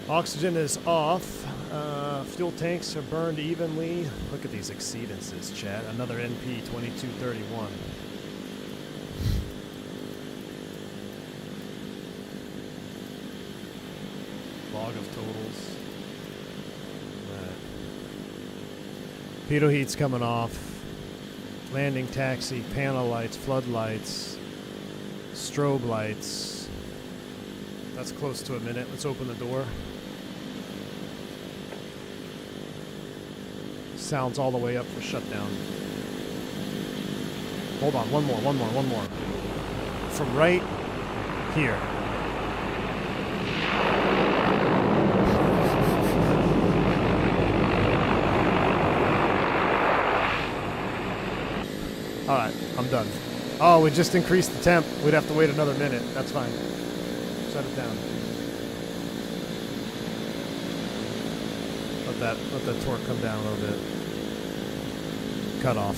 Oxygen is off. Fuel tanks are burned evenly. Look at these exceedances, chat. Another NP 2231. Log of totals. Pitot heat's coming off. Landing taxi, panel lights, floodlights, strobe lights. That's close to a minute. Let's open the door. Sounds all the way up for shutdown. Hold on, one more. From right here. Alright, I'm done. Oh, we just increased the temp. We'd have to wait another minute. That's fine. Shut it down. Let that torque come down a little bit. Cut off.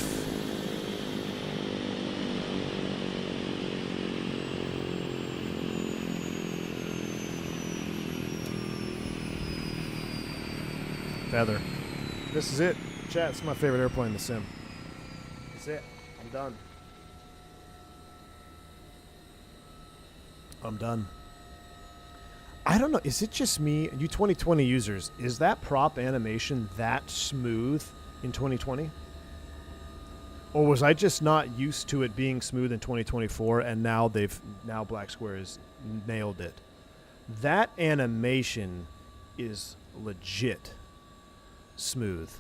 Feather. This is it. Chat, it's my favorite airplane in the sim. That's it. I'm done. I'm done. I don't know. Is it just me? You 2020 users, is that prop animation that smooth in 2020? Or was I just not used to it being smooth in 2024 and now Black Square has nailed it? That animation is legit smooth.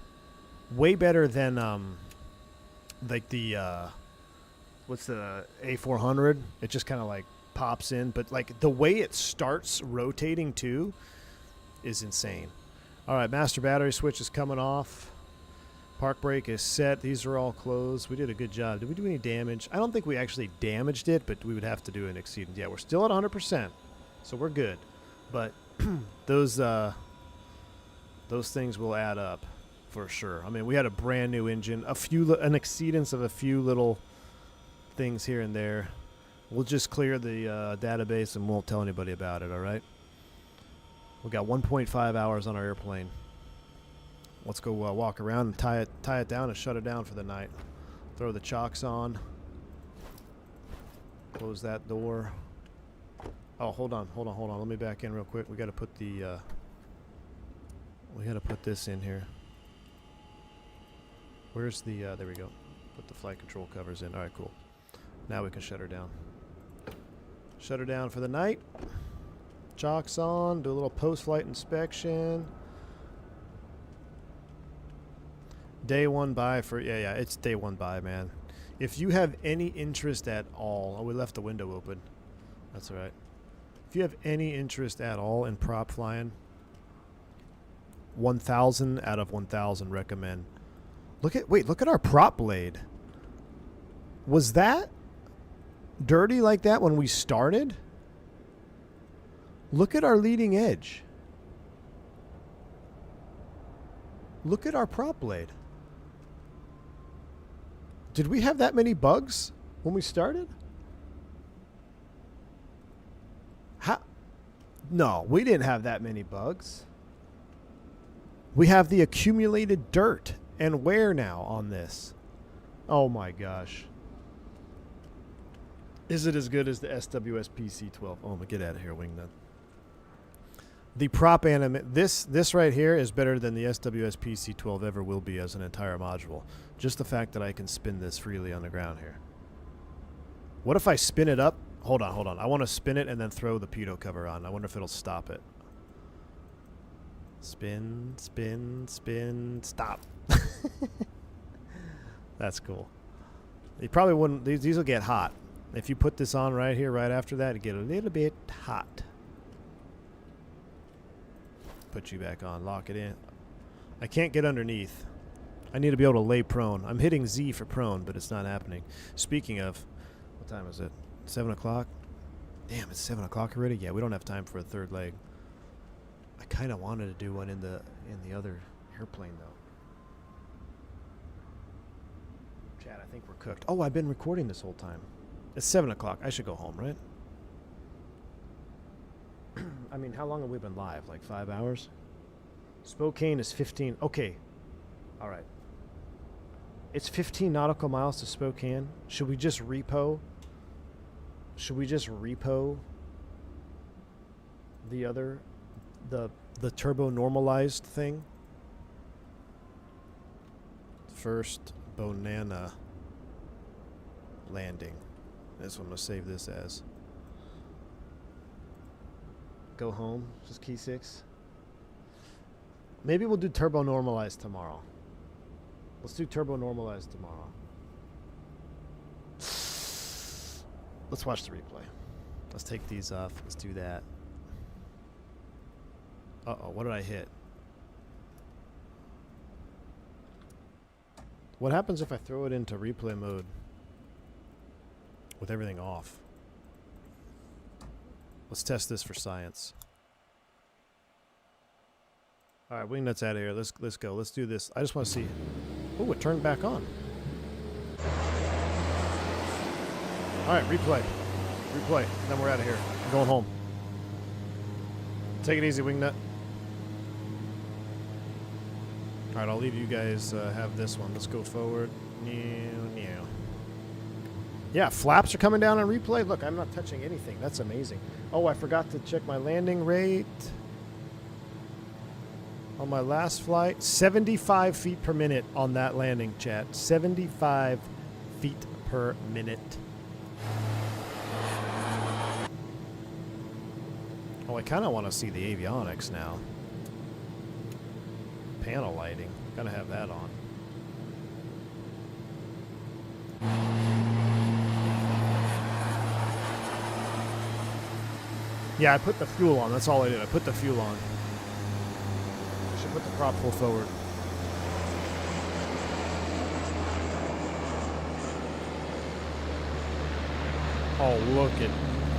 Way better than like the what's the A400? It just kind of like pops in, but like the way it starts rotating too is insane. All right, master battery switch is coming off. Park brake is set. These are all closed. We did a good job. Did we do any damage? I don't think we actually damaged it, but we would have to do an exceedance. Yeah, we're still at 100%, so we're good. But those things will add up for sure. I mean, we had a brand new engine, an exceedance of a few little things here and there. We'll just clear the database and won't tell anybody about it, all right? We got 1.5 hours on our airplane. Let's go walk around and tie it down and shut it down for the night. Throw the chocks on. Close that door. Oh, hold on. Let me back in real quick. We got to put the we got to put this in here. Where's the there we go. Put the flight control covers in. All right, cool. Now we can shut her down. Shut her down for the night. Chocks on. Do a little post-flight inspection. Day one buy for yeah, it's day one buy, man. If you have any interest at all, oh, we left the window open. That's all right. If you have any interest at all in prop flying, 1,000 out of 1,000 recommend. Look at our prop blade. Was that dirty like that when we started? Look at our leading edge. Look at our prop blade. Did we have that many bugs when we started? No, we didn't have that many bugs. We have the accumulated dirt and wear now on this. Oh my gosh. Is it as good as the SWS PC-12? Oh my, get out of here, Wingnut. The prop this right here is better than the SWS PC-12 ever will be as an entire module. Just the fact that I can spin this freely on the ground here. What if I spin it up? Hold on. I want to spin it and then throw the pitot cover on. I wonder if it'll stop it. Spin, stop. That's cool. You probably wouldn't. These will get hot. If you put this on right here, right after that, it get a little bit hot. Put you back on, lock it in. I can't get underneath. I need to be able to lay prone. I'm hitting Z for prone, but it's not happening. Speaking of, what time is it? 7 o'clock? Damn, it's 7 o'clock already? Yeah, we don't have time for a third leg. I kind of wanted to do one in the other airplane, though. Chat, I think we're cooked. Oh, I've been recording this whole time. It's 7 o'clock. I should go home, right? I mean, how long have we been live? Like 5 hours? Spokane is 15. Okay. All right. It's 15 nautical miles to Spokane. Should we just repo? Should we just repo the other, the turbo normalized thing? First Bonanza landing. That's what I'm going to save this as. Go home. Just key 6. Maybe we'll do turbo normalized tomorrow. Let's do turbo normalized tomorrow. Let's watch the replay. Let's take these off. Let's do that. Uh-oh, what did I hit? What happens if I throw it into replay mode with everything off? Let's test this for science. All right, wingnuts out of here. Let's go. Let's do this. I just want to see. Oh, it turned back on. All right, replay. Replay. Then we're out of here. I'm going home. Take it easy, wingnut. All right, I'll leave you guys have this one. Let's go forward. Yeah, flaps are coming down on replay. Look, I'm not touching anything. That's amazing. Oh, I forgot to check my landing rate. On my last flight, 75 feet per minute on that landing, chat. 75 feet per minute. Oh, I kind of want to see the avionics now. Panel lighting. Gotta have that on. Yeah, I put the fuel on. That's all I did. I put the fuel on. Put the prop full forward. Oh, look at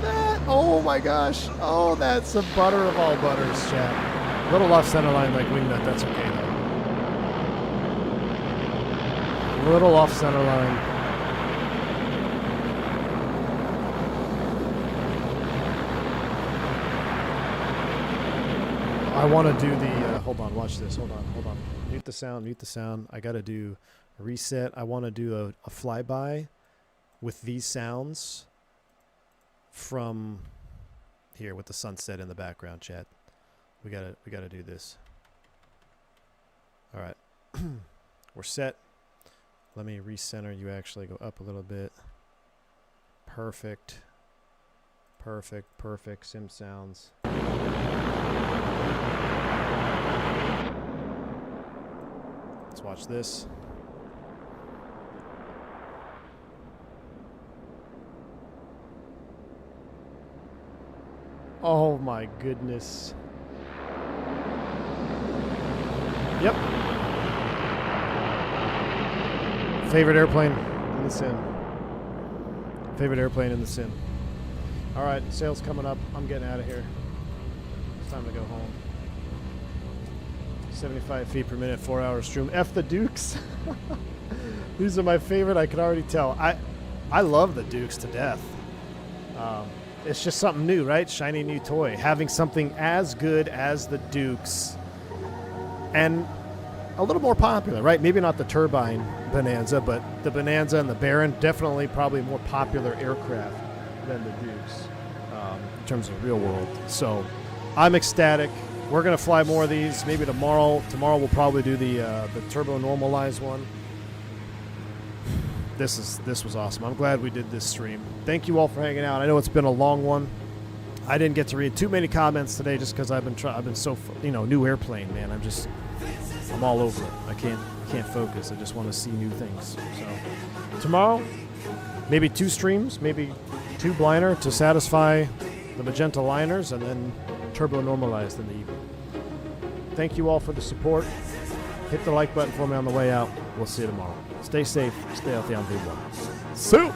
that. Oh my gosh. Oh, that's the butter of all butters, chat. Little off center line like wingnut. That's okay, though. Little off center line. I want to do the, hold on, watch this, hold on. Mute the sound. I got to do a reset. I want to do a flyby with these sounds from here with the sunset in the background, chat. We gotta do this. All right, we're set. Let me recenter you, actually go up a little bit. Perfect. Sim sounds. Let's watch this. Oh my goodness. Yep. Favorite airplane in the sim. Favorite airplane in the sim. All right, sales coming up. I'm getting out of here. It's time to go home. 75 feet per minute, 4 hour stream. F the Dukes. These are my favorite. I can already tell. I love the Dukes to death. It's just something new, right? Shiny new toy. Having something as good as the Dukes and a little more popular, right? Maybe not the Turbine Bonanza, but the Bonanza and the Baron, definitely probably more popular aircraft than the Dukes in terms of real world. So I'm ecstatic. We're going to fly more of these maybe tomorrow. Tomorrow we'll probably do the turbo normalized one. This was awesome. I'm glad we did this stream. Thank you all for hanging out. I know it's been a long one. I didn't get to read too many comments today just because I've been so, new airplane, man. I'm all over it. I can't focus. I just want to see new things. So tomorrow maybe 2 streams, maybe 2 bliner to satisfy the magenta liners, and then turbo normalized in the evening. Thank you all for the support. Hit the like button for me on the way out. We'll see you tomorrow. Stay safe, stay healthy on V1. Soup!